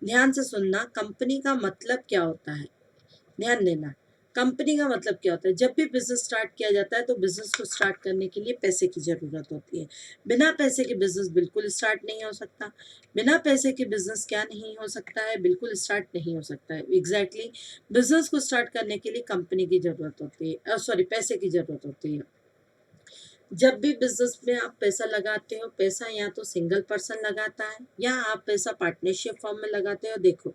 ध्यान से सुनना, कंपनी का मतलब क्या होता है, ध्यान देना। कंपनी का मतलब क्या होता है? जब भी बिजनेस स्टार्ट किया जाता है तो बिजनेस को स्टार्ट करने के लिए पैसे की जरूरत होती है। बिना पैसे के बिजनेस बिल्कुल स्टार्ट नहीं हो सकता। बिना पैसे के बिजनेस क्या नहीं हो सकता है, बिल्कुल स्टार्ट नहीं हो सकता है। एग्जैक्टली बिजनेस को स्टार्ट करने के लिए कंपनी की जरूरत होती है, सॉरी पैसे की जरूरत होती है। जब भी बिजनेस में आप पैसा लगाते हो, पैसा या तो सिंगल पर्सन लगाता है या आप पैसा पार्टनरशिप फॉर्म में लगाते हो। देखो,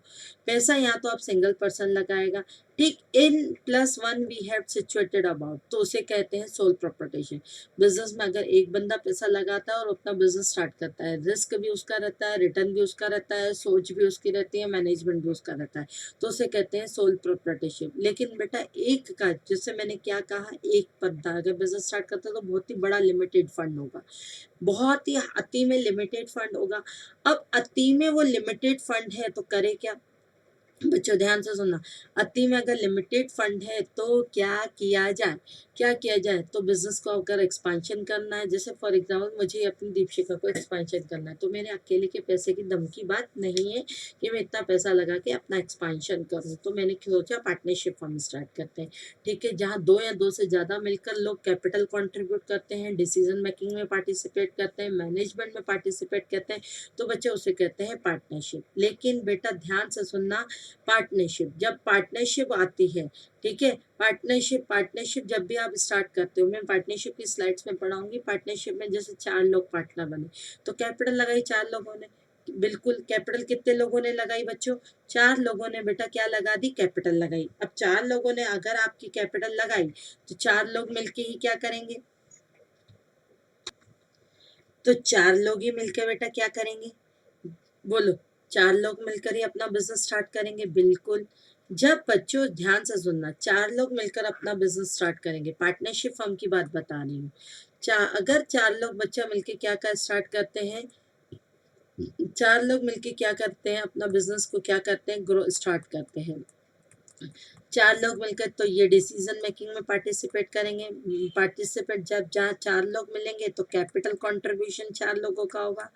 पैसा या तो आप सिंगल पर्सन लगाएगा, ठीक, in plus one we have situated about, तो उसे कहते हैं सोल प्रोप्राइटरशिप। बिजनेस में अगर एक बंदा पैसा लगाता है और अपना बिजनेस स्टार्ट करता है, रिस्क भी उसका रहता है, रिटर्न भी उसका रहता है, सोच भी उसकी रहती है, मैनेजमेंट भी उसका रहता है, तो उसे कहते हैं सोल प्रोप्राइटरशिप। लेकिन बेटा एक का, जैसे मैंने क्या कहा, एक बंदा अगर बिजनेस स्टार्ट करता है तो बहुत ही बड़ा लिमिटेड फंड होगा, बहुत ही अति में लिमिटेड फंड होगा। अब अति में वो लिमिटेड फंड है तो करे क्या? बच्चों ध्यान से सुनना, अति में अगर लिमिटेड फंड है तो क्या किया जाए, क्या किया जाए? तो बिजनेस को अगर एक्सपेंशन करना है, जैसे फॉर एग्जांपल मुझे अपनी दीपशिका को एक्सपेंशन करना है, तो मेरे अकेले के पैसे की दम की बात नहीं है कि मैं इतना पैसा लगा के अपना एक्सपेंशन करूँ। तो मैंने सोचा पार्टनरशिप फंड स्टार्ट करते हैं, ठीक है, जहाँ दो या दो से ज़्यादा मिलकर लोग कैपिटल कॉन्ट्रीब्यूट करते हैं, डिसीजन मेकिंग में पार्टिसिपेट करते हैं, मैनेजमेंट में पार्टिसिपेट करते हैं, तो बच्चे उसे कहते हैं पार्टनरशिप। लेकिन बेटा ध्यान से सुनना, पार्टनरशिप, जब पार्टनरशिप आती है, ठीक है, पार्टनरशिप जब भी आप स्टार्ट करते हो, मैं पार्टनरशिप की स्लाइड्स में पढ़ाऊंगी। पार्टनरशिप में जैसे चार लोग पार्टनर बने, तो कैपिटल लगाई चार लोगों ने, बिल्कुल कैपिटल कितने लोगों ने लगाई बच्चों? चार लोगों ने बेटा क्या लगा दी? कैपिटल लगाई। अब चार लोगों ने अगर आपकी कैपिटल लगाई तो चार लोग मिलके ही क्या करेंगे? तो चार लोग ही मिलकर बेटा क्या करेंगे? बोलो, चार लोग मिलकर ही अपना बिजनेस स्टार्ट करेंगे, बिल्कुल। जब बच्चों ध्यान से सुनना, चार लोग मिलकर अपना बिजनेस स्टार्ट करेंगे, पार्टनरशिप फर्म की बात बता रही हूँ। अगर चार लोग बच्चा मिलके क्या कर स्टार्ट करते हैं, चार लोग मिलके क्या करते हैं, अपना बिजनेस को क्या करते हैं, ग्रो स्टार्ट करते हैं। चार लोग मिलकर तो ये डिसीजन मेकिंग में पार्टिसिपेट करेंगे। पार्टिसिपेट जब जहाँ चार लोग मिलेंगे तो कैपिटल कंट्रीब्यूशन चार लोगों का होगा।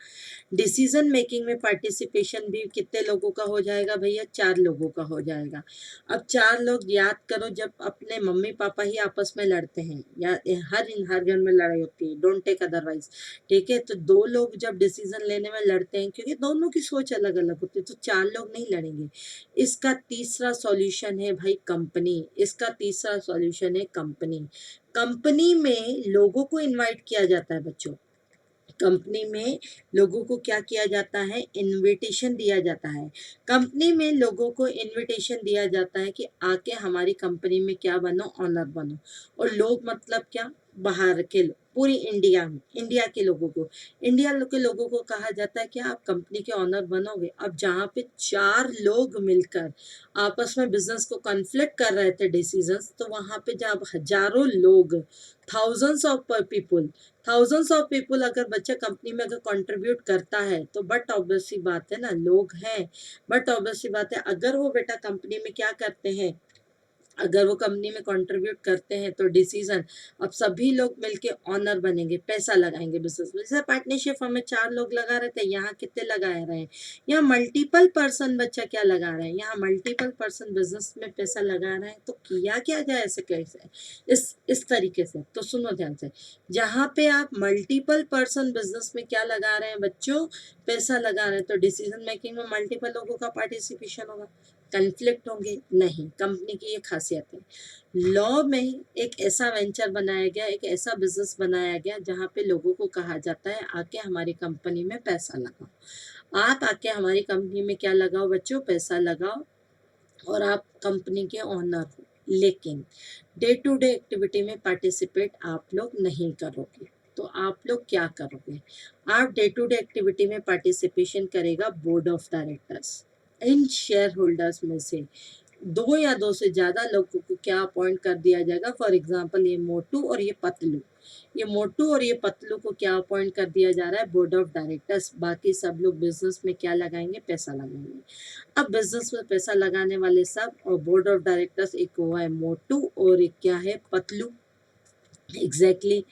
डिसीजन मेकिंग में पार्टिसिपेशन भी कितने लोगों का हो जाएगा भैया? चार लोगों का हो जाएगा। अब चार लोग, याद करो, जब अपने मम्मी पापा ही आपस में लड़ते हैं या हर घर में लड़ाई होती है, डोंट टेक अदरवाइज, ठीक है, तो दो लोग जब डिसीजन लेने में लड़ते हैं, क्योंकि दोनों की सोच अलग अलग होती है, तो चार लोग नहीं लड़ेंगे। इसका तीसरा सॉल्यूशन है भाई कंपनी, इसका तीसरा सॉल्यूशन है कंपनी। कंपनी में लोगों को इनवाइट किया जाता है बच्चों, कंपनी में लोगों को क्या किया जाता है? इनविटेशन दिया जाता है। कंपनी में लोगों को इनविटेशन दिया जाता है कि आके हमारी कंपनी में क्या बनो, ऑनर बनो। और लोग मतलब क्या? बाहर के लोग, पूरी इंडिया में, इंडिया के लोगों को, इंडिया के लोगों को कहा जाता है कि आप कंपनी के ऑनर बनोगे। अब जहाँ पे चार लोग मिलकर आपस में बिजनेस को कॉन्फ्लिक्ट कर रहे थे डिसीजंस, तो वहां पे जब हजारों लोग, thousands of people, thousands of people अगर बच्चा कंपनी में अगर कंट्रीब्यूट करता है, तो बट ऑब्वियसली बात है ना, लोग हैं, बट ऑब्वियसली बात है, अगर वो बेटा कंपनी में क्या करते हैं, अगर वो कंपनी में कंट्रीब्यूट करते हैं तो डिसीजन, अब सभी लोग मिलके ऑनर बनेंगे, पैसा लगाएंगे बिजनेस में। जैसे पार्टनरशिप हमें चार लोग लगा रहे थे, यहाँ कितने लगा रहे हैं? यहाँ मल्टीपल पर्सन बच्चा क्या लगा रहे हैं? यहाँ मल्टीपल पर्सन बिजनेस में पैसा लगा रहे हैं। तो किया क्या जाए ऐसे कैसे, इस तरीके से, तो सुनो ध्यान से, जहाँ पे आप मल्टीपल पर्सन बिजनेस में क्या लगा रहे हैं बच्चों, पैसा लगा रहे हैं, तो डिसीजन मेकिंग में मल्टीपल लोगों का पार्टिसिपेशन होगा, कन्फ्लिक्ट होंगे नहीं। कंपनी की ये खासियत है। लॉ में एक ऐसा वेंचर बनाया गया, एक ऐसा बिजनेस बनाया गया जहाँ पे लोगों को कहा जाता है आके हमारी कंपनी में पैसा लगाओ। आप आके हमारी कंपनी में क्या लगाओ बच्चों? पैसा लगाओ, और आप कंपनी के ऑनर हो। लेकिन डे टू डे एक्टिविटी में पार्टिसिपेट आप लोग नहीं करोगे। तो आप लोग क्या करोगे? आप डे टू डे एक्टिविटी में पार्टिसिपेशन करेगा board of directors. In share holders में से दो या दो से ज्यादा लोगों को क्या अपॉइंट कर दिया जाएगा? फॉर एग्जाम्पल ये मोटू और ये पतलू, ये मोटू और ये पतलू को क्या अपॉइंट कर दिया जा रहा है? Board of directors. बाकी सब लोग बिजनेस में क्या लगाएंगे? पैसा लगाएंगे। अब बिजनेस में पैसा लगाने वाले सब और बोर्ड ऑफ डायरेक्टर्स, एक हुआ है मोटू और एक क्या है? पतलू। एग्जैक्टली।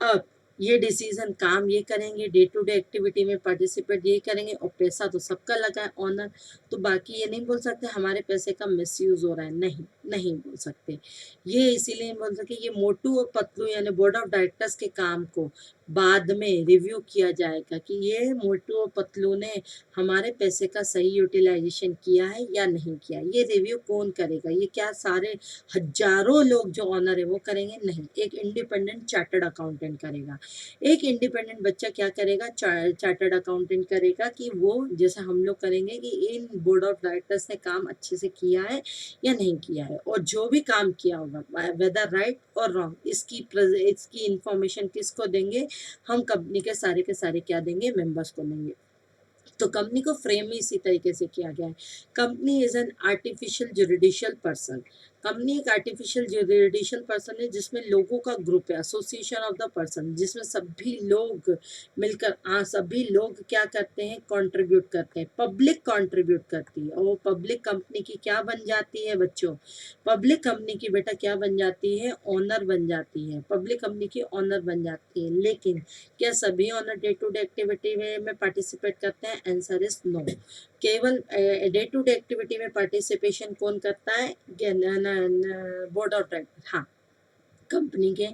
अब ये डिसीजन काम ये करेंगे, डे टू डे एक्टिविटी में पार्टिसिपेट ये करेंगे, और पैसा तो सबका लगा है ऑनर। तो बाकी ये नहीं बोल सकते हमारे पैसे का मिसयूज हो रहा है, नहीं नहीं बोल सकते। ये इसीलिए बोल सकते ये मोटू और पतलू यानी बोर्ड ऑफ डायरेक्टर्स के काम को बाद में रिव्यू किया जाएगा कि ये मोटू और पतलू ने हमारे पैसे का सही यूटिलाइजेशन किया है या नहीं किया। ये रिव्यू कौन करेगा? ये क्या सारे हजारों लोग जो ऑनर है वो करेंगे? नहीं, एक इंडिपेंडेंट चार्टर्ड अकाउंटेंट करेगा। एक इंडिपेंडेंट बच्चा क्या करेगा? चार्टर्ड अकाउंटेंट करेगा कि वो जैसे हम लोग करेंगे कि इन बोर्ड ऑफ डायरेक्टर्स ने काम अच्छे से किया है या नहीं किया है, और जो भी काम किया होगा वेदर राइट और रॉन्ग, इसकी इंफॉर्मेशन किसको देंगे? हम कंपनी के सारे क्या देंगे? मेंबर्स को देंगे। तो कंपनी को फ्रेम ही इसी तरीके से किया गया है। Company is an artificial judicial person. Company एक आर्टिफिशियल जुडिशियल पर्सन है जिसमें लोगों का ग्रुप है, एसोसिएशन ऑफ द पर्सन, जिसमें सभी लोग मिलकर सभी लोग क्या करते हैं? कंट्रीब्यूट करते हैं, पब्लिक कंट्रीब्यूट करती है, और वो पब्लिक कंपनी की क्या बन जाती है बच्चों? पब्लिक कंपनी की बेटा क्या बन जाती है? ओनर बन जाती है, पब्लिक कंपनी की ओनर बन जाती है। लेकिन क्या सभी owner day to day activity में पार्टिसिपेट करते हैं? Answer is no. केवल डे टू डे एक्टिविटी में पार्टिसिपेशन कौन करता है? Board of director. हाँ, कंपनी के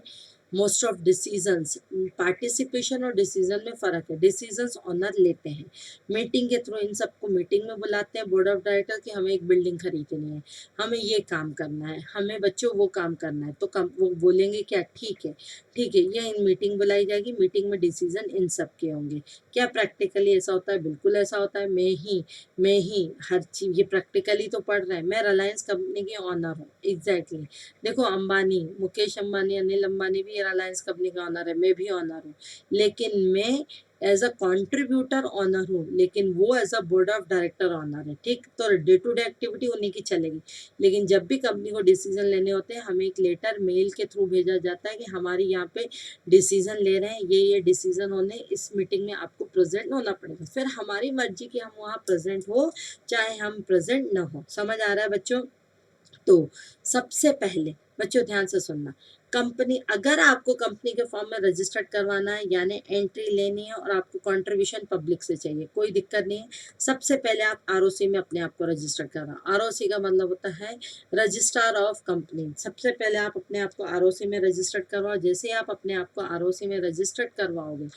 मोस्ट ऑफ डिसीजंस, पार्टिसिपेशन और डिसीजन में फ़र्क है। डिसीजंस ऑनर लेते हैं मीटिंग के थ्रू, इन सबको मीटिंग में बुलाते हैं बोर्ड ऑफ डायरेक्टर कि हमें एक बिल्डिंग खरीदनी है, हमें ये काम करना है, हमें बच्चों वो काम करना है। तो वो बोलेंगे क्या? ठीक है, ठीक है, ये इन मीटिंग बुलाई जाएगी, मीटिंग में डिसीजन इन सब के होंगे। क्या प्रैक्टिकली ऐसा होता है? बिल्कुल ऐसा होता है। मैं ही हर चीज़, ये प्रैक्टिकली तो पढ़ रहा है। मैं रिलायंस कंपनी की ऑनर हूँ, एग्जैक्टली। देखो अंबानी, मुकेश अंबानी, अनिल अंबानी भी रिलायंस कंपनी का ऑनर है, मैं भी ऑनर हूँ, लेकिन मैं एज अ कंट्रीब्यूटर ऑनर हूँ, लेकिन वो as a board of director owner है। ठीक, तो डे टू डे एक्टिविटी उन्हीं की चलेगी, लेकिन जब भी कंपनी को डिसीजन लेने होते हैं हमें एक लेटर मेल के थ्रू भेजा जाता है कि हमारी यहाँ पे डिसीजन ले रहे हैं, ये डिसीजन होने, इस मीटिंग में आपको प्रेजेंट होना पड़ेगा। फिर हमारी मर्जी की हम वहाँ प्रेजेंट हो चाहे हम प्रेजेंट न हो। समझ आ रहा है बच्चों? तो सबसे पहले बच्चों ध्यान से सुनना, कंपनी, अगर आपको कंपनी के फॉर्म में रजिस्टर्ड करवाना है यानी एंट्री लेनी है और आपको कंट्रीब्यूशन पब्लिक से चाहिए, कोई दिक्कत नहीं है। सबसे पहले आप आरओसी में अपने आप को रजिस्टर करवाओ। आरओसी का मतलब होता है रजिस्ट्रार ऑफ कंपनी। सबसे पहले आप अपने आप को आरओसी में रजिस्टर्ड करवाओ। जैसे ही आप अपने आप को आरओसी में रजिस्टर्ड करवाओगे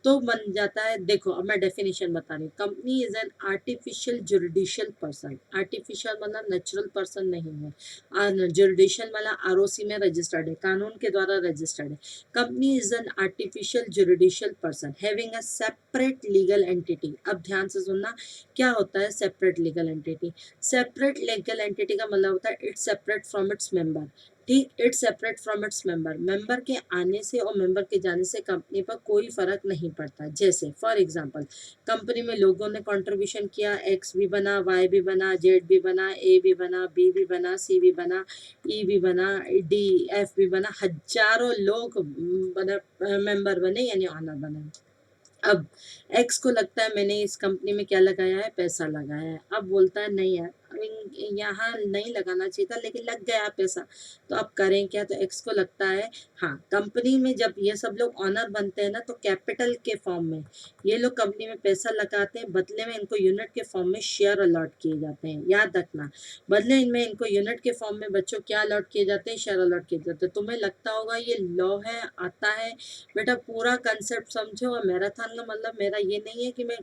तो बन जाता है, देखो अब मैं डेफिनेशन बता रही हूँ। Company is an artificial judicial person. Artificial मतलब नेचुरल पर्सन नहीं है, जुडिशियल वाला आरओसी में रजिस्टर्ड है, कानून के द्वारा रजिस्टर्ड है। Company is an artificial judicial person having a separate legal entity. अब ध्यान से सुनना, क्या होता है separate legal entity? Separate legal entity का मतलब होता है it's separate from its member. ठीक, it's separate from its member. Member के आने से और मेंबर के जाने से कंपनी पर कोई फर्क नहीं पड़ता। जैसे फॉर एग्जांपल, कंपनी में लोगों ने कंट्रीब्यूशन किया, एक्स भी बना, वाई भी बना, जेड भी बना, ए भी बना, बी भी बना, सी भी बना, ई भी बना, डी एफ भी बना, हजारों लोग मेंबर बने यानी ऑनर बने। अब एक्स को लगता है मैंने इस कंपनी में क्या लगाया है? पैसा लगाया है। अब बोलता है नहीं यार, यहाँ नहीं लगाना चाहिए था लेकिन लग गया पैसा, तो अब करें क्या? तो एक्स को लगता है, हाँ, कंपनी में जब ये सब लोग ऑनर बनते हैं ना तो कैपिटल के फॉर्म में ये लोग कंपनी में पैसा लगाते हैं, बदले में इनको यूनिट के फॉर्म में शेयर अलॉट किए जाते हैं। याद रखना, बदले इनमें इनको यूनिट के फॉर्म में बच्चों क्या अलॉट किए जाते हैं? शेयर अलॉट किए जाते हैं। तुम्हें लगता होगा ये लॉ है, आता है, बेटा पूरा कंसेप्ट समझो। और मैराथन का मतलब मेरा ये नहीं है कि मैं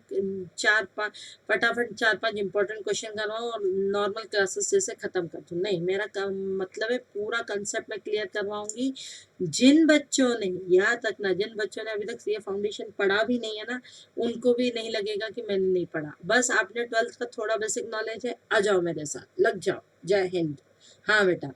फटाफट 4-5 इंपॉर्टेंट क्वेश्चन करवाऊँ और नॉर्मल क्लासेस जैसे खत्म कर दूँ, नहीं, मेरा मतलब है पूरा कंसेप्ट मैं क्लियर करवाऊंगी। जिन बच्चों ने, याद रखना, जिन बच्चों ने अभी तक ये फाउंडेशन पढ़ा भी नहीं है ना, उनको भी नहीं लगेगा कि मैंने नहीं पढ़ा। बस आपने 12th का थोड़ा बेसिक नॉलेज है, आ जाओ मेरे साथ, लग जाओ। जय हिंद। हाँ बेटा,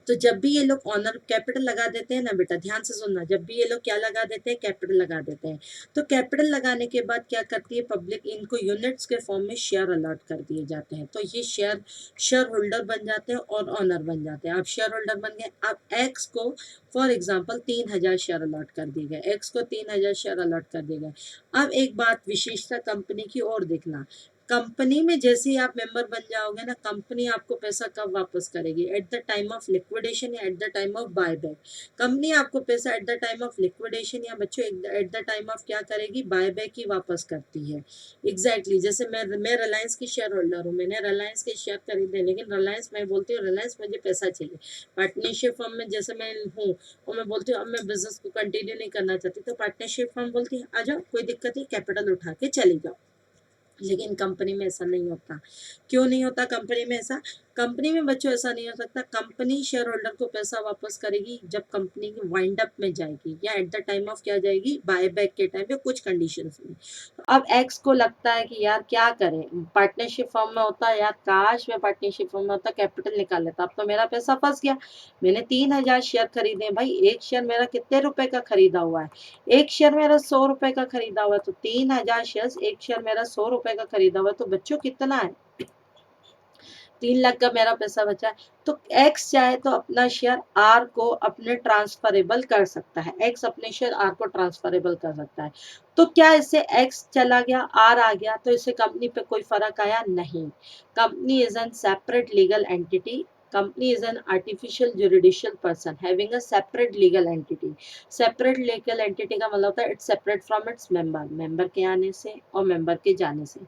तो जब भी ये लोग ऑनर कैपिटल लगा देते हैं ना बेटा, ध्यान से सुनना, जब भी ये लोग क्या लगा देते हैं? कैपिटल लगा देते हैं। तो कैपिटल लगाने के बाद क्या करती है पब्लिक? इनको यूनिट्स के फॉर्म में शेयर अलॉट कर दिए जाते हैं। तो ये शेयर होल्डर बन जाते हैं और ऑनर बन जाते हैं। अब शेयर होल्डर बन गए। अब एक्स को फॉर एग्जाम्पल 3000 शेयर अलॉट कर दिए गए, एक्स को 3000 शेयर अलॉट कर दिए गए। अब एक बात, विशेषता कंपनी की और देखना, कंपनी में जैसे ही आप मेंबर बन जाओगे ना, कंपनी आपको पैसा कब वापस करेगी? At the time of liquidation या at the time of buy back. Company आपको पैसा at the time of liquidation या बच्चों एट द टाइम ऑफ क्या करेगी? बाय बैक ही वापस करती है। एग्जैक्टली जैसे मैं रिलायंस की शेयर होल्डर हूँ, मैंने रिलायंस के शेयर खरीदे, लेकिन रिलायंस मैं बोलती हूँ रिलायंस मुझे पैसा चाहिए। पार्टनरशिप फर्म में जैसे मैं हूँ और मैं बोलती हूँ अब मैं बिजनेस को कंटिन्यू नहीं करना चाहती, तो पार्टनरशिप फर्म बोलती है आ जाओ, कोई दिक्कत नहीं, कैपिटल उठा के चली जाओ। लेकिन कंपनी में ऐसा नहीं होता। क्यों नहीं होता कंपनी में ऐसा? कंपनी में बच्चों ऐसा नहीं हो सकता। कंपनी शेयर होल्डर को पैसा वापस करेगी जब कंपनी की वाइंड अप में जाएगी या एट द टाइम ऑफ क्या जाएगी? बाय बैक के टाइम पे कुछ कंडीशंस में। अब एक्स को लगता है कि यार क्या करें, पार्टनरशिप फर्म में होता, यार काश मैं पार्टनरशिप फर्म में होता, कैपिटल निकाल लेता, अब तो मेरा पैसा फंस गया। मैंने 3,000 शेयर खरीदे भाई, एक शेयर मेरा कितने रुपए का खरीदा हुआ है? एक शेयर मेरा 100 रुपए का खरीदा हुआ है, तो 3,000 शेयर, एक शेयर मेरा 100 रुपए का खरीदा हुआ है, तो बच्चों कितना है? 3 लाख का मेरा पैसा बचा है। तो एक्स चाहे तो अपना शेयर आर को अपने ट्रांसफरेबल कर सकता है, एक्स अपने शेयर आर को ट्रांसफरेबल कर सकता है। तो क्या इससे एक्स चला गया, आर आ गया, तो इससे कंपनी पे कोई फर्क आया? नहीं। Company is N separate legal entity. Company is an artificial juridical person having a separate legal entity. Separate legal entity का मतलब होता है it's separate from its member. member के आने से और member के जाने से,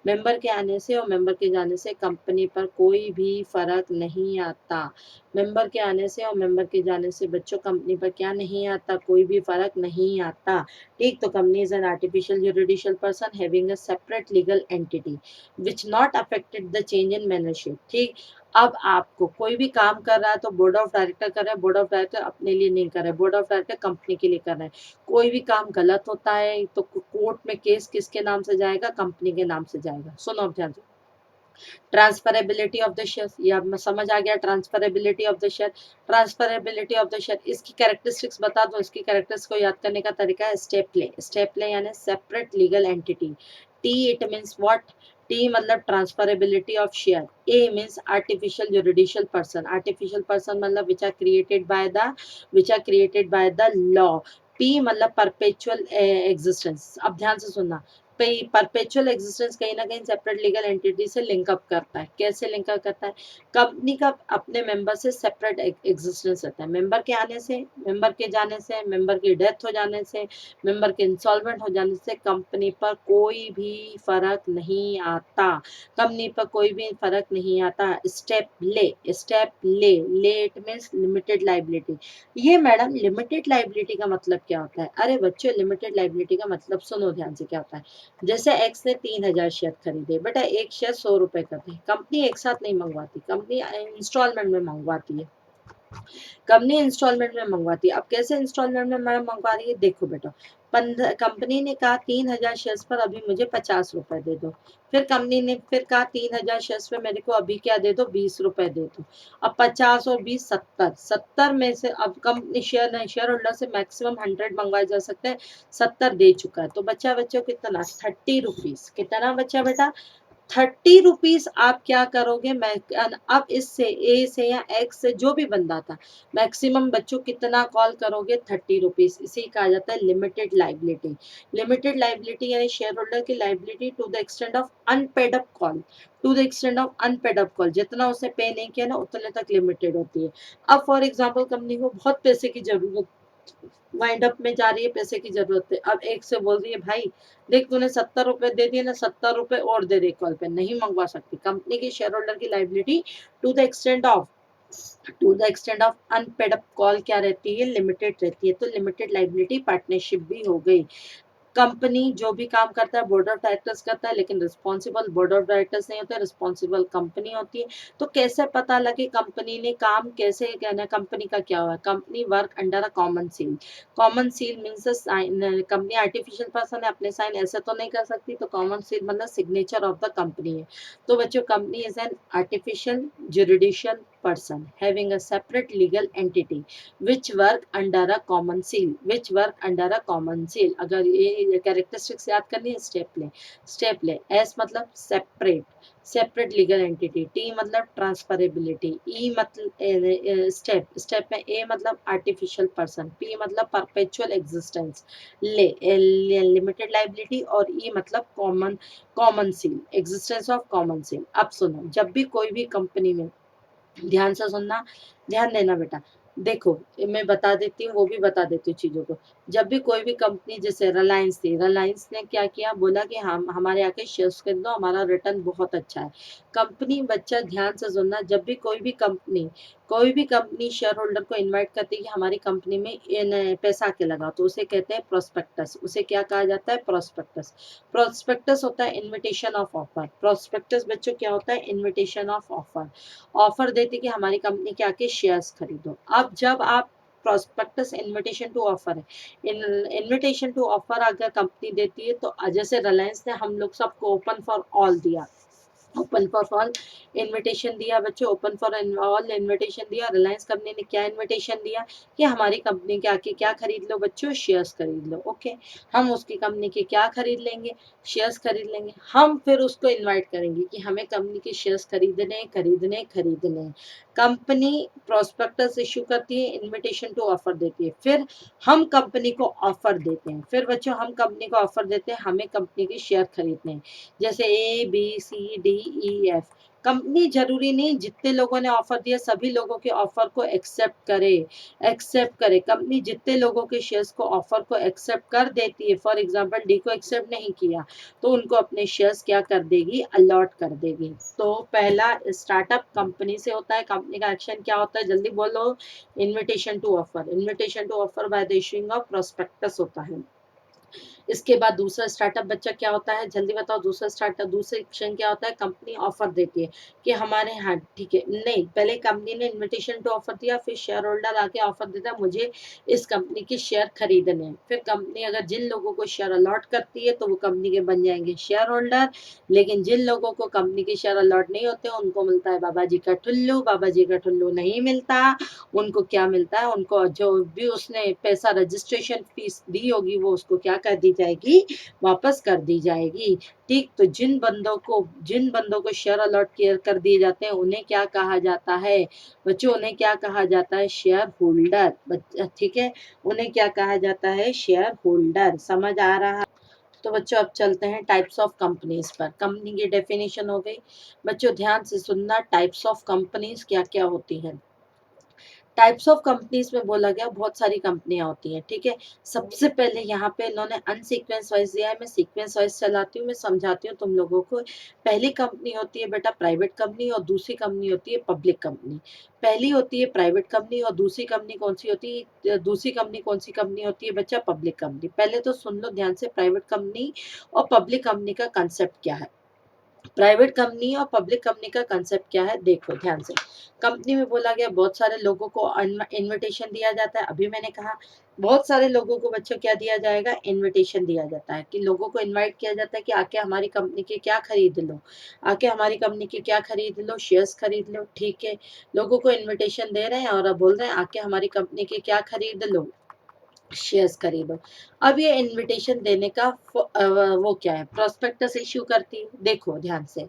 मेंबर के आने से और मेंबर के जाने से कंपनी पर कोई भी फर्क नहीं आता। मेंबर के आने से और मेंबर के जाने से बच्चों कंपनी पर क्या नहीं आता? कोई भी फर्क नहीं आता। ठीक, तो company is an artificial juridical person having a separate legal entity which not affected the change in managership. ठीक, अब आपको कोई भी काम कर रहा है तो बोर्ड ऑफ डायरेक्टर कर रहा है, बोर्ड ऑफ डायरेक्टर अपने लिए नहीं कर रहा है, बोर्ड ऑफ डायरेक्टर कंपनी के लिए कर रहा है। कोई भी काम गलत होता है तो कोर्ट में केस किसके नाम से जाएगा? कंपनी के नाम से जाएगा। सुनो अब ध्यान से, ट्रांसफरेबिलिटी ऑफ द शेयर, ये अब समझ आ गया? Transferability of the share, transferability of the share, इसकी कैरेक्टरिस्टिक्स बता दो। इसकी कैरेक्टरिस्टिक्स को याद करने का तरीका है स्टेप ले। स्टेप ले यानी separate legal entity. T it means what? T मतलब transferability of share. A means artificial juridical person. Artificial person मतलब which are created by the law. P मतलब परपेचुअल एग्जिस्टेंस। अब ध्यान से सुनना, परपेचुअल एग्जिस्टेंस कहीं ना कहीं सेपरेट लीगल एंटिटी से लिंकअप करता है। कैसे लिंकअप करता है? कंपनी का अपने मेंबर से सेपरेट एग्जिस्टेंस रहता है। मेंबर के आने से, मेंबर के जाने से, मेंबर की डेथ हो जाने से, मेंबर के इंसॉल्वेंट हो जाने से कंपनी पर कोई भी फर्क नहीं आता। कंपनी पर कोई भी फर्क नहीं आता। स्टेप ले, स्टेप ले, ले इट मीन्स लिमिटेड लाइबिलिटी। ये मैडम लिमिटेड लाइबिलिटी का मतलब क्या होता है? अरे बच्चों, लिमिटेड लाइबिलिटी का मतलब सुनो ध्यान से क्या होता है। जैसे एक्स ने 3,000 शेयर खरीदे, बेटा एक शेयर 100 रुपए का थे। कंपनी एक साथ नहीं मंगवाती, कंपनी इंस्टॉलमेंट में मंगवाती है। कंपनी इंस्टॉलमेंट में मंगवाती है। अब कैसे इंस्टॉलमेंट में मैडम मंगवा रही है? देखो बेटा, कंपनी ने कहा 3,000 शेयर्स पर अभी मुझे 50 रुपए दे दो। फिर कंपनी ने फिर कहा 3,000 शेयर्स पे मेरे को अभी क्या दे दो? 20 रुपए दे दो। अब 50 और 20 70, 70 में से अब कंपनी शेयर होल्डर से मैक्सिमम 100 मंगवाए जा सकते हैं, 70 दे चुका है, तो बच्चा बच्चों कितना? 30 रुपीज। कितना बचा बेटा? 30 रुपीज। आप क्या करोगे? मैं अब इससे ए से या एक्स से जो भी बंदा था, मैक्सिमम बच्चों कितना कॉल करोगे? 30 रुपीज। इसे कहा जाता है लिमिटेड लाइबिलिटी। लिमिटेड लाइबिलिटी यानी शेयर होल्डर की liability to the extend of unpaid up call. To the extend of unpaid up call, जितना उसने पे नहीं किया ना उतने तक लिमिटेड होती है। अब फॉर एग्जाम्पल कंपनी को बहुत पैसे की जरूरत, वाइंड अप में जा रही है, पैसे की जरूरत है। अब एक से बोल रही है भाई देख तूने 70 रुपए दे दिए ना, 70 रुपए और दे दे कॉल पे। नहीं मंगवा सकती। कंपनी की शेयर होल्डर की liability to the extend of unpaid up call क्या रहती है? लिमिटेड रहती है। तो लिमिटेड लाइबिलिटी पार्टनरशिप भी हो गई। कंपनी जो भी काम करता है बोर्ड ऑफ डायरेक्टर्स करता है, लेकिन रिस्पॉन्सिबल बोर्ड ऑफ डायरेक्टर्स नहीं होते, रिस्पॉन्सिबल कंपनी होती है। तो कैसे पता लगे कंपनी ने काम कैसे कहना? कंपनी का क्या हुआ? Company work under a common seal. Common seal means company artificial person है, अपने साइन ऐसे तो नहीं कर सकती, तो कॉमन सील मतलब सिग्नेचर ऑफ द कंपनी है। तो बच्चों company is an artificial juridical person having a separate legal entity which work under a common seal, which work under a common seal। अगर ये कैरेक्टरिस्टिक्स याद करनी है, स्टेप ले। एस मतलब सेपरेट लीगल एंटिटी, टी मतलब ट्रांसफरेबिलिटी, ई मतलब step में ए मतलब आर्टिफिशियल पर्सन, पी मतलब परपेचुअल एग्जिस्टेंस, लिमिटेड लाइबिलिटी, और ई मतलब common seal, existence of common seal. अब सुनो, जब भी कोई भी कंपनी में, ध्यान से सुनना, ध्यान देना बेटा, देखो मैं बता देती हूँ, वो भी बता देती हूँ चीजों को। जब भी कोई भी कंपनी, जैसे रिलायंस थी, रिलायंस ने क्या किया, बोला कि हम हमारे आके शेयर्स खरीद दो, हमारा रिटर्न बहुत अच्छा है। कंपनी, बच्चा ध्यान से सुनना, जब भी कोई भी कंपनी शेयर होल्डर को इन्वाइट करती है कि हमारी कंपनी में पैसा के लगा, तो उसे कहते हैं प्रोस्पेक्टस। उसे क्या कहा जाता है, प्रोस्पेक्टस। प्रोस्पेक्टस होता है इनविटेशन ऑफ ऑफर। प्रोस्पेक्टस बच्चों क्या होता है, इनविटेशन ऑफ ऑफर। ऑफर देती कि हमारी कंपनी के आके शेयर्स खरीदो। अब जब आप, प्रोस्पेक्टस इनविटेशन टू ऑफर है, इनविटेशन टू ऑफर अगर कंपनी देती है, तो जैसे रिलायंस ने हम लोग सबको ओपन फॉर ऑल दिया, ओपन फॉर ऑल इनविटेशन दिया बच्चों, ओपन फॉर ऑल इनविटेशन दिया। रिलायंस कंपनी ने क्या इनविटेशन दिया कि हमारी कंपनी के आके क्या खरीद लो बच्चों, शेयर्स खरीद लो। ओके, हम उसकी कंपनी के क्या खरीद लेंगे, शेयर्स खरीद लेंगे। हम फिर उसको इनवाइट करेंगे कि हमें कंपनी के शेयर्स खरीदने। कंपनी प्रोस्पेक्टस इशू करती है, इनविटेशन टू ऑफर देती है, फिर हम कंपनी को ऑफर देते हैं। फिर बच्चों हम कंपनी को ऑफर देते हैं, हमें कंपनी के शेयर खरीदने हैं। जैसे ABCDEF, कंपनी जरूरी नहीं जितने लोगों ने ऑफर दिया सभी लोगों के ऑफर को एक्सेप्ट करे। कंपनी जितने लोगों के शेयर्स को ऑफर को एक्सेप्ट कर देती है, फॉर एग्जांपल डी को एक्सेप्ट नहीं किया, तो उनको अपने शेयर्स क्या कर देगी, अलॉट कर देगी। तो पहला स्टार्टअप कंपनी से होता है। कंपनी का एक्शन क्या होता है, जल्दी बोलो, invitation to offer by the issuing of prospectus होता है। इसके बाद दूसरा स्टार्टअप बच्चा क्या होता है, जल्दी बताओ, दूसरा एक्शन क्या होता है, कंपनी ऑफर देती है कि हमारे, हाँ ठीक है, नहीं, पहले कंपनी ने इनविटेशन टू ऑफर दिया, फिर शेयर होल्डर आके ऑफर देता है मुझे इस कंपनी के शेयर खरीदने हैं। फिर कंपनी अगर जिन लोगों को शेयर अलॉट करती है तो वो कंपनी के बन जाएंगे शेयर होल्डर, लेकिन जिन लोगों को कंपनी के शेयर अलॉट नहीं होते उनको मिलता है बाबा जी का ठुल्लू। बाबा जी का ठुल्लू नहीं मिलता, उनको क्या मिलता है, उनको जो भी उसने पैसा रजिस्ट्रेशन फीस दी होगी वो उसको क्या कर दी जाएगी, वापस कर दी जाएगी। ठीक, तो जिन बंदों को शेयर अलॉट कर दिए जाते हैं उन्हें क्या कहा जाता है बच्चों, उन्हें क्या कहा जाता है, शेयर होल्डर। ठीक है, उन्हें क्या कहा जाता है, शेयर होल्डर। समझ आ रहा। तो बच्चों अब चलते हैं टाइप्स ऑफ कंपनीज पर। कंपनी की डेफिनेशन हो गई बच्चों, ध्यान से सुनना, टाइप्स ऑफ कंपनीज क्या क्या होती है। टाइप्स ऑफ कंपनीज में बोला गया बहुत सारी कंपनियां होती हैं, ठीक है। सबसे पहले यहाँ पे इन्होंने अनसीक्वेंस वाइज दिया है, मैं सीक्वेंस वाइज चलाती हूँ, मैं समझाती हूँ तुम लोगों को। पहली कंपनी होती है बेटा प्राइवेट कंपनी, और दूसरी कंपनी होती है पब्लिक कंपनी। पहली होती है प्राइवेट कंपनी, और दूसरी कंपनी कौन सी होती है, दूसरी कंपनी कौन सी कंपनी होती है बच्चा, पब्लिक कंपनी। पहले तो सुन लो ध्यान से, प्राइवेट कंपनी और पब्लिक कंपनी का कंसेप्ट क्या है। प्राइवेट कंपनी और पब्लिक कंपनी का कंसेप्ट क्या है, देखो ध्यान से। कंपनी में बोला गया बहुत सारे लोगों को इनविटेशन दिया जाता है। अभी मैंने कहा बहुत सारे लोगों को बच्चों क्या दिया जाएगा, इनविटेशन दिया जाता है, कि लोगों को इनवाइट किया जाता है कि आके हमारी कंपनी के क्या खरीद लो, आके हमारी कंपनी के क्या खरीद लो, शेयर्स खरीद लो। ठीक है, लोगों को इन्विटेशन दे रहे हैं और अब बोल रहे हैं आके हमारी कंपनी के क्या खरीद लो, शेयर्स खरीदो। अब ये इनविटेशन देने का वो क्या है, प्रोस्पेक्टस इश्यू करती है। देखो ध्यान से,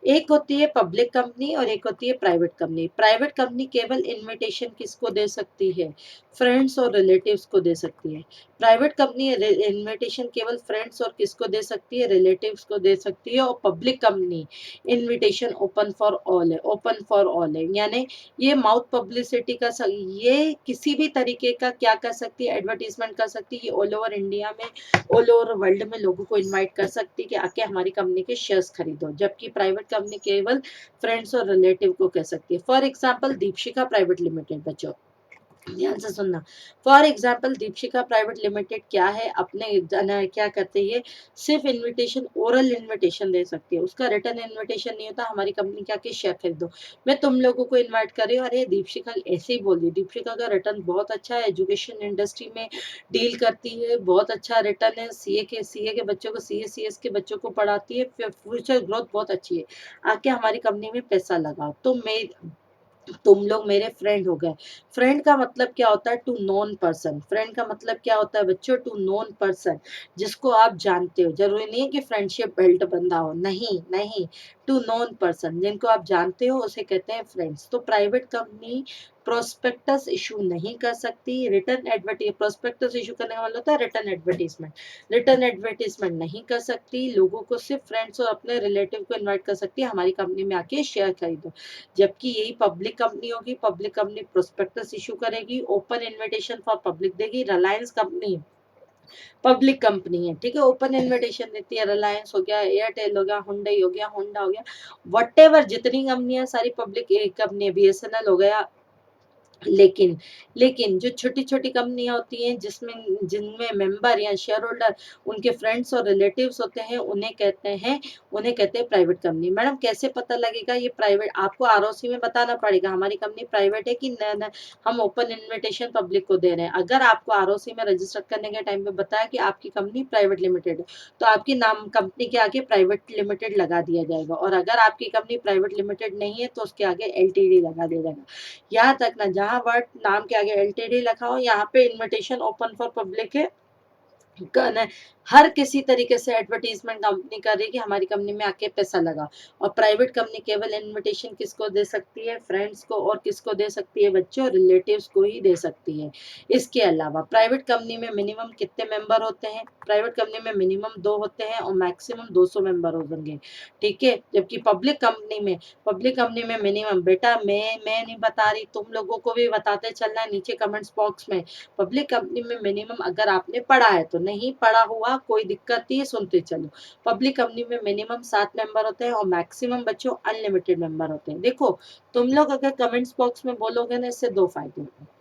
एक होती है पब्लिक कंपनी और एक होती है प्राइवेट कंपनी। प्राइवेट कंपनी केवल इनविटेशन किसको दे सकती है, फ्रेंड्स और रिलेटिव्स को दे सकती है। प्राइवेट कंपनी इनविटेशन केवल फ्रेंड्स और किसको दे सकती है, रिलेटिव्स को दे सकती है। और public company invitation open for all है, ओपन फॉर ऑल है, यानी ये माउथ पब्लिसिटी का ये किसी भी तरीके का क्या कर सकती है, एडवर्टीजमेंट कर सकती है। ये ऑल ओवर इंडिया में, ऑल ओवर वर्ल्ड में लोगों को इनवाइट कर सकती है कि आके हमारी कंपनी के शेयर्स खरीदो, जबकि प्राइवेट कंपनी केवल फ्रेंड्स और रिलेटिव को कह सकती है। For example Deepshikha private limited बच्चों, ध्यान से सुनना। For example Deepshikha private limited क्या है, अपने क्या करते हैं, सिर्फ इनविटेशन, ओरल इनविटेशन दे सकती है, उसका रिटर्न इनविटेशन नहीं होता हमारी कंपनी क्या के शेयर खरीदो। मैं तुम लोगों को इनवाइट कर रही हूँ, अरे दीपशिका ऐसे ही बोल रही, दीपशिका का रिटर्न बहुत अच्छा है, एजुकेशन इंडस्ट्री में डील करती है, बहुत अच्छा रिटर्न है, सीए के बच्चों को, सीएस के बच्चों को पढ़ाती है, फ्यूचर ग्रोथ बहुत अच्छी है, आके हमारी कंपनी में पैसा लगाओ। तो मैं तुम लोग मेरे फ्रेंड हो गए। फ्रेंड का मतलब क्या होता है? To known person. फ्रेंड का मतलब क्या होता है बच्चों? टू नोन पर्सन, जिसको आप जानते हो। जरूरी नहीं है कि फ्रेंडशिप बेल्ट बंधा हो, नहीं नहीं, टू नोन पर्सन जिनको आप जानते हो उसे कहते हैं फ्रेंड्स। तो प्राइवेट कंपनी प्रोस्पेक्टस इशू नहीं कर सकती, रिटर्न एडवर्टाइज, प्रोस्पेक्टस इशू करने का मतलब होता है रिटर्न एडवर्टीजमेंट, रिटर्न एडवर्टीजमेंट नहीं कर सकती। लोगों को सिर्फ फ्रेंड्स और अपने रिलेटिव को इनवाइट कर सकती है, हमारी कंपनी में आके शेयर खरीदो। जबकि यही पब्लिक कंपनी होगी, पब्लिक कंपनी प्रोस्पेक्टस इशू करेगी, ओपन इनविटेशन फॉर पब्लिक देगी। रिलायंस कंपनी पब्लिक कंपनी है, ठीक है, ओपन इनविटेशन देती है। रिलायंस हो गया, एयरटेल हो गया, हुंडई हो गया, होंडा हो गया, वट जितनी कंपनियां सारी पब्लिक कंपनी है, बीएसएनएल हो गया। लेकिन लेकिन जो छोटी छोटी कंपनियां होती हैं जिसमें जिनमें मेंबर या शेयर होल्डर उनके फ्रेंड्स और रिलेटिव्स होते हैं, उन्हें कहते हैं प्राइवेट कंपनी। मैडम कैसे पता लगेगा ये प्राइवेट? आपको आरओसी में बताना पड़ेगा हमारी कंपनी प्राइवेट है कि न, न, हम ओपन इन्विटेशन पब्लिक को दे रहे हैं। अगर आपको आरओसी में रजिस्टर करने के टाइम पे बताया कि आपकी कंपनी प्राइवेट लिमिटेड है, तो आपकी नाम कंपनी के आगे प्राइवेट लिमिटेड लगा दिया जाएगा, और अगर आपकी कंपनी प्राइवेट लिमिटेड नहीं है तो उसके आगे एलटीडी लगा दिया जाएगा। यहाँ तक ना, जहाँ वर्ड नाम के आगे एलटीडी लिखा हो, यहाँ पे इनविटेशन ओपन फॉर पब्लिक है। हर किसी तरीके से एडवर्टीजमेंट कंपनी कर रही है कि हमारी कंपनी में आके पैसा लगा। और प्राइवेट कंपनी केवल इनविटेशन किसको दे सकती है? फ्रेंड्स को। और किसको दे सकती है बच्चों? रिलेटिव्स को ही दे सकती है। इसके अलावा प्राइवेट कंपनी में मिनिमम कितने मेंबर होते हैं? प्राइवेट कंपनी में मिनिमम 2 होते हैं और मैक्सिमम 200 मेंबर होंगे, ठीक है। जबकि पब्लिक कंपनी में मिनिमम, बेटा मैं नहीं बता रही, तुम लोगों को भी बताते चलना है नीचे कमेंट्स बॉक्स में। पब्लिक कंपनी में मिनिमम, अगर आपने पढ़ा है तो, नहीं पढ़ा हुआ कोई दिक्कत नहीं है, सुनते चलो। पब्लिक कंपनी में मिनिमम 7 मेंबर होते हैं और मैक्सिमम बच्चों अनलिमिटेड मेंबर होते हैं। देखो, तुम लोग अगर कमेंट्स बॉक्स में बोलोगे ना, इससे 2 फायदे होंगे।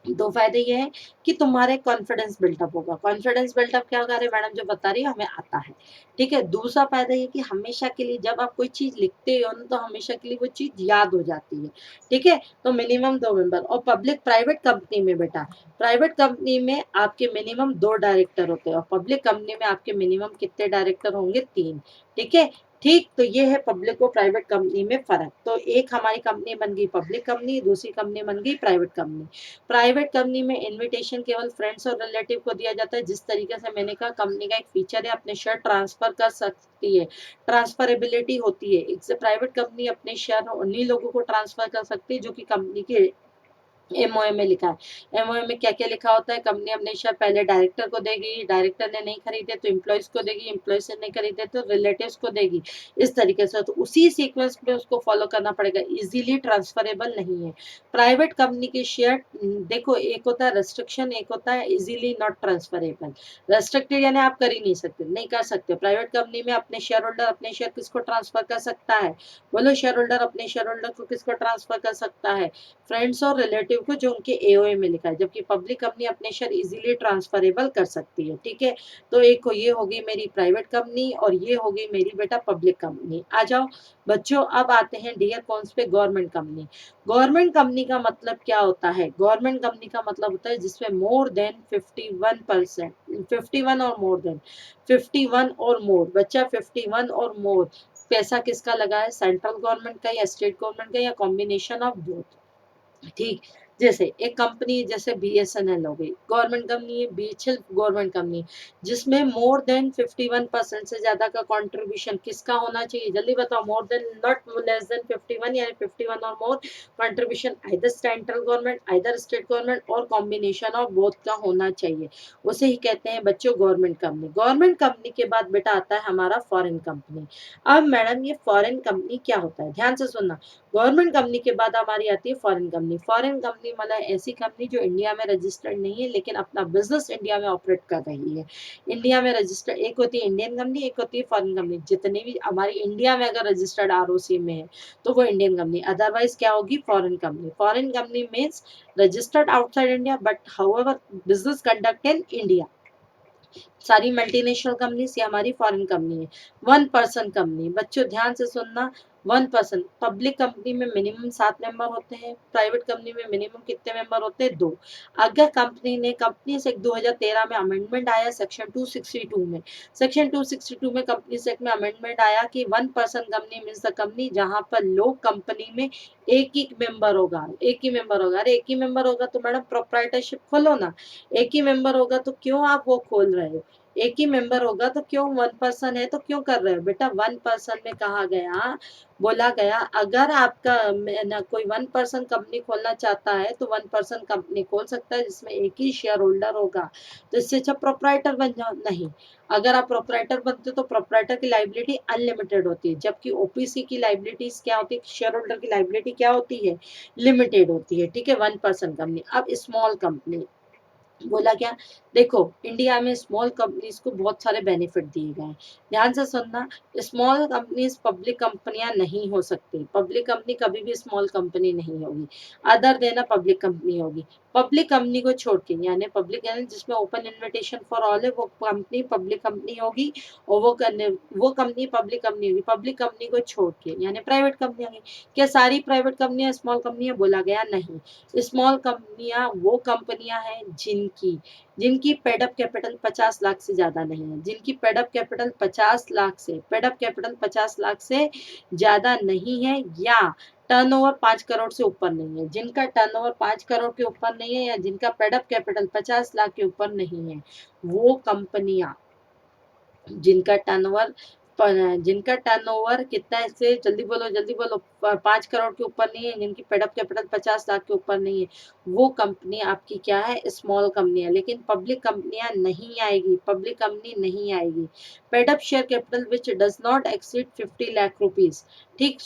2 फायदे ये हैं कि तुम्हारे कॉन्फिडेंस बिल्टअप होगा। कॉन्फिडेंस बिल्टअप क्या कर रहे हैं मैडम? जो बता रही है हमें आता है, ठीक है। दूसरा फायदा ये कि हमेशा के लिए जब आप कोई चीज लिखते हो ना, तो हमेशा के लिए वो चीज याद हो जाती है, ठीक है। तो मिनिमम 2 मेंबर। और पब्लिक प्राइवेट कंपनी में बेटा, प्राइवेट कंपनी में आपके मिनिमम 2 डायरेक्टर होते हैं और पब्लिक कंपनी में आपके मिनिमम कितने डायरेक्टर होंगे? 3, ठीक है। ठीक, तो ये है पब्लिक और प्राइवेट कंपनी में फर्क। तो एक हमारी कंपनी बन गई पब्लिक कंपनी, दूसरी कंपनी बन गई प्राइवेट कंपनी। प्राइवेट कंपनी में इनविटेशन केवल फ्रेंड्स और रिलेटिव को दिया जाता है। जिस तरीके से मैंने कहा, कंपनी का एक फीचर है अपने शेयर ट्रांसफर कर सकती है, ट्रांसफरेबिलिटी होती है। इससे प्राइवेट कंपनी अपने शेयर उन्हीं लोगों को ट्रांसफर कर सकती है जो कि कंपनी के एमओए में लिखा है। एमओए में क्या क्या लिखा होता है? कंपनी अपने शेयर पहले डायरेक्टर को देगी, डायरेक्टर ने नहीं खरीदे तो एम्प्लॉयज को देगी, एम्प्लॉयज ने नहीं खरीदे तो रिलेटिव्स को देगी। इस तरीके से, तो उसी सीक्वेंस में उसको फॉलो करना पड़ेगा, इजीली ट्रांसफरेबल नहीं है। प्राइवेट कंपनी के शेयर, देखो, एक होता है रेस्ट्रिक्शन, एक होता है इजीली नॉट ट्रांसफरेबल। रेस्ट्रिक्टेड यानी आप कर ही नहीं सकते, नहीं कर सकते। प्राइवेट कंपनी में अपने शेयर होल्डर अपने शेयर किसको ट्रांसफर कर सकता है? बोलो, शेयर होल्डर अपने शेयर होल्डर को किसको ट्रांसफर कर सकता है? फ्रेंड्स और रिलेटिव को, जो उनके एओए में लिखा है। जबकि पब्लिक कंपनी अपने शेयर इजीली ट्रांसफरेबल कर सकती है, ठीक है। तो एक ये होगी मेरी प्राइवेट कंपनी और ये होगी मेरी बेटा पब्लिक कंपनी। आ जाओ बच्चों, अब आते हैं डियर कॉन्स पे गवर्नमेंट कंपनी। गवर्नमेंट कंपनी का मतलब क्या होता है? गवर्नमेंट कंपनी का मतलब होता है जिसमें मोर देन 51%, 51 और मोर देन, 51 और मोर, बच्चा 51 और मोर। पैसा किसका लगा है? सेंट्रल गवर्नमेंट का या स्टेट गवर्नमेंट का या कॉम्बिनेशन ऑफ बोथ, ठीक। जैसे एक कंपनी जैसे बीएसएनएल हो गई, गवर्नमेंट कंपनी है। बीएचएल गवर्नमेंट कंपनी, जिसमें मोर देन 51% से ज्यादा का कंट्रीब्यूशन किसका होना चाहिए? जल्दी बताओ, more than, not less than 51, यानी 51 और more contribution either central government, either state government और कॉम्बिनेशन ऑफ बोथ का होना चाहिए। उसे ही कहते हैं बच्चों गवर्नमेंट कंपनी। गवर्नमेंट कंपनी के बाद बेटा आता है हमारा फॉरेन कंपनी। अब मैडम, ये फॉरेन कंपनी क्या होता है? ध्यान से सुनना। गवर्नमेंट कंपनी के बाद हमारी आती है फॉरेन कंपनी। फॉरेन कंपनी मतलब ऐसी कंपनी जो इंडिया में रजिस्टर्ड नहीं है लेकिन अपना बिजनेस इंडिया में ऑपरेट कर रही है। इंडिया में रजिस्टर्ड, एक होती है इंडियन कंपनी, एक होती है फॉरेन कंपनी। जितनी भी हमारी इंडिया में अगर रजिस्टर्ड आरओसी में है तो वो इंडियन कंपनी, अदरवाइज क्या होगी? Foreign company. Foreign company means registered outside India but however business conduct in India. सारी मल्टीनेशनल कंपनीज ये हमारी फॉरेन कंपनी है। 1 पर्सन कंपनी, बच्चों ध्यान से सुनना। 1%। पब्लिक कंपनी में मिनिमम 7 मेंबर होते हैं, प्राइवेट कंपनी में मिनिमम कितने मेंबर होते हैं? 2। अगर कंपनीज एक्ट 2013 में अमेंडमेंट आया सेक्शन 262 में, सेक्शन 262 में कंपनीज एक्ट में अमेंडमेंट आया कि 1% कंपनी मीन्स द कंपनी जहां पर लोग कंपनी में एक ही मेंबर होगा, एक ही मेंबर होगा। अरे एक ही मेंबर होगा तो मैडम प्रोप्राइटरशिप खोलो ना, एक ही मेंबर होगा तो क्यों आप वो खोल रहे हो? एक ही मेंबर होगा तो क्यों 1% है तो क्यों कर रहे हो बेटा? 1% में कहा गया, बोला गया अगर आपका ना कोई 1% कंपनी खोलना चाहता है तो 1% कंपनी खोल सकता है जिसमें एक ही शेयर होल्डर होगा, तो इससे अच्छा प्रोपराइटर बन जाओ। नहीं, अगर आप प्रोपराइटर बनते हो तो प्रोपराइटर की लाइबिलिटी अनलिमिटेड होती है, जबकि ओपीसी की लाइबिलिटीज क्या होती है? शेयर होल्डर की लाइबिलिटी क्या होती है? लिमिटेड होती है। ठीक है, 1% कंपनी। अब स्मॉल कंपनी बोला क्या? देखो इंडिया में स्मॉल कंपनीज को बहुत सारे बेनिफिट दिए गए हैं, ध्यान से सुनना। स्मॉल कंपनीज पब्लिक कंपनियां नहीं हो सकती, पब्लिक कंपनी कभी भी स्मॉल कंपनी नहीं होगी, अदर देना पब्लिक कंपनी होगी। पब्लिक कंपनी को छोड़ के, यानी पब्लिक यानी जिसमें ओपन इन्विटेशन फॉर ऑल है, वो कंपनी पब्लिक कंपनी होगी, और वो कंपनी पब्लिक कंपनी होगी। पब्लिक कंपनी को छोड़ के यानी प्राइवेट कंपनी होगी। क्या सारी प्राइवेट कंपनियां स्मॉल कंपनियां? बोला गया नहीं। स्मॉल कंपनियां वो कंपनियां हैं जिनकी जिनकी पेडअप कैपिटल 50 लाख से ज्यादा नहीं है, जिनकी पेडअप कैपिटल 50 लाख से ज्यादा नहीं है, या टर्नओवर 5 करोड़ से ऊपर नहीं है। जिनका टर्नओवर 5 करोड़ के ऊपर नहीं है या जिनका पेडअप कैपिटल 50 लाख के ऊपर नहीं है, वो कंपनियां जिनका टर्नओवर जिनका टर्नओवर कितना है, से जल्दी बोलो 5 करोड़ के ऊपर नहीं है, जिनकी पेडअप कैपिटल 50 लाख के ऊपर नहीं है, वो कंपनी आपकी क्या है? स्मॉल कंपनी है। लेकिन पब्लिक कंपनियां नहीं आएगी, पब्लिक कंपनी नहीं आएगी। Paid up share capital which does not exceed 50 lakh rupees. ठीक,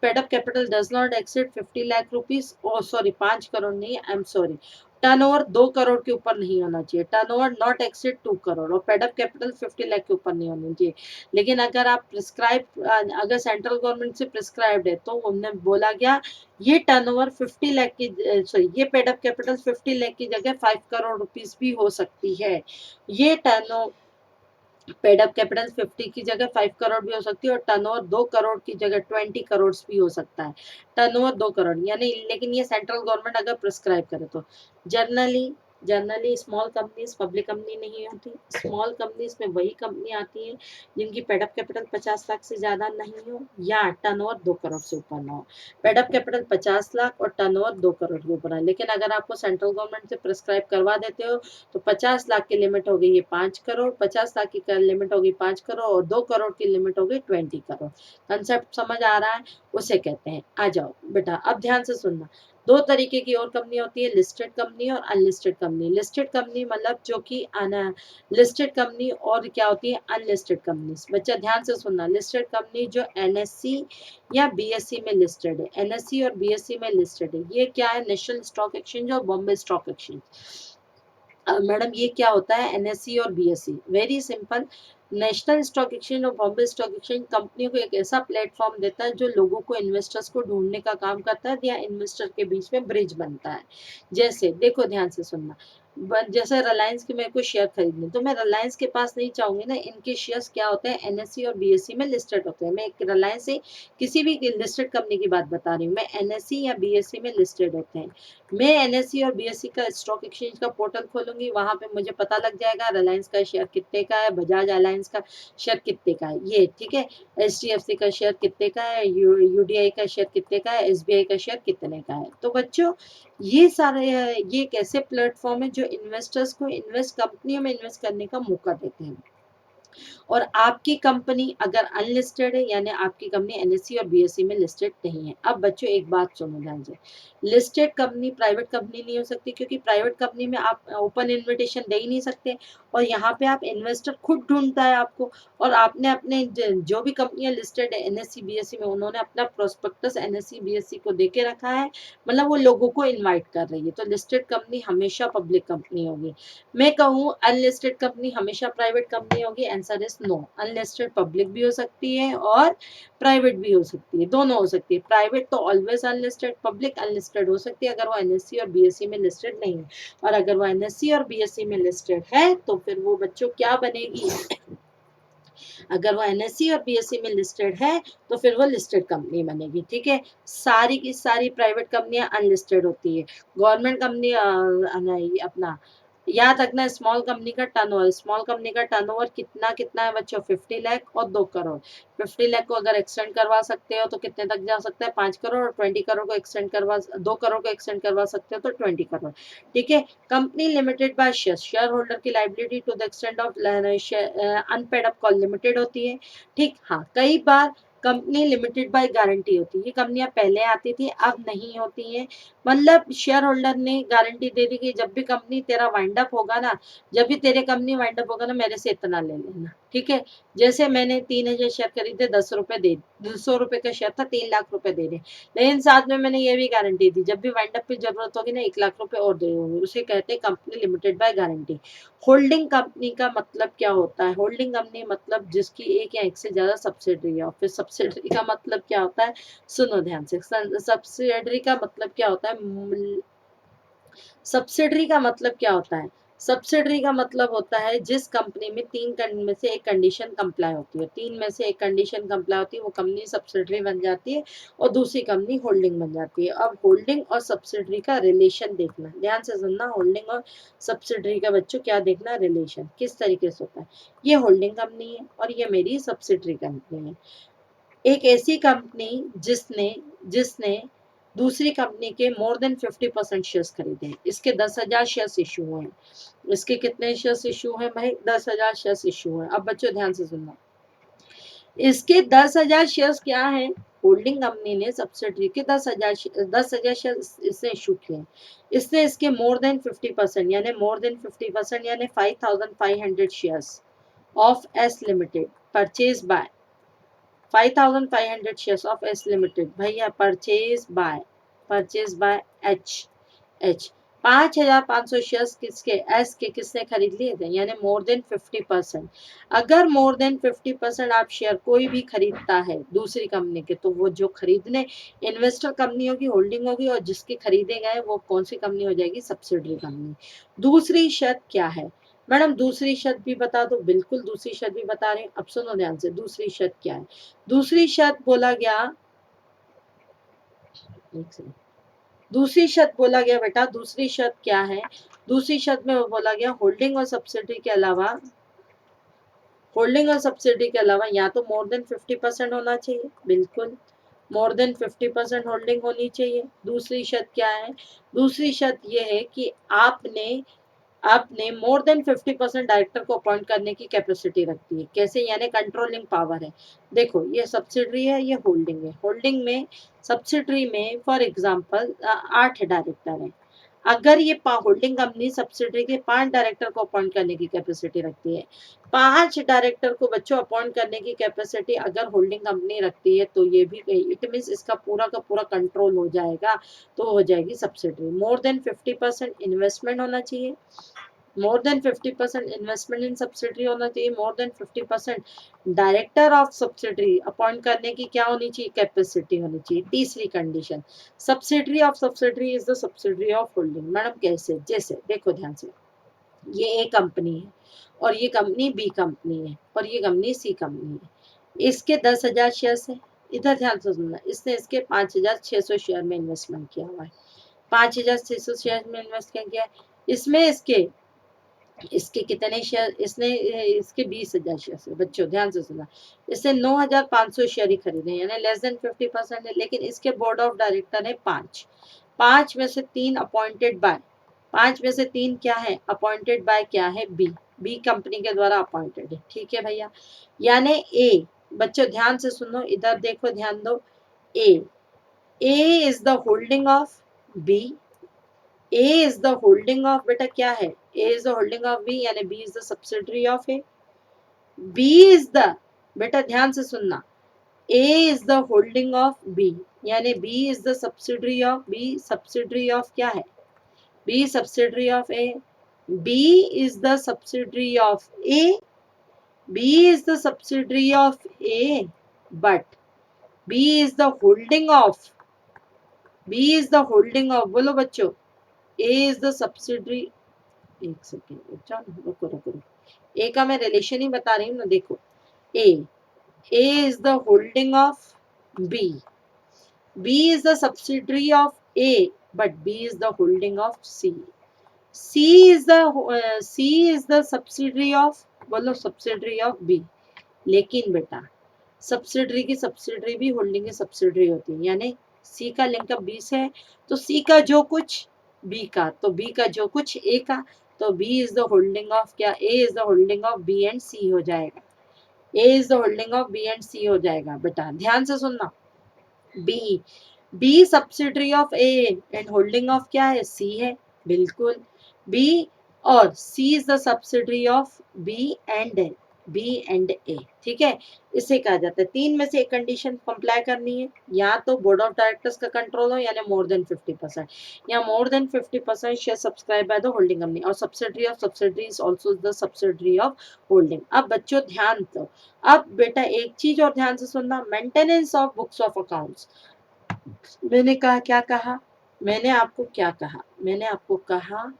paid up capital does not exceed 50 lakh rupees, oh sorry 5 crore नहीं, I am sorry, turnover 2 crore के ऊपर नहीं होना चाहिए, टर्नओवर नॉट एक्सीड 2 करोड़, और पेडअप कैपिटल 50 लाख के ऊपर नहीं होना चाहिए। लेकिन अगर आप अगर सेंट्रल गवर्नमेंट से प्रिस्क्राइब्ड है तो उन्होंने बोला गया ये टर्नओवर 50 लाख की सॉरी ये पेडअप कैपिटल 50 लाख की जगह 5 करोड़ रुपीस भी हो सकती है। ये टर्न पेडअप कैपिटल 50 की जगह 5 करोड़ भी हो सकती है, और टर्नओवर 2 करोड़ की जगह 20 करोड़ भी हो सकता है। टर्नओवर 2 करोड़ यानी, लेकिन ये सेंट्रल गवर्नमेंट अगर प्रिस्क्राइब करे तो। Generally generally small companies public company नहीं होती। स्मॉल कंपनीज में वही कंपनी आती है जिनकी पेडअप कैपिटल 50 लाख से ज्यादा नहीं हो या टर्नओवर 2 करोड़ से ऊपर ना हो। पेडअप कैपिटल 50 लाख और टर्नओवर 2 करोड़ के ऊपर है। लेकिन अगर आपको सेंट्रल गवर्नमेंट से प्रिस्क्राइब करवा देते हो तो 50 लाख की लिमिट हो गई ये 5 करोड़, 50 लाख की लिमिट होगी 5 करोड़, और 2 करोड़ की लिमिट होगी 20 करोड़। कंसेप्ट समझ आ रहा है? उसे कहते हैं। आ जाओ बेटा, अब ध्यान से सुनना। दो तरीके की और कंपनी होती है, लिस्टेड कंपनी और अनलिस्टेड कंपनी। लिस्टेड कंपनी मतलब जो कि लिस्टेड कंपनी, और क्या होती है? Unlisted company. बच्चा ध्यान से सुनना, लिस्टेड कंपनी जो एनएससी या बीएससी में लिस्टेड है, एनएससी और बीएससी में लिस्टेड है। ये क्या है? नेशनल स्टॉक एक्सचेंज और बॉम्बे स्टॉक एक्सचेंज। मैडम ये क्या होता है एनएससी और BSc? Very simple, national stock exchange और बॉम्बे स्टॉक एक्सचेंज कंपनियों को एक ऐसा प्लेटफॉर्म देता है जो लोगों को, इन्वेस्टर्स को ढूंढने का काम करता है, या इन्वेस्टर के बीच में ब्रिज बनता है। जैसे देखो ध्यान से सुनना, जैसे रिलायंस के मेरे को शेयर खरीदने, तो मैं रिलायंस के पास नहीं चाहूंगी ना, इनके शेयर्स क्या होते हैं? एनएससी और बीएससी में लिस्टेड होते हैं। मैं एक रिलायंस से किसी भी लिस्टेड कंपनी की बात बता रही हूँ, मैं एनएससी या बीएससी में लिस्टेड होते हैं। मैं एनएससी और बीएससी का स्टॉक एक्सचेंज का पोर्टल खोलूंगी, वहां पे मुझे पता लग जाएगा रिलायंस का शेयर कितने का है, बजाज अलायंस का शेयर कितने का है, ये ठीक है, एचडीएफसी का शेयर कितने का है, यूडीआई का शेयर कितने का है, एसबीआई का शेयर कितने का है। तो बच्चों ये सारे ये एक ऐसे प्लेटफॉर्म है जो इन्वेस्टर्स को कंपनियों में इन्वेस्ट करने का मौका देते हैं। और आपकी कंपनी अगर अनलिस्टेड है, यानी आपकी कंपनी एनएससी और बीएससी में लिस्टेड नहीं है। अब बच्चों एक बात सुनो ध्यान से, लिस्टेड कंपनी प्राइवेट कंपनी नहीं हो सकती, क्योंकि प्राइवेट कंपनी में आप ओपन इन्विटेशन दे ही नहीं सकते, और यहाँ पे आप इन्वेस्टर खुद ढूंढता है आपको, और आपने अपने जो भी कंपनियां लिस्टेड है एनएससी बीएससी में, उन्होंने अपना प्रोस्पेक्टस एनएससी बीएससी को दे के रखा है, मतलब वो लोगों को इन्वाइट कर रही है। तो लिस्टेड कंपनी हमेशा पब्लिक कंपनी होगी। मैं कहूँ अनलिस्टेड कंपनी हमेशा प्राइवेट कंपनी होगी, answer is no. Unlisted public भी हो सकती है और प्राइवेट भी हो सकती है, दोनों हो सकती है। प्राइवेट तो ऑलवेज अनलिस्टेड, पब्लिक अनलिस्टेड हो सकती है अगर वो एनएससी और बीएससी में लिस्टेड नहीं है। और अगर वो एनएससी और बीएससी में लिस्टेड है तो फिर वो बच्चों क्या बनेगी? अगर वो एनएससी और बीएसई में लिस्टेड है तो फिर वो लिस्टेड कंपनी बनेगी, ठीक है। सारी की सारी प्राइवेट कंपनियां अनलिस्टेड होती है। गवर्नमेंट कंपनी नहीं, अपना याद रखना, स्मॉल कंपनी का टर्नओवर, स्मॉल कंपनी का टर्नओवर कितना कितना है बच्चों, 50 लाख और 2 करोड़। 50 लाख को अगर एक्सटेंड करवा सकते हो तो कितने तक जा सकता है, 5 करोड़, और 20 करोड़ को एक्सटेंड करवा, 2 करोड़ को एक्सटेंड करवा सकते हो तो 20 करोड़, ठीक है। Company limited by share holder की liability to the extend of unpaid up call limited होती है, ठीक। हाँ, कई बार कंपनी लिमिटेड बाय गारंटी होती है। ये कंपनियां पहले आती थी, अब नहीं होती हैं। मतलब शेयर होल्डर ने गारंटी दे दी कि जब भी कंपनी तेरा वाइंड अप होगा ना, जब भी तेरे कंपनी वाइंड अप होगा ना, मेरे से इतना ले लेना, ठीक है। जैसे मैंने 3,000 शेयर खरीदे, 10 रुपए दे, 200 रुपए का शेयर था, 3 लाख रुपए दे रहे, लेकिन साथ में मैंने ये भी गारंटी दी जब भी वाइंड अप की जरूरत होगी ना, 1 लाख रुपए और दे दूंगी। उसे कहते हैं company limited by guarantee. Holding company का मतलब क्या होता है? होल्डिंग कंपनी मतलब जिसकी एक या एक से ज्यादा सब्सिडरी है। और फिर सब्सिडरी का मतलब क्या होता है, सुनो ध्यान से। सब्सिडरी का मतलब क्या होता है? सब्सिडरी का मतलब क्या होता है? सब्सिडरी का मतलब होता है जिस कंपनी में में से एक कंडीशन कंप्लाई होती है, 3 में से एक कंडीशन कंप्लाई होती है, वो कंपनी सब्सिडरी बन जाती है और दूसरी कंपनी होल्डिंग बन जाती है। अब होल्डिंग और सब्सिडरी का रिलेशन देखना, ध्यान से सुनना। होल्डिंग और सब्सिडरी का बच्चों क्या देखना, रिलेशन किस तरीके से होता है। ये होल्डिंग कंपनी है और ये मेरी सब्सिडरी कंपनी है। एक ऐसी कंपनी जिसने जिसने दूसरी कंपनी के मोर देन 50% शेयर्स खरीदे हैं। इसके 10,000 शेयर्स इशू हुए हैं। इसके कितने शेयर्स इशू हैं भाई? 10,000 शेयर्स इशू हैं। अब बच्चों ध्यान से सुनना, इसके 10,000 शेयर्स क्या है? होल्डिंग कंपनी ने सब्सिडरी के 10,000 शेयर्स इसने इशू किए हैं। इसने इसके मोर देन 50% यानी मोर देन 50% यानी 5,500 shares of S limited purchase by 5,500 shares of S Limited भैया परचेज बाय एच 5,500 शेयर्स किसके, एस के, किसने खरीद लिए थे, यानी मोर देन 50%। अगर मोर देन 50% आप शेयर कोई भी खरीदता है दूसरी कंपनी के, तो वो जो खरीदने इन्वेस्टर कंपनी होगी, होल्डिंग होगी, और जिसके खरीदे गए वो कौन सी कंपनी हो जाएगी, सब्सिडरी कंपनी। दूसरी शर्त क्या है मैडम? दूसरी शर्त भी बता दो, बिल्कुल दूसरी शर्त भी बता रहे हैं। अब सुनो ध्यान से, दूसरी शर्त क्या है? दूसरी शर्त बोला गया, एक सेकंड, दूसरी शर्त बोला गया बेटा, दूसरी शर्त क्या है? दूसरी शर्त में वो बोला गया होल्डिंग और सब्सिडी के अलावा, होल्डिंग और सब्सिडी के अलावा या तो मोर देन 50% होना चाहिए, बिल्कुल मोर देन 50% होल्डिंग होनी चाहिए। दूसरी शर्त क्या है? दूसरी शर्त ये है कि आपने मोर देन 50% डायरेक्टर को अपॉइंट करने की कैपेसिटी रखती है। कैसे? यानी कंट्रोलिंग पावर है। देखो, ये सब्सिडरी है, ये होल्डिंग है। होल्डिंग में, सब्सिडरी में फॉर एग्जांपल 8 डायरेक्टर हैं। अगर ये होल्डिंग कंपनी सब्सिडरी के 5 डायरेक्टर को अपॉइंट करने की कैपेसिटी रखती है, 5 डायरेक्टर को बच्चों अपॉइंट करने की कैपेसिटी अगर होल्डिंग कंपनी रखती है, तो ये भी इट मीन्स इसका पूरा का पूरा कंट्रोल हो जाएगा, तो हो जाएगी सब्सिडरी। मोर देन 50% इन्वेस्टमेंट होना चाहिए, more than 50% investment in subsidiary होना चाहिए, more than 50% director of subsidiary appoint करने की क्या होनी चाहिए, कैपेसिटी होनी चाहिए। तीसरी condition, subsidiary of subsidiary is the subsidiary of holding. Madam कैसे? जैसे देखो ध्यान से, ये ए कंपनी है और ये कंपनी बी कंपनी है और ये कंपनी सी कंपनी है। इसके 10,000 शेयर्स है, इधर ध्यान से सुनना। इसने इसके 5,600 शेयर में इन्वेस्टमेंट किया हुआ है, 5,600 शेयर में इन्वेस्ट किया है। इसमें इसके इसके कितने शेयर, इसने इसके 20,000 शेयर है बच्चों, ध्यान से सुना। इसने 9,500 शेयर ही खरीदे, यानी लेस देन 50% है। लेकिन इसके बोर्ड ऑफ डायरेक्टर है 5, 5 में से 3 अपॉइंटेड बाय, 5 में से 3 क्या है, अपॉइंटेड बाय क्या है, बी, बी कंपनी के द्वारा अपॉइंटेड है, ठीक है भैया। यानी ए, बच्चों ध्यान से सुनो, इधर देखो, ध्यान दो। A, A is the holding of B, A is the holding of, बेटा क्या है, A is the holding of B, यानी B is the subsidiary of A. B is the, बेटा ध्यान से सुनना, A is the holding of B, यानी B is the subsidiary of B, subsidiary of क्या है, B subsidiary of A. B is the subsidiary of A, B is the subsidiary of A, but B is the holding of, B is the holding of, बोलो बच्चों, A is the subsidiary, एक second, रुको रुको रुको, ए का मैं relation ही बता रही हूँ ना। देखो, A. A is the holding of B. B is the subsidiary of A, but B is the holding of C. C is the subsidiary of, बोलो subsidiary of B. लेकिन बेटा सब्सिडरी की सब्सिडरी भी होल्डिंग की subsidiary होती है, यानी सी का लिंक अब बी से है, तो सी का जो कुछ बी का, तो बी का जो कुछ ए का, तो B is the holding of क्या, A is the holding of B and C हो जाएगा। A is the holding of B and C हो जाएगा। बेटा ध्यान से सुनना, B, B subsidiary of A and holding of क्या है, सी है, बिल्कुल। बी और C is the subsidiary of B and A, ठीक है। इसे कहा जाता है, तीन में से एक कंडीशन कंप्लाई करनी है, या तो बोर्ड ऑफ डायरेक्टर्स का कंट्रोल हो, यानी मोर देन 50%, या more than 50% share subscribe by the holding company, और subsidiary of subsidiary is also the subsidiary of holding. अब बच्चों ध्यान दो, अब बेटा एक चीज और ध्यान से सुनना, maintenance of books of accounts. मैंने कहा, क्या कहा, मैंने आपको क्या कहा, मैंने आपको कहा,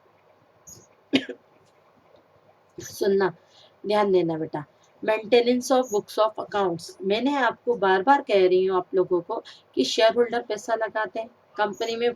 सुनना, ध्यान देना बेटा, maintenance of books of accounts. मैंने आपको बार बार कह रही हूँ आप लोगों को कि शेयर होल्डर पैसा लगाते हैं कंपनी में,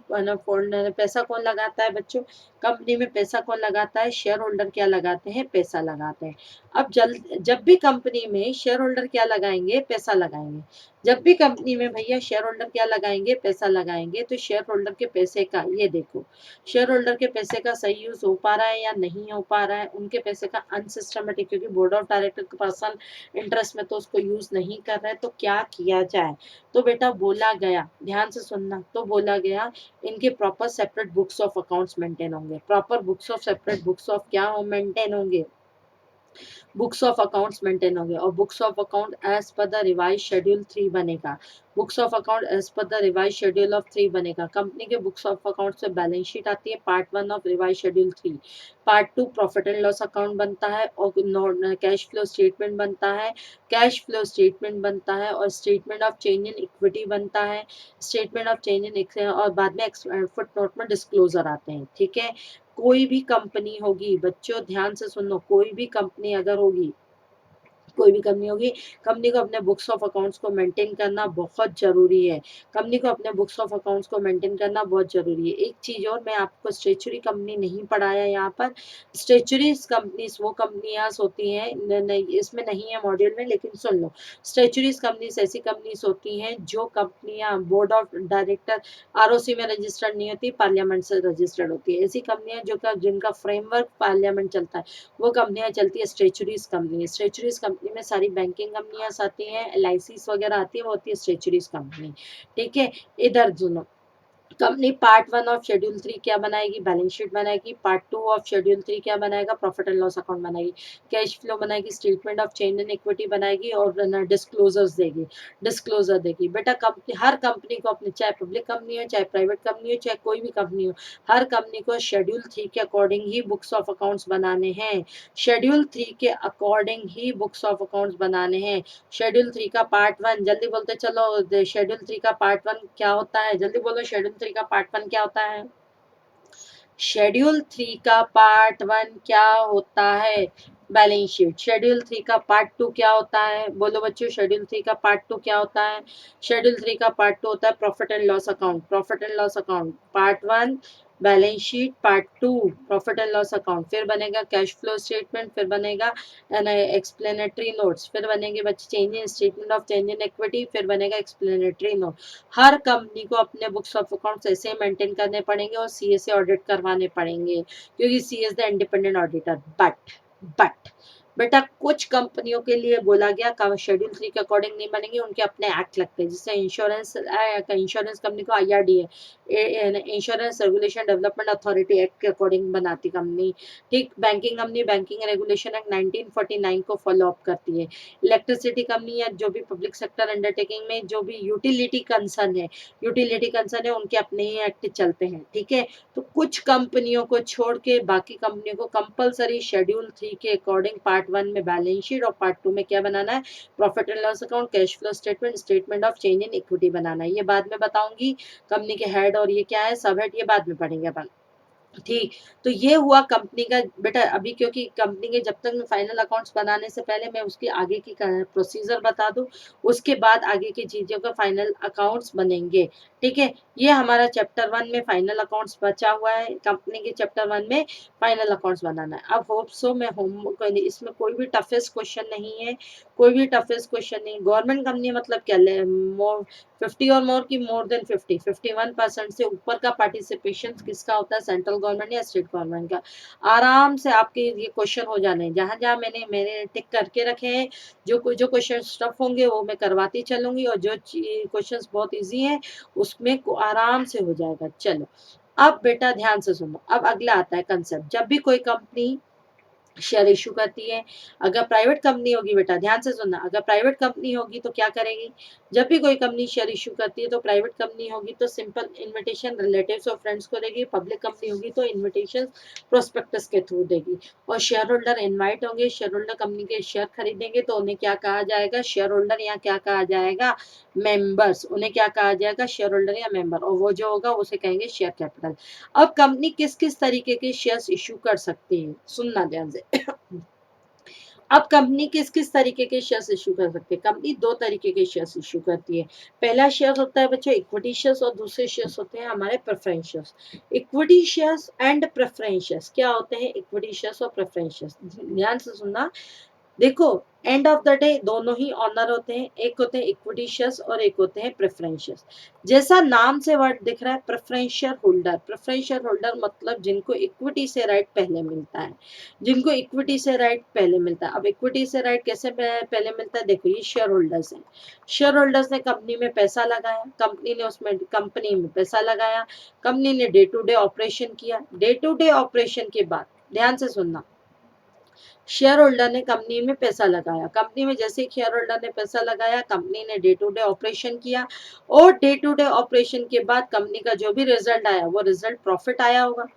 पैसा कौन लगाता है बच्चों, कंपनी में पैसा कौन लगाता है, शेयर होल्डर क्या लगाते हैं, पैसा लगाते हैं। अब जब भी कंपनी में शेयर होल्डर क्या लगाएंगे, पैसा लगाएंगे। जब भी कंपनी में भैया शेयर होल्डर क्या लगाएंगे, पैसा लगाएंगे, तो शेयर होल्डर के पैसे का, ये देखो, शेयर होल्डर के पैसे का सही यूज हो पा रहा है या नहीं हो पा रहा है, उनके पैसे का अनसिस्टमेटिक, क्योंकि बोर्ड ऑफ डायरेक्टर के पर्सन इंटरेस्ट में तो उसको यूज नहीं कर रहा है, तो क्या किया जाए। तो बेटा बोला गया, ध्यान से सुनना, तो बोला गया इनके proper separate books of accounts maintain होंगे, proper books of separate books of क्या हो मेंटेन होंगे, बुक्स ऑफ अकाउंट्स मेंटेन होंगे, और books of account as per the revise schedule 3 बनेगा। Books of account as per the revise schedule of 3 बनेगा। Company के books of account से balance sheet आती है, part 1 of revise schedule 3। Part 2 profit and loss account बनता है, और cash flow statement बनता है, कैश फ्लो स्टेटमेंट बनता है, और statement of change in equity बनता है, स्टेटमेंट ऑफ चेंज इन, और बाद में फुट नोट में डिस्क्लोजर आते हैं, ठीक है। कोई भी कंपनी होगी बच्चों, ध्यान से सुनो, कोई भी कंपनी अगर होगी, कोई भी कंपनी होगी, कंपनी को अपने बुक्स ऑफ अकाउंट्स को मेंटेन करना बहुत जरूरी है। कंपनी को अपने बुक्स ऑफ अकाउंट्स को मेंटेन करना बहुत जरूरी है। एक चीज और, मैं आपको स्टेचुरी कंपनी नहीं पढ़ाया यहाँ पर। स्टेचुरीज कंपनीज वो कंपनियां होती हैं, इसमें नहीं है मॉड्यूल में, लेकिन सुन लो, स्टेचुरीज कंपनीज ऐसी कंपनीज होती हैं जो कंपनियां बोर्ड ऑफ डायरेक्टर आरओसी में रजिस्टर्ड नहीं होती, पार्लियामेंट से रजिस्टर्ड होती है। ऐसी कंपनियां जो जिनका फ्रेमवर्क पार्लियामेंट चलता है, वो कंपनियां चलती है स्टेचुरीज कंपनी। स्टेचुरीज कंपनी में सारी बैंकिंग कंपनियां आती हैं, एलआईसी वगैरह आती है, वो होती है स्टेचुरीज कंपनी, ठीक है। इधर सुनो, कंपनी पार्ट 1 ऑफ शेड्यूल 3 क्या बनाएगी, बैलेंस शीट बनाएगी। पार्ट 2 ऑफ शेड्यूल 3 क्या बनाएगा, प्रॉफिट एंड लॉस अकाउंट बनाएगी, कैश फ्लो बनाएगी, statement of change in equity बनाएगी, और डिस्क्लोजर्स देगी, डिस्क्लोजर देगी। बेटा कंपनी, हर कंपनी को अपनी, चाहे पब्लिक कंपनी हो, चाहे प्राइवेट कंपनी हो, चाहे कोई भी कंपनी हो, हर कंपनी को शेड्यूल 3 के according he books of accounts बनाने हैं। शेड्यूल 3 के according he books of accounts बनाने हैं। शेड्यूल 3 का पार्ट 1 जल्दी बोलते चलो, शेड्यूल 3 का पार्ट 1 क्या होता है, जल्दी बोलो, शेड्यूल 3 का पार्ट 1 क्या होता है, शेड्यूल 3 का पार्ट 1 क्या होता है, बैलेंस शीट। शेड्यूल 3 का पार्ट 2 क्या होता है, बोलो बच्चों, शेड्यूल 3 का पार्ट 2 क्या होता है, शेड्यूल 3 का पार्ट 2 होता है profit and loss account. Profit and loss account part 1 balance sheet, part 2 profit and loss account, फिर बनेगा कैश फ्लो स्टेटमेंट, फिर बनेगा एक्सप्लेनेटरी नोट्स, फिर बनेंगे बच्चे change in statement of change in equity, फिर बनेगा एक्सप्लेनेटरी नोट। हर कंपनी को अपने बुक्स ऑफ अकाउंट्स ऐसे मेंटेन करने पड़ेंगे, और सीए से ऑडिट करवाने पड़ेंगे, क्योंकि CA is the independent auditor. But बेटा कुछ कंपनियों के लिए बोला गया शेड्यूल 3 के अकॉर्डिंग नहीं बनेंगे, उनके अपने एक्ट लगते हैं, जैसे इंश्योरेंस कंपनी को IRDA, insurance regulation development authority act के अकॉर्डिंग बनाती कंपनी, ठीक। Banking company banking regulation act 1949 को फॉलो अप करती है। इलेक्ट्रिसिटी कंपनी या जो भी पब्लिक सेक्टर अंडरटेकिंग में जो भी यूटिलिटी कंसर्न है, उनके अपने ही एक्ट चलते हैं, ठीक है। तो कुछ कंपनियों को छोड़ के बाकी कंपनियों को कंपलसरी शेड्यूल 3 के अकॉर्डिंग पार्ट 1 में बैलेंस शीट, और पार्ट 2 में क्या बनाना है, profit and loss account, cash flow statement, statement of change in equity बनाना है। ये बाद में बताऊंगी, कंपनी के हेड और ये क्या है, सब हेड, ये बाद में पढ़ेंगे अपन। ठीक, तो ये हुआ कंपनी का बेटा। अभी क्योंकि कंपनी के जब तक मैं फाइनल अकाउंट्स बनाने से पहले मैं उसकी आगे की प्रोसीजर बता दूं, उसके बाद आगे की चीजों का फाइनल अकाउंट्स बनेंगे। ठीक है, ये हमारा चैप्टर 1 में फाइनल अकाउंट्स बचा हुआ है, कंपनी के चैप्टर 1 में फाइनल अकाउंट्स बनाना है। अब होप सो मैं होमवर्क, इसमें कोई भी टफेस्ट क्वेश्चन नहीं है, कोई भी टफेस्ट क्वेश्चन नहीं। गवर्नमेंट कंपनी मतलब क्या, मोर 50 और मोर की मोर देन 51% से ऊपर का पार्टिसिपेशन किसका होता है, सेंट्रल गवर्नमेंट या स्टेट गवर्नमेंट का। आराम से आपके ये क्वेश्चन हो जाने हैं, जहां जहां मैंने टिक करके रखे हैं। जो क्वेश्चन टफ होंगे वो मैं करवाती चलूंगी, और जो क्वेश्चन बहुत इजी हैं उसमें आराम से हो जाएगा। चलो अब बेटा ध्यान से सुनो, अब अगला आता है कंसेप्ट। जब भी कोई कंपनी शेयर इशू करती है, अगर प्राइवेट कंपनी होगी, बेटा ध्यान से सुनना, अगर प्राइवेट कंपनी होगी तो क्या करेगी। जब भी कोई कंपनी शेयर इशू करती है तो प्राइवेट कंपनी होगी तो सिंपल इनविटेशन रिलेटिव्स और फ्रेंड्स को देगी। पब्लिक कंपनी होगी तो इनविटेशन प्रोस्पेक्टस के थ्रू देगी। और शेयर होल्डर इनवाइट होंगे, शेयर होल्डर कंपनी के शेयर खरीदेंगे तो उन्हें क्या कहा जाएगा, शेयर होल्डर, या क्या कहा जाएगा, मेंबर्स। उन्हें क्या कहा जाएगा, शेयर होल्डर या मेंबर, और वो जो होगा उसे कहेंगे शेयर कैपिटल। अब कंपनी किस किस तरीके के शेयर्स इशू कर सकती है, सुनना ध्यान से। अब कंपनी किस किस तरीके के शेयर्स इशू कर सकती है। कंपनी दो तरीके के शेयर्स इशू करती है। पहला शेयर होता है बच्चों इक्विटी शेयर्स, और दूसरे शेयर्स होते हैं हमारे preference shares. Equity shares and preference shares क्या होते हैं, इक्विटी शेयर्स और प्रेफरेंस शेयर्स, ध्यान से सुनना। देखो, एंड ऑफ द डे दोनों ही ऑनर होते हैं, एक होते हैं इक्विटी शेयर्स और एक होते हैं प्रेफरेंस शेयर्स। जैसा नाम से वर्ड दिख रहा है, preference share holder, preference share holder मतलब जिनको इक्विटी से राइट पहले मिलता है, जिनको इक्विटी से राइट पहले मिलता है। अब इक्विटी से राइट कैसे पहले मिलता है, देखो ये शेयर होल्डर्स हैं। शेयर होल्डर्स ने कंपनी में पैसा लगाया, कंपनी ने उसमें कंपनी में पैसा लगाया, कंपनी ने डे टू डे ऑपरेशन किया, डे टू डे ऑपरेशन के बाद ध्यान से सुनना, शेयर होल्डर ने कंपनी में पैसा लगाया, कंपनी में जैसे ही शेयर होल्डर ने पैसा लगाया, कंपनी ने डे टू डे ऑपरेशन किया, और डे टू डे ऑपरेशन के बाद कंपनी का जो भी रिजल्ट आया वो रिजल्ट प्रॉफिट आया होगा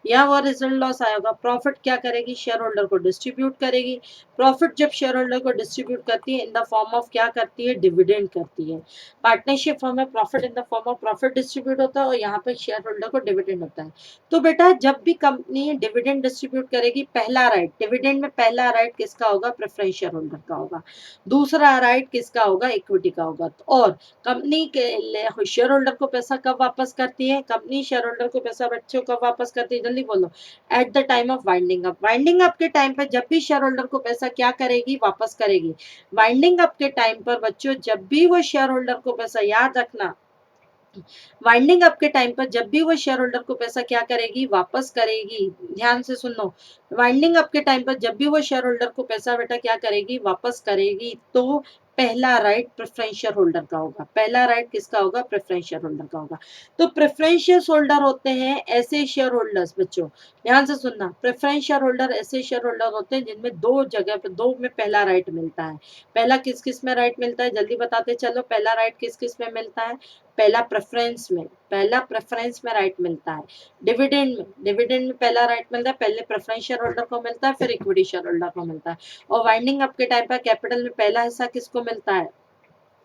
या वो रिजल्ट लॉस आया होगा। प्रॉफिट क्या करेगी, शेयर होल्डर को डिस्ट्रीब्यूट करेगी। प्रॉफिट जब शेयर होल्डर को डिस्ट्रीब्यूट करती है इन द फॉर्म ऑफ क्या करती है, डिविडेंड करती है। पार्टनरशिप फॉर्म में profit in the form of profit distribute होता है, और यहाँ पे शेयर होल्डर को डिविडेंड होता है। तो बेटा जब भी कंपनी डिविडेंड डिस्ट्रीब्यूट करेगी, पहला राइट डिविडेंड में, पहला राइट किसका होगा, प्रेफरेंस शेयर होल्डर का होगा। दूसरा राइट किसका होगा, इक्विटी का होगा। और कंपनी के शेयर होल्डर को पैसा कब वापस करती है, कंपनी शेयर होल्डर को पैसा बच्चों कब वापस करती है, जल्दी बोलो। Eight the time of winding up, winding up के टाइम पर जब भी शेयर होल्डर को पैसा क्या करेगी, वापस करेगी। वाइंडिंग अप के टाइम पर बच्चों जब भी वो शेयर होल्डर को पैसा, याद रखना, वाइंडिंग अप के टाइम पर जब भी वो शेयर होल्डर को पैसा क्या करेगी, वापस करेगी। ध्यान से सुनो, वाइंडिंग अप के टाइम पर जब भी वो शेयर होल्डर को पैसा बेटा क्या करेगी, वापस करेगी। तो पहला राइट प्रेफरेंस शेयर होल्डर का होगा, पहला राइट किसका होगा, प्रेफरेंस शेयर होल्डर का होगा। तो प्रेफरेंस शेयर होल्डर होते हैं ऐसे शेयर होल्डर्स, बच्चों ध्यान से सुनना, प्रेफरेंस शेयर होल्डर ऐसे शेयर होल्डर होते हैं जिनमें दो जगह पे, दो में पहला राइट मिलता है। पहला किस किस में राइट मिलता है, जल्दी बताते चलो, पहला राइट किस किस में मिलता है, पहला प्रेफरेंस में, पहला प्रेफरेंस में राइट मिलता है। डिविडेंड में, डिविडेंड में पहला राइट मिलता है, पहले प्रेफरेंस शेयर होल्डर को मिलता है, फिर इक्विटी शेयर होल्डर को मिलता है। और वाइंडिंग अप के टाइम पर कैपिटल में पहला हिस्सा किसको मिलता है,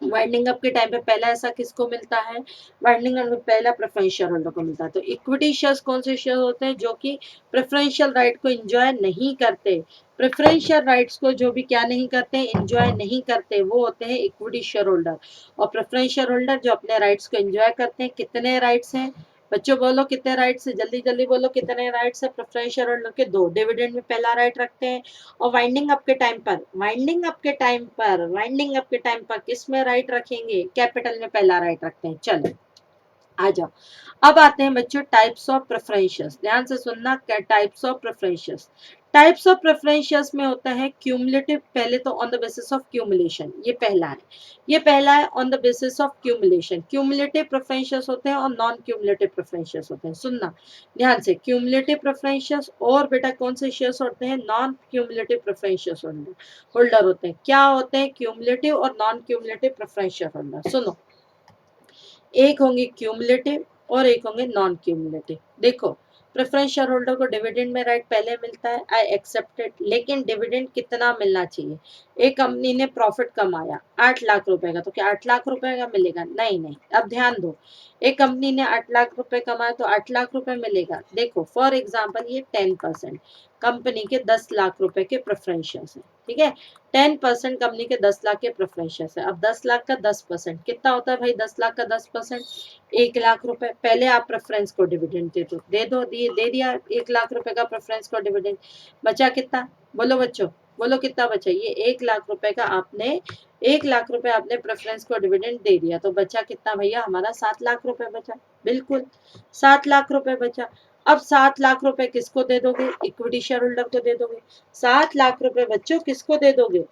वाइंडिंग अप के टाइम पे पहला ऐसा किसको मिलता है, वाइंडिंग अप में पहला प्रेफरेंस शेयर होल्डर को मिलता है। तो इक्विटी शेयर्स कौन से शेयर होते हैं, जो कि प्रेफरेंशियल राइट को एंजॉय नहीं करते। प्रेफरेंशियल राइट्स को जो भी क्या नहीं करते, एंजॉय नहीं करते, वो होते हैं इक्विटी शेयर होल्डर। और प्रेफरेंस शेयर होल्डर जो अपने राइट्स को एंजॉय करते हैं, कितने राइट्स हैं बच्चों, बोलो कितने राइट्स है, जल्दी जल्दी बोलो कितने राइट्स है। प्रेफरेंस शेयर होल्डर के दो, डिविडेंड में पहला राइट रखते हैं, और वाइंडिंग अप के टाइम पर, वाइंडिंग अप के टाइम पर, वाइंडिंग अप के टाइम पर किस में राइट रखेंगे, कैपिटल में पहला राइट रखते हैं। चलो आ जाओ, अब आते हैं बच्चों टाइप्स ऑफ प्रेफरेंशियस, ध्यान से सुनना, types of preferences. Types of preferences में होता है क्यूमुलेटिव, पहले तो on the basis of cumulation, ये पहला है, ये पहला है on the basis of cumulation. Cumulative preferences होते हैं और नॉन क्यूमुलेटिव प्रेफरेंशियस होते हैं, सुनना ध्यान से, क्यूमुलेटिव प्रेफरेंशियस और बेटा कौन से शेयर्स होते हैं, नॉन क्यूमुलेटिव प्रेफरेंशियस होल्डर होते हैं। क्या होते हैं, क्यूमुलेटिव और नॉन क्यूमुलेटिव प्रेफरेंशियल होल्डर। सुनो, एक होंगे क्यूमुलेटिव और एक होंगे नॉन क्यूमुलेटिव। देखो प्रेफरेंस शेयर होल्डर को डिविडेंड में राइट पहले मिलता है, आई एक्सेप्टेड, लेकिन डिविडेंड कितना मिलना चाहिए? एक कंपनी ने प्रॉफिट कमाया 8 लाख रुपए का, तो क्या 8 लाख रुपए का मिलेगा? नहीं नहीं, अब ध्यान दो, एक कंपनी ने 8 लाख रुपए कमाया तो 8 लाख रुपए मिलेगा। देखो फॉर एग्जाम्पल ये 10%, कंपनी के 10 लाख रुपए के प्रेफरेंस शेयर्स है, ठीक है, 10% कंपनी के 10 लाख के प्रेफरेंस शेयर्स है। अब 10 लाख का 10% कितना होता है भाई? 10 लाख का 10% 1 लाख रुपए। पहले आप प्रेफरेंस को डिविडेंड दे दिया 1 लाख रुपए का प्रेफरेंस को डिविडेंड, बचा कितना? बोलो बच्चों, बोलो कितना बचा? ये 1 लाख रुपए का आपने 1 लाख रुपए आपने प्रेफरेंस को डिविडेंड दे दिया, तो बचा कितना भैया? हमारा 7 लाख रुपए बचा, बिल्कुल 7 लाख रुपए बचा। अब 7 लाख रुपए किसको दे दोगे? इक्विटी शेयर होल्डर को दे दोगे। 7 लाख रुपए बच्चों किसको दे दोगे?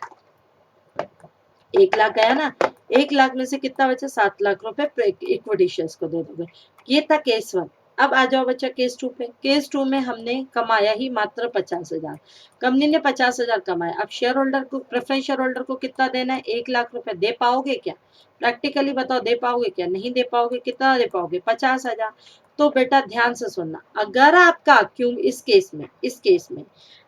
1 लाख गया ना, 1 लाख में से कितना बचा? 7 लाख रुपए इक्विटी शेयर्स को दे दोगे। ये था केस 1। अब आ जाओ बच्चा केस 2 पे। केस 2 में हमने कमाया ही मात्र 50,000, कंपनी ने 50,000 कमाया। अब शेयर होल्डर को, प्रेफरेंस शेयर होल्डर को कितना देना है? 1 लाख रुपए। दे पाओगे क्या? प्रैक्टिकली बताओ, दे पाओगे क्या? नहीं दे पाओगे। कितना दे पाओगे? 50,000। तो बेटा ध्यान से सुनना, अगर आपका क्यों इस केस में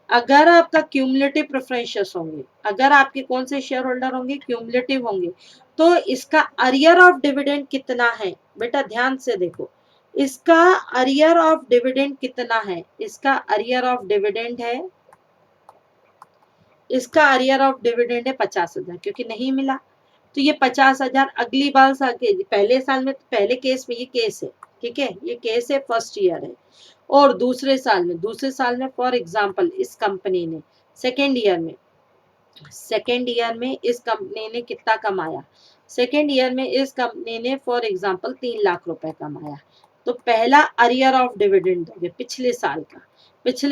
अगर आपका क्यूमुलेटिव प्रेफरेंसेस होंगे, अगर आपके कौन से शेयर होल्डर होंगे? क्यूमुलेटिव होंगे, तो इसका अरियर ऑफ डिविडेंड कितना है? बेटा ध्यान से देखो, इसका अरियर ऑफ डिविडेंड कितना है? इसका अरियर ऑफ डिविडेंड है, इसका अरियर ऑफ डिविडेंड है 50,000, क्योंकि नहीं मिला तो ये 50,000 अगली बार पहले साल में, पहले केस में ये केस है, ठीक है, ये केस है, फर्स्ट ईयर है। और दूसरे साल में फॉर एग्जाम्पल इस कंपनी ने सेकेंड ईयर में इस कंपनी ने कितना कमाया? सेकेंड ईयर में इस कंपनी ने फॉर एग्जाम्पल 3 लाख रुपए कमाया, तो पहला अरियर ऑफ डिविडेंड दोगे पिछले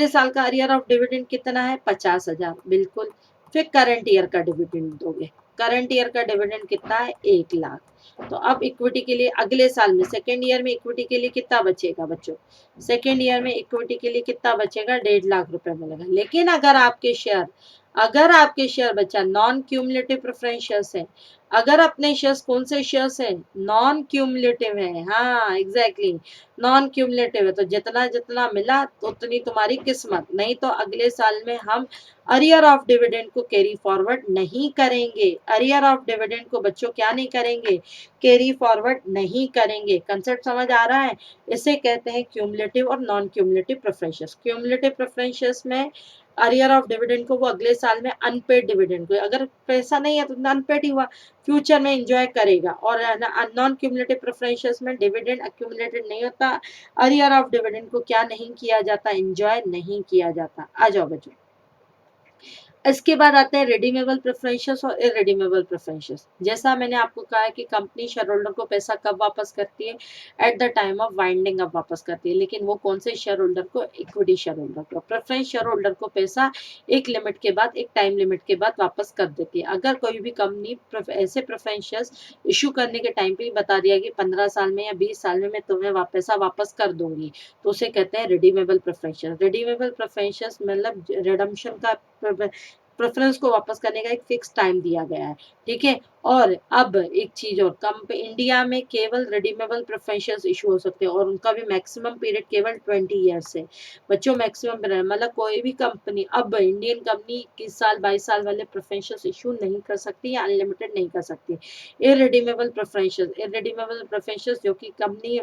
साल का अरियर ऑफ डिविडेंड कितना है? 50,000, बिल्कुल। फिर करंट ईयर का डिविडेंड दोगे, करंट ईयर का डिविडेंड कितना है? 1 लाख। तो अब इक्विटी के लिए अगले साल में, सेकेंड ईयर में इक्विटी के लिए कितना बचेगा बच्चों? सेकेंड ईयर में इक्विटी के लिए कितना बचेगा? 1.5 लाख रुपए मिलेगा। लेकिन अगर आपके शेयर बच्चा नॉन क्यूमुलेटिव प्रेफरेंस शेयर्स है, अगर अपने शेयर्स कौन से शेयर्स है? नॉन क्यूमुलेटिव है, हाँ एग्जैक्टली, नॉन क्यूमुलेटिव है, तो जितना जितना मिला उतनी तुम्हारी किस्मत। नहीं तो अगले साल में हम अरियर ऑफ डिविडेंड को कैरी फॉरवर्ड नहीं करेंगे। अरियर ऑफ डिविडेंड को बच्चों क्या नहीं करेंगे? कैरी फॉरवर्ड नहीं करेंगे। कंसेप्ट समझ आ रहा है? इसे कहते हैं क्यूमुलेटिव और non cumulative preferences. Cumulative preferences में अरियर ऑफ डिविडेंड को वो अगले साल में अनपेड डिविडेंड को, अगर पैसा नहीं है तो अनपेड ही हुआ, फ्यूचर में एंजॉय करेगा। और नॉन क्यूमुलेटिव प्रेफरेंसेस में डिविडेंड अक्यूमुलेटेड नहीं होता, अरियर ऑफ डिविडेंड को क्या नहीं किया जाता? एंजॉय नहीं किया जाता। आ जाओ बच्चों, इसके बाद आते हैं रिडीमेबल प्रेफरेंसेस और इरेडीमेबल प्रेफरेंसेस। जैसा मैंने आपको कहा है कि कंपनी शेयर होल्डर को पैसा कब वापस करती है? Eight the time of winding up वापस करती है। लेकिन वो कौन से शेयर होल्डर को? इक्विटी शेयर होल्डर को। प्रेफरेंस शेयर होल्डर को पैसा एक लिमिट के बाद, एक टाइम लिमिट के बाद वापस कर देती है। अगर कोई भी कंपनी ऐसे प्रेफरेंस शेयर्स इशू करने के टाइम पे ही बता दिया कि 15 साल में या 20 साल में मैं तुम्हें पैसा वापस कर दूंगी, तो उसे कहते हैं रिडीमेबल प्रेफरेंसेस। रिडीमेबल प्रेफरेंसेस मतलब रिडम्पशन का प्रेफरेंस को वापस करने का एक फिक्स टाइम दिया गया है, ठीक है। और अब एक चीज और, इंडिया में केवल रिडीमेबल प्रेफरेंसेस इशू हो सकते हैं और उनका भी मैक्सिमम पीरियड केवल 20 ईयर्स है बच्चों। मैक्सिमम पीरियड मतलब कोई भी कंपनी, अब इंडियन कंपनी 21 साल 22 साल वाले प्रेफरेंसेस इशू नहीं कर सकती या अनलिमिटेड नहीं कर सकती। इररिडीमेबल प्रेफरेंसेस जो कि कंपनी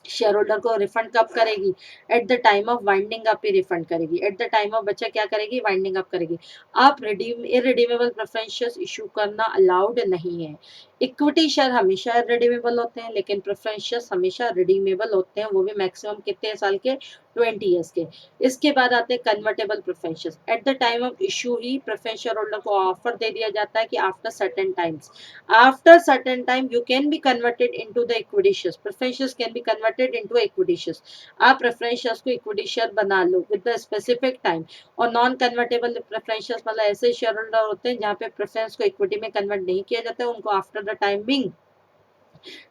शेयर होल्डर को रिफंड कब करेगी? At the time of winding up he refund करेगी। एट द टाइम ऑफ बच्चा क्या करेगी? वाइंडिंग अप करेगी। आप इररिडीमेबल प्रेफरेंसेस इशू करना अलाउड नहीं है। इक्विटी शेयर हमेशा रिडीमेबल होते हैं, लेकिन प्रेफरेंसेस हमेशा रिडीमेबल होते हैं, वो भी मैक्सिमम कितने साल के? 20 ईयर्स के। इसके बाद आते हैं convertible preferences. Eight the time of issue he preference share holder को ऑफर दे दिया जाता है कि after certain time you can be converted into the equity shares. Preference shares can be converted into equity shares. आप preference shares को equity share बना लो with the specific time. और non convertible preference shares मतलब ऐसे share holder होते हैं जहाँ पे प्रेफरेंस को इक्विटी में कन्वर्ट नहीं किया जाता है, उनको आफ्टर द टाइम बिंग,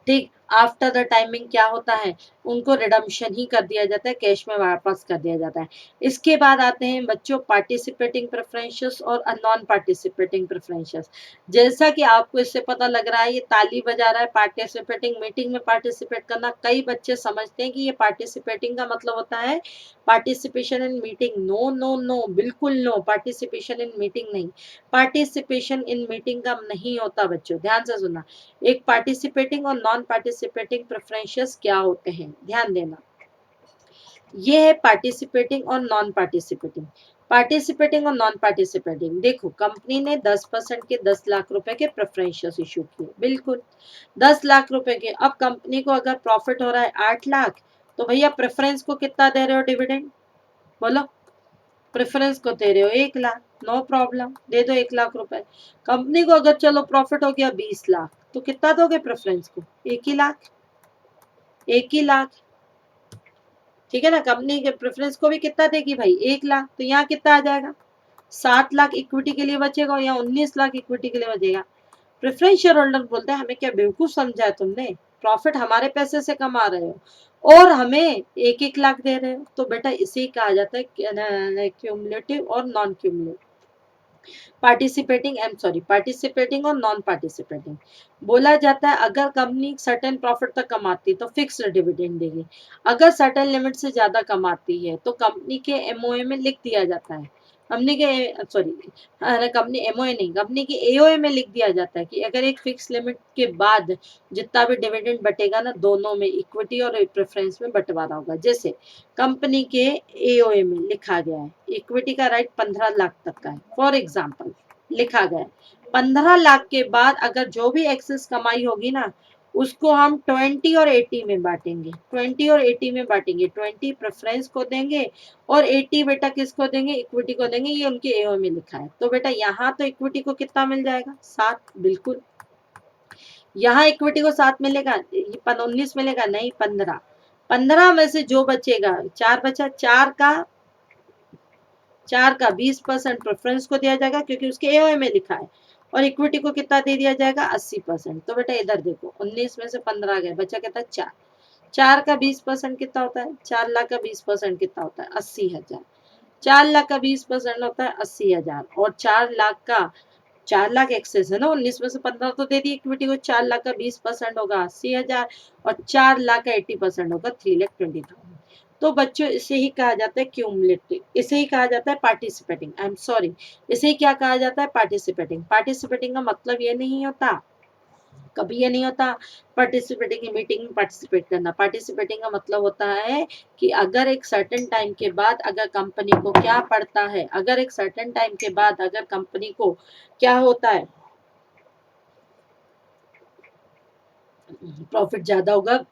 ठीक, आफ्टर द टाइमिंग क्या होता है, उनको रिडम्पशन ही कर दिया जाता है, कैश में वापस कर दिया जाता है। इसके बाद आते हैं बच्चों पार्टिसिपेटिंग प्रेफरेंसेस और नॉन पार्टिसिपेटिंग प्रेफरेंसेस। जैसा कि आपको इससे पता लग रहा है ये ताली बजा रहा है, पार्टिसिपेटिंग मीटिंग में पार्टिसिपेट करना। कई बच्चे समझते हैं कि ये पार्टिसिपेटिंग का मतलब होता है participation in meeting. No no no, बिल्कुल नो, पार्टिसिपेशन इन मीटिंग नहीं। पार्टिसिपेशन इन मीटिंग का नहीं होता बच्चों, ध्यान से सुनना। एक पार्टिसिपेटिंग और नॉन पार्टिसिपेटिंग प्रेफरेंसेस क्या होते हैं, ध्यान देना। ये है पार्टिसिपेटिंग और नॉन पार्टिसिपेटिंग। पार्टिसिपेटिंग और नॉन पार्टिसिपेटिंग, देखो कंपनी ने 10% के 10 लाख रुपए के प्रेफरेंसेस इशू किए, बिल्कुल 10 लाख रुपए के। अब कंपनी को अगर प्रॉफिट हो रहा है 8 लाख, तो भैया प्रेफरेंस को कितना दे रहे हो डिविडेंड, बोलो। प्रेफरेंस को दे रहे हो 1 लाख, नो प्रॉब्लम, दे दो 1 लाख रुपए। कंपनी को अगर चलो प्रॉफिट हो गया 20 लाख, तो कितना दोगे प्रेफरेंस को, 1 ही लाख, 1 ही लाख, ठीक है ना। कंपनी के प्रेफरेंस को भी कितना देगी भाई, 1 लाख। तो यहाँ कितना आ जाएगा, 7 लाख इक्विटी के लिए बचेगा और यहाँ 19 लाख इक्विटी के लिए बचेगा। प्रेफरेंस शेयर होल्डर बोलते हैं हमें क्या बेवकूफ समझा है तुमने, प्रॉफिट हमारे पैसे से कमा रहे हो और हमें 1-1 लाख दे रहे हो। तो बेटा इसे ही कहा जाता है क्यूमुलेटिव और नॉन क्यूमुलेटिव। पार्टिसिपेटिंग और नॉन पार्टिसिपेटिंग। बोला जाता है अगर कंपनी सर्टेन प्रॉफिट तक कमाती है तो फिक्स्ड डिविडेंड देगी। अगर सर्टेन लिमिट से ज्यादा कमाती है तो कंपनी के एमओए में लिख दिया जाता है, कंपनी एमओए नहीं, कंपनी की एओए में लिख दिया जाता है कि अगर एक फिक्स लिमिट के बाद जितना भी डिविडेंड बटेगा ना, दोनों में इक्विटी और प्रेफरेंस में बंटवारा होगा। जैसे कंपनी के एओए में लिखा गया है इक्विटी का राइट 15 लाख तक का है, फॉर एग्जांपल लिखा गया है। 15 लाख के बाद अगर जो भी एक्सेस कमाई होगी ना, उसको हम 20 और 80 में बांटेंगे, 20 और 80 में बांटेंगे। 20 प्रेफरेंस को देंगे और 80 बेटा किसको देंगे, इक्विटी को देंगे। ये उनके एओ में लिखा है। तो बेटा यहाँ तो इक्विटी को कितना मिल जाएगा, 7, बिल्कुल। यहाँ इक्विटी को 7 मिलेगा, 19 मिलेगा, नहीं 15। 15 में से जो बचेगा, 4 बचा, 4 का 20% प्रेफरेंस को दिया जाएगा क्योंकि उसके एओए में लिखा है, और इक्विटी को कितना दे दिया जाएगा, 80%। तो बेटा इधर देखो 19 में से 15 गए, बचा कितना, 4। 4 का 20% कितना होता है, 4 लाख का 20% कितना होता है, 80,000। 4 लाख का 20% होता है 80,000, और 4 लाख एक्सेस है ना, 19 में से 15 तो दे दी इक्विटी को। 4 लाख का 20% होगा 80,000, और 4 लाख का 80% होगा 3,20,000। तो बच्चों इसे ही कहा जाता है क्यूमुलेटिव, इसे ही कहा जाता है पार्टिसिपेटिंग, आई एम सॉरी, इसे ही क्या कहा जाता है, पार्टिसिपेटिंग। पार्टिसिपेटिंग का मतलब ये नहीं होता, कभी ये नहीं होता पार्टिसिपेटिंग की मीटिंग में पार्टिसिपेट करना। पार्टिसिपेटिंग का मतलब होता है कि अगर एक सर्टेन टाइम के बाद अगर कंपनी को क्या पड़ता है, अगर एक सर्टेन टाइम के बाद अगर कंपनी को क्या होता है, प्रॉफिट ज्यादा होगा,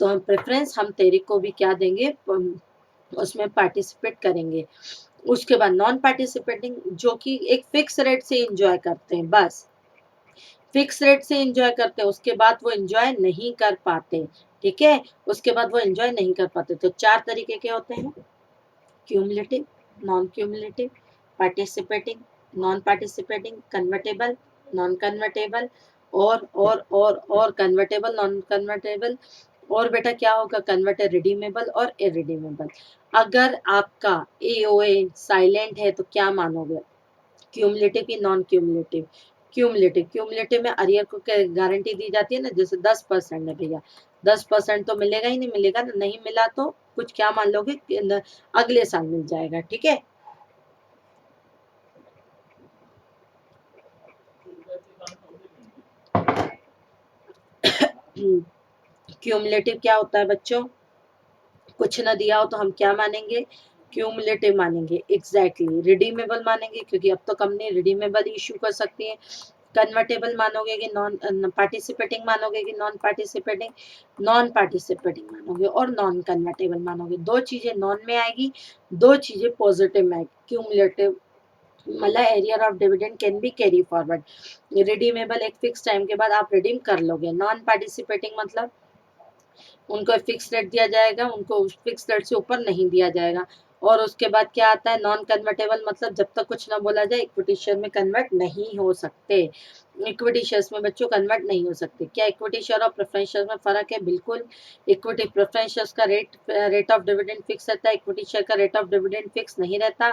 तो हम प्रेफरेंस हम तेरे को भी क्या देंगे, उसमें पार्टिसिपेट करेंगे। उसके बाद नॉन पार्टिसिपेटिंग, जो कि एक फिक्स रेट से एंजॉय करते हैं, बस फिक्स रेट से एंजॉय करते हैं, उसके बाद वो एंजॉय नहीं कर पाते, ठीक है, उसके बाद वो एंजॉय नहीं कर पाते। तो 4 तरीके के होते हैं, cumulative, non cumulative, participating, non participating, convertible, non convertible, और कन्वर्टेबल, नॉन कन्वर्टेबल, और बेटा क्या होगा, कन्वर्टर रिडीमेबल और इरिडीमेबल। अगर आपका एओए साइलेंट है तो क्या मानोगे, क्यूमुलेटिव की नॉन क्यूमुलेटिव, क्यूमुलेटिव में अरियर को गारंटी दी जाती है ना, जैसे 10% है भैया, 10% तो मिलेगा ही नहीं, मिलेगा ना, नहीं मिला तो कुछ क्या मान लोगे अगले साल मिल जाएगा, ठीक है। क्यूमुलेटिव क्या होता है बच्चों, कुछ ना दिया हो तो हम क्या मानेंगे, क्यूमुलेटिव मानेंगे, एग्जैक्टली। रिडीमेबल मानेंगे क्योंकि अब तो कंपनी रिडीमेबल इशू कर सकती है। कन्वर्टेबल मानोगे कि नॉन पार्टिसिपेटिंग मानोगे कि नॉन पार्टिसिपेटिंग, नॉन पार्टिसिपेटिंग मानोगे और नॉन कन्वर्टेबल मानोगे। दो चीजें नॉन में आएगी, दो चीजें पॉजिटिव में आएगी। क्यूमुलेटिव मतलब arrear of dividend can be carry forward, redeemable एक फिक्स टाइम के बाद आप रिडीम कर लोगे। नॉन पार्टिसिपेटिंग मतलब उनको फिक्स रेट दिया जाएगा, उनको फिक्स रेट से ऊपर नहीं दिया जाएगा। और उसके बाद क्या आता है, नॉन कन्वर्टेबल मतलब जब तक कुछ ना बोला जाए इक्विटी शेयर में कन्वर्ट नहीं हो सकते। इक्विटी शेयर्स में बच्चों कन्वर्ट नहीं हो सकते। क्या इक्विटी शेयर और प्रेफरेंस शेयर में फर्क है? बिल्कुल। इक्विटी प्रेफरेंस शेयर्स का रेट ऑफ डिविडेंड फिक्स रहता है, इक्विटी शेयर का रेट ऑफ डिविडेंड फिक्स नहीं रहता।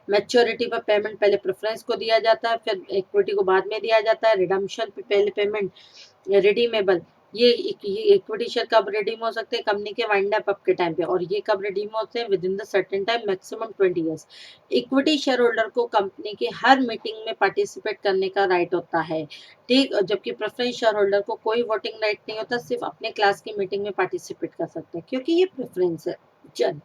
मैच्योरिटी पर पेमेंट पहले प्रेफरेंस को दिया जाता है, फिर इक्विटी को बाद में दिया जाता है। रिडम्पशन पे पहले पेमेंट रिडीमेबल, ये इक्विटी शेयर कब रिडीम हो सकते हैं? कंपनी के वाइंड अप के टाइम पे, और ये कब रिडीम होते हैं? With in the certain time, maximum 20 years. Equity share holder को कंपनी की हर मीटिंग में पार्टिसिपेट करने का राइट होता है, ठीक, जबकि प्रेफरेंस शेयर होल्डर को कोई वोटिंग राइट नहीं होता, सिर्फ अपने क्लास की मीटिंग में पार्टिसिपेट कर सकते हैं, क्योंकि ये प्रेफरेंस है। चल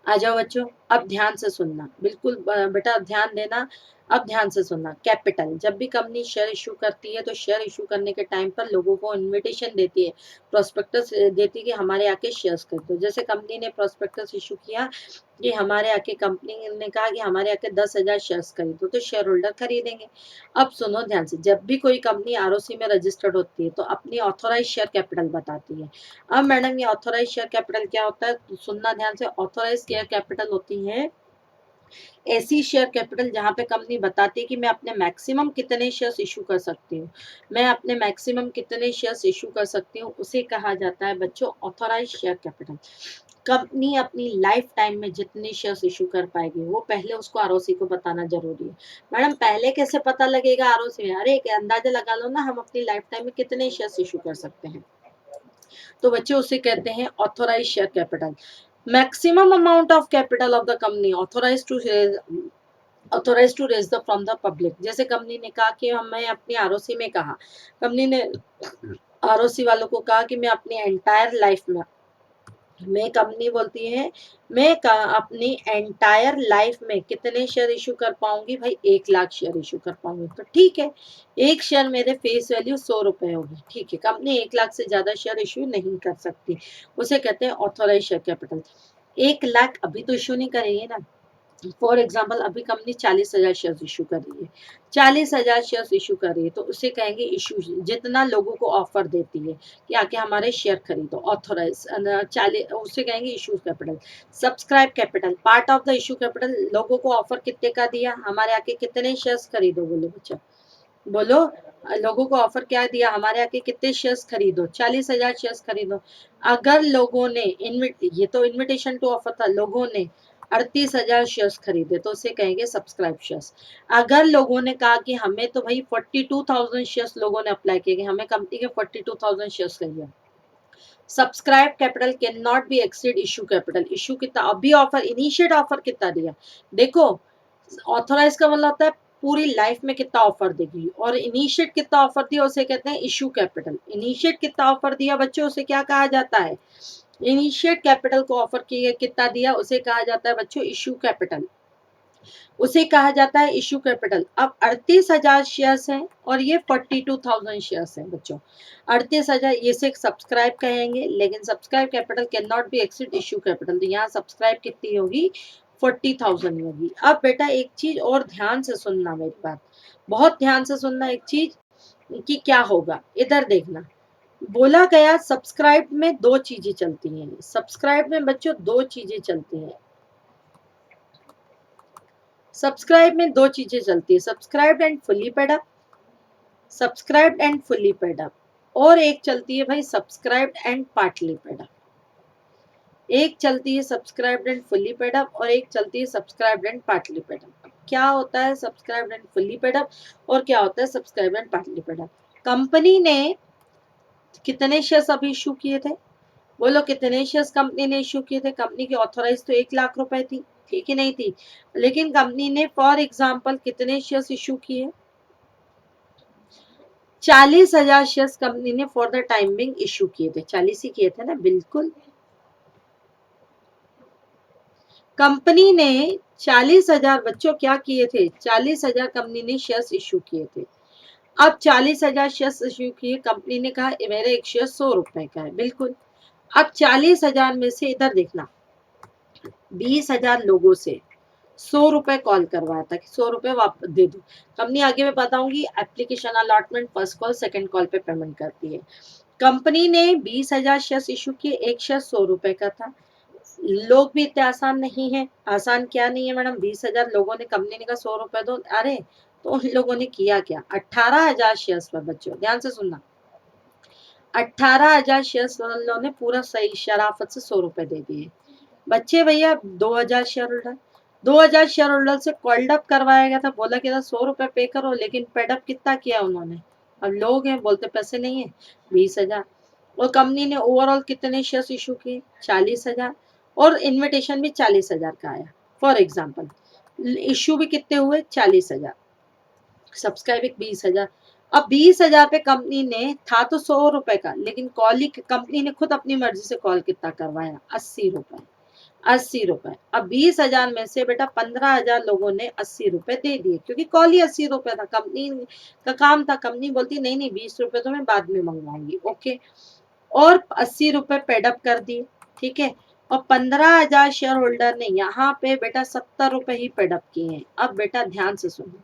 आ जाओ बच्चों, अब ध्यान से सुनना, बिल्कुल बेटा ध्यान देना। अब ध्यान से सुनना। कैपिटल, जब भी कंपनी शेयर इशू करती है तो शेयर इशू करने के टाइम पर लोगों को इनविटेशन देती है, प्रोस्पेक्टस देती है कि हमारे आके शेयर्स खरीदो। जैसे कंपनी ने प्रोस्पेक्टस इशू किया कि हमारे आके, कंपनी ने कहा कि हमारे आके 10,000 शेयर्स खरीदो, तो शेयर होल्डर खरीदेंगे। अब सुनो ध्यान से, जब भी कोई कंपनी आरओसी में रजिस्टर्ड होती है तो अपनी ऑथोराइज शेयर कैपिटल बताती है। अब मैडम ये ऑथोराइज शेयर कैपिटल क्या होता है? तो सुनना ध्यान से। ऑथोराइज शेयर कैपिटल होती है ऐसी शेयर कैपिटल जहां पे कंपनी बताती है कि मैं अपने मैक्सिमम कितने शेयर्स इशू कर सकती हूँ, मैं अपने मैक्सिमम कितने शेयर्स इशू कर सकती हूँ, उसे कहा जाता है बच्चों ऑथोराइज शेयर कैपिटल। कंपनी अपनी लाइफ टाइम में जितने शेयर्स इशू कर पाएगी वो पहले उसको आरओसी को बताना जरूरी है। मैडम पहले कैसे पता लगेगा आरओसी में? अरे एक अंदाजा लगा लो ना, हम अपनी लाइफ टाइम में कितने शेयर्स इशू कर सकते हैं, तो बच्चे उसे कहते हैं authorise share capital. Maximum amount of capital of the company authorise to raise the from the public. जैसे कंपनी ने कहा कि मैं अपनी आरओसी में कहा, कंपनी ने आरओसी वालों को कहा कि मैं अपनी एंटायर लाइफ में, मैं कंपनी बोलती है मैं अपनी एंटायर लाइफ में कितने शेयर इशू कर पाऊंगी? भाई 1,00,000 शेयर इशू कर पाऊंगी, तो ठीक है, एक शेयर मेरे फेस वैल्यू 100 रुपए होगी, ठीक है। कंपनी 1,00,000 से ज्यादा शेयर इशू नहीं कर सकती, उसे कहते हैं ऑथोराइज शेयर कैपिटल। 1,00,000 अभी तो इशू नहीं करेगी ना। फॉर एग्जाम्पल अभी कंपनी 40,000 शेयर इशू कर रही है, 40,000 शेयर इशू कर रही है, तो उसे कहेंगे इशू, जितना लोगों को ऑफर देती है कि आके हमारे शेयर खरीदो, ऑथोराइज 40, उसे कहेंगे issue capital. Subscribe capital, part of the issue capital, लोगों को ऑफर कितने का दिया? हमारे आके कितने शेयर्स खरीदो, बोलो बच्चा, बोलो। लोगों को ऑफर क्या दिया? हमारे आके कितने शेयर्स खरीदो? 40,000 शेयर्स खरीदो। अगर लोगों ने ये तो इन्विटेशन टू ऑफर था, लोगों ने 38,000 शेयर्स खरीदे तो उसे कहेंगे सब्सक्राइब शेयर्स। अगर लोगों ने कहा कि हमें तो भाई 42,000 शेयर्स, लोगों ने अप्लाई किए कि हमें कंपनी के 42,000 शेयर्स चाहिए, subscribe capital can not be exceed issue capital. Issue कितना अभी ऑफर, इनिशिएट ऑफर कितना दिया? देखो, ऑथोराइज का मतलब होता है पूरी लाइफ में कितना ऑफर देगी, और इनिशिएट कितना ऑफर दिया उसे कहते हैं इशू कैपिटल। इनिशिएट कितना ऑफर दिया बच्चों, उसे क्या कहा जाता है? इनिशिएट कैपिटल को ऑफर किया कितना दिया उसे कहा जाता है बच्चों इशू कैपिटल, उसे कहा जाता है इशू कैपिटल। अब 38,000 शेयर्स हैं और ये 42,000 शेयर्स हैं बच्चों। 38,000 ये से सब्सक्राइब कहेंगे, लेकिन subscribe capital can not be exceed issue capital, तो यहाँ सब्सक्राइब कितनी होगी? 40,000 होगी। अब बेटा एक चीज और ध्यान से सुनना मेरी बात, बहुत ध्यान से सुनना एक चीज कि क्या होगा, इधर देखना। बोला गया सब्सक्राइब में दो चीजें चलती हैं, सब्सक्राइब में बच्चों दो चीजें चलती हैं, सब्सक्राइब में दो चीजें चलती है, subscribe and fully paid up, subscribe and fully paid up, और एक चलती है भाई subscribe and partly paid up. एक चलती है subscribe and fully paid up और एक चलती है subscribe and partly paid up. क्या होता है subscribe and fully paid up और क्या होता है subscribe and partly paid up? Company ने कितने शेयर्स अभी इशू किए थे? बोलो कितने शेयर्स कंपनी ने इशू किए थे? कंपनी की ऑथोराइज तो 1,00,000 रुपए थी, ठीक ही नहीं थी, लेकिन कंपनी ने फॉर एग्जाम्पल कितने शेयर्स इशू किए? 40,000 शेयर्स कंपनी ने फॉर द टाइमिंग इशू किए थे, 40 ही किए थे ना, बिल्कुल। कंपनी ने 40,000 बच्चों क्या किए थे? 40,000 कंपनी ने शेयर्स इशू किए थे। अब 40,000 शेयर्स इशू किए, कंपनी ने कहा मेरा एक शेयर 100 रुपए का है, बिल्कुल। अब 40,000 में से इधर देखना, 20,000 लोगों से 100 रुपए कॉल करवाया था कि 100 रुपए वापस दे दो। कंपनी आगे मैं बताऊंगी application allotment, first call second call पे पेमेंट करती है। कंपनी ने 20,000 शेयर्स इशू किए, एक शेयर 100 रुपए का था। लोग भी इतने आसान नहीं है, आसान क्या नहीं है मैडम, 20,000 लोगों ने, कंपनी ने कहा 100 रुपए दो, अरे तो उन लोगों ने किया क्या, 18,000 शेयर्स पर, बच्चों ध्यान से सुनना, 18,000 शेयर्स वालों ने पूरा सही शराफत से 100 रुपए दे दिए। बच्चे भैया 2,000 शेयर होल्डर, 2,000 शेयर होल्डर से कॉल्ड अप करवाया गया था, बोला कि 100 रुपए पे करो, लेकिन पेडअप कितना किया उन्होंने, अब लोग हैं बोलते पैसे नहीं है, 20,000। और कंपनी ने ओवरऑल कितने शेयर्स इशू किए, 40,000, और इन्विटेशन भी 40,000 का आया फॉर एग्जाम्पल, इशू भी कितने हुए, 40,000, सब्सक्राइब 20,000। अब 20,000 पे कंपनी ने, था तो 100 रुपए का, लेकिन कॉल ही कंपनी ने खुद अपनी मर्जी से कॉल कितना करवाया, 80 रुपए, 80 रुपए। अब 20,000 में से बेटा 15,000 लोगों ने 80 रुपए दे दिए, क्योंकि कॉल ही 80 रुपए था, कंपनी का काम था, कंपनी बोलती नहीं नहीं 20 रुपए तो मैं बाद में मंगवाऊंगी, ओके, और 80 रुपए पेडअप कर दिए, ठीक है। और 15,000 शेयर होल्डर ने यहाँ पे बेटा 70 रुपए ही पेडअप किए हैं। अब बेटा ध्यान से सुनो,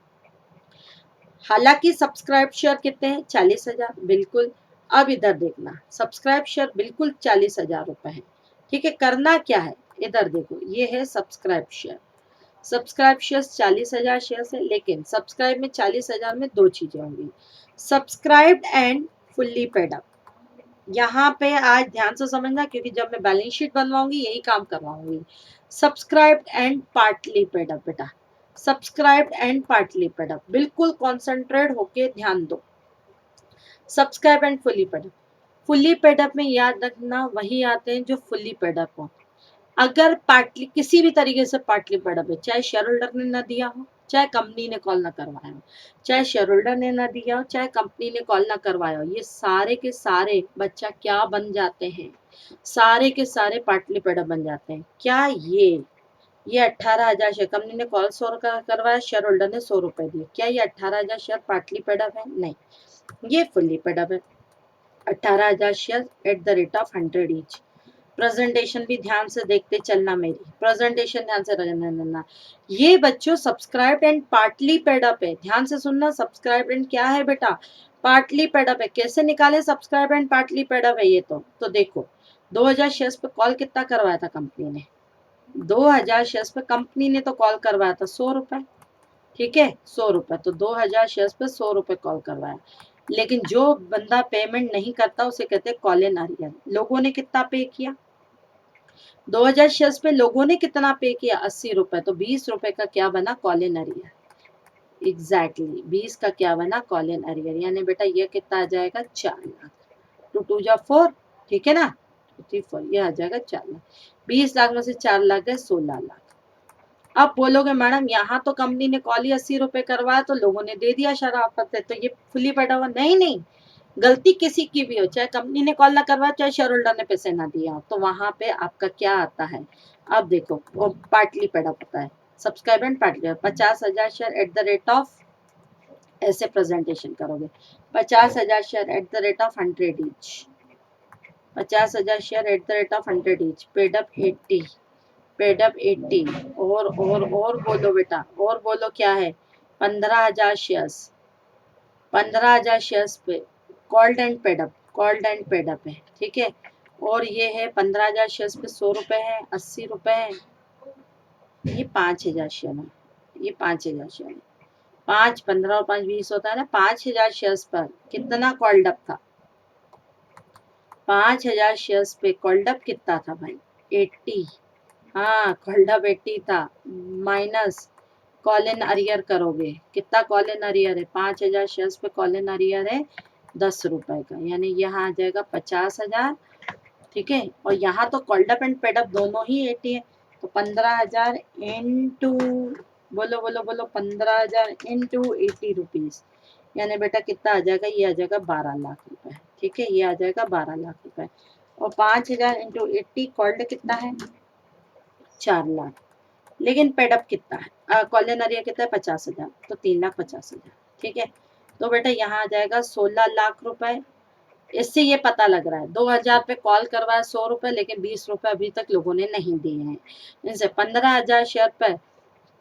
हालांकि सब्सक्राइब शेयर कितने हैं, 40,000, बिल्कुल। अब इधर देखना, सब्सक्राइब शेयर बिल्कुल 40,000 रुपए है, ठीक है। करना क्या है, इधर देखो, ये है subscribe share, subscribe share 40,000 share है, लेकिन सब्सक्राइब में 40,000 में दो चीजें होंगी, subscribed and fully paid up. यहाँ पे आज ध्यान से समझना, क्योंकि जब मैं बैलेंस शीट बनवाऊंगी यही काम करवाऊंगी। Subscribed and partly paid up बेटा, subscribed and partly paid up, बिल्कुल कॉन्सेंट्रेट होके ध्यान दो। Subscribe and fully paid up, fully paid up में याद रखना वही आते हैं जो फुल्ली पेड अप हो। अगर पार्टली, किसी भी तरीके से पार्टली पेड अप है, चाहे शेयर होल्डर ने ना दिया हो, चाहे कंपनी ने कॉल ना करवाया हो, चाहे शेयर होल्डर ने ना दिया हो, चाहे कंपनी ने कॉल ना करवाया हो, ये सारे के सारे बच्चा क्या बन जाते हैं, सारे के सारे पार्टली पेड अप बन जाते हैं। क्या ये 18,000 शेयर, कंपनी ने कॉल 100 का करवाया, शेयर होल्डर ने 100 रुपए दिए, क्या ये 18,000 शेयर पार्टली पेड अप है, नहीं, ये फुल्ली पेड अप है। 18,000 share eight the rate of 100 each. Presentation भी ध्यान से देखते चलना, मेरी प्रेजेंटेशन ध्यान से रहना। ये बच्चों subscribe and partly paid up है, ध्यान से सुनना, सब्सक्राइब एंड क्या है बेटा, पार्टली पेड अप है। कैसे निकाले subscribe and partly paid up है ये, तो देखो 2,000 शेयर्स पे कॉल कितना करवाया था कंपनी ने, 2,000 शेयर्स पे कंपनी ने तो कॉल करवाया था 100 रुपए, ठीक है, 100 रुपए, तो 2,000 शेयर्स पे 100 रुपए कॉल करवाया। लेकिन जो बंदा पेमेंट नहीं करता उसे कहते हैं कॉल इन अरियर। लोगों ने कितना पे किया, 2,000 शेयर्स पे लोगों ने कितना पे किया, 80 रुपए, तो 20 रुपए का क्या बना, कॉल इन अरियर। एग्जैक्टली 20 का क्या बना, कॉल इन अरियर, यानी बेटा ये कितना आ जाएगा, 4 लाख, 2 2 जा 4, ठीक है ना, 2 3 4, ये आ जाएगा 4 लाख। 20 लाख में से 4 लाख गए, 16 लाख। अब बोलोगे मैडम यहाँ तो कंपनी ने कॉल ही 80 रुपए करवाया, तो लोगों ने दे दिया शराफत है, तो ये फुली पड़ा हुआ, नहीं नहीं, गलती किसी की भी हो, चाहे कंपनी ने कॉल ना करवाया, चाहे शेयर होल्डर ने पैसे ना दिया, तो वहां पे आपका क्या आता है। अब देखो वो पार्टली पेड अप होता है, subscribe and partly, 50,000 share eight the rate of, ऐसे प्रेजेंटेशन करोगे, 50,000 share eight the rate of 100 each, 50,000 share eight the rate of 100 each, paid up 80, paid up 80, और बोलो बेटा, और बोलो क्या है, 15,000 शेयर्स, 15,000 शेयर्स पे called and paid up, called and paid up है, ठीक है। और ये है 15,000 शेयर्स पे 100 रुपए है, 80 रुपए है, ये 5,000 शेयर है, ये 5,000 शेयर है, 5 15 और 5 20 होता है ना, 5,000 शेयर्स पर कितना कॉल्ड अप था, 5,000 शेयर्स पे कॉल्ड अप कितना था भाई, 80, हाँ कॉल्ड अप 80 था, माइनस कॉल इन अरियर करोगे, कितना कॉल इन अरियर है, 5,000 शेयर्स पे कॉल इन अरियर है 10 रुपए का, यानी यहाँ आ जाएगा 50,000, ठीक है। और यहाँ तो called up and paid up दोनों ही 80 है, तो 15,000 इंटू, बोलो बोलो बोलो, 15,000 इंटू 80 रुपीज, यानी बेटा कितना आ जाएगा, ये आ जाएगा 12 लाख रुपए, ठीक है, ये आ जाएगा 12 लाख रुपए। और 5,000 इंटू 80 कॉल्ड कितना है, 4 लाख, लेकिन पेडअप कितना है, कॉलिन एरिया कितना है, 50,000, तो 3,50,000, ठीक है। तो बेटा यहाँ आ जाएगा 16 लाख रुपए। इससे ये पता लग रहा है 2,000 पे कॉल करवाया 100 रुपए, लेकिन 20 रुपए अभी तक लोगों ने नहीं दिए हैं। इनसे 15,000 शेयर पे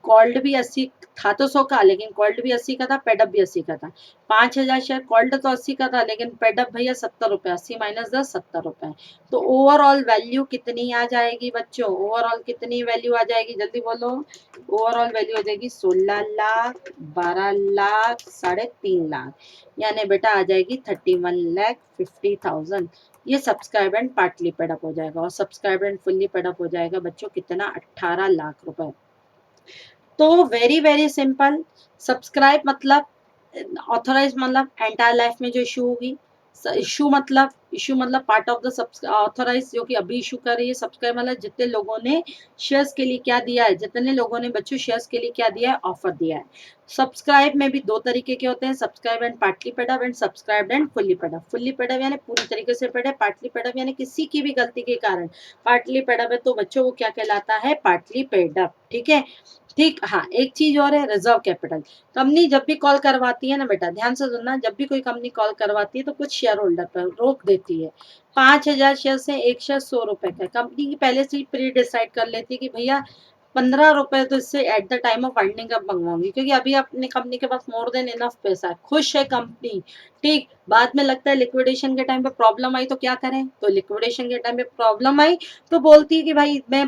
कॉल्ड भी 80 था तो 100 का, लेकिन कॉल्ड भी 80 का था, पेडअप भी 80 का था। 5,000 शेयर, कॉल्ड तो 80 का था, लेकिन पेडअप भैया 70 रुपए, 80 माइनस 10 70 रुपए। तो ओवरऑल वैल्यू कितनी आ जाएगी बच्चों? ओवरऑल कितनी वैल्यू आ जाएगी, जल्दी बोलो। ओवरऑल वैल्यू हो जाएगी 16 लाख, 12 लाख, 3.5 लाख, यानी बेटा आ जाएगी 31,50,000। ये सब्सक्राइब एंड पार्टली पेडअप हो जाएगा, और सब्सक्राइब एंड फुल्ली पेडअप हो जाएगा बच्चों कितना, 18 लाख रुपए। तो वेरी वेरी सिंपल। सब्सक्राइब मतलब ऑथराइज, मतलब एंटायर लाइफ में जो इशू होगी। इशू मतलब पार्ट ऑफ द ऑथराइज जो कि अभी इशू कर रही है। सब्सक्राइब मतलब जितने लोगों ने शेयर्स के लिए क्या दिया है, जितने लोगों ने बच्चों शेयर्स के लिए क्या दिया है, ऑफर दिया है। सब्सक्राइब में भी दो तरीके के होते हैं, subscribe and partly paid up, and subscribe and fully paid up. Fully paid up यानी पूरी तरीके से पेड है, पार्टली पेड अप यानी किसी की भी गलती के कारण पार्टली पेड अप है, तो बच्चों को क्या कहलाता है, पार्टली पेड अप। ठीक है, ठीक। हाँ, एक चीज और है, रिजर्व कैपिटल। कंपनी जब भी कॉल करवाती है ना बेटा, ध्यान से सुनना, जब भी कोई कंपनी कॉल करवाती है तो कुछ शेयर होल्डर पर रोक देती है। 5,000 शेयर से एक शेयर 100 रुपए का, कंपनी की पहले से ही प्री डिसाइड कर लेती है कि भैया 15 रुपए तो इससे eight the time of funding अब मंगवाऊंगी, क्योंकि अभी अपनी कंपनी के पास मोर देन इनफ पैसा है, खुश है कंपनी। ठीक, बाद में लगता है लिक्विडेशन के टाइम पे प्रॉब्लम आई तो क्या करें, तो लिक्विडेशन के टाइम पे प्रॉब्लम आई तो बोलती है कि भाई मैं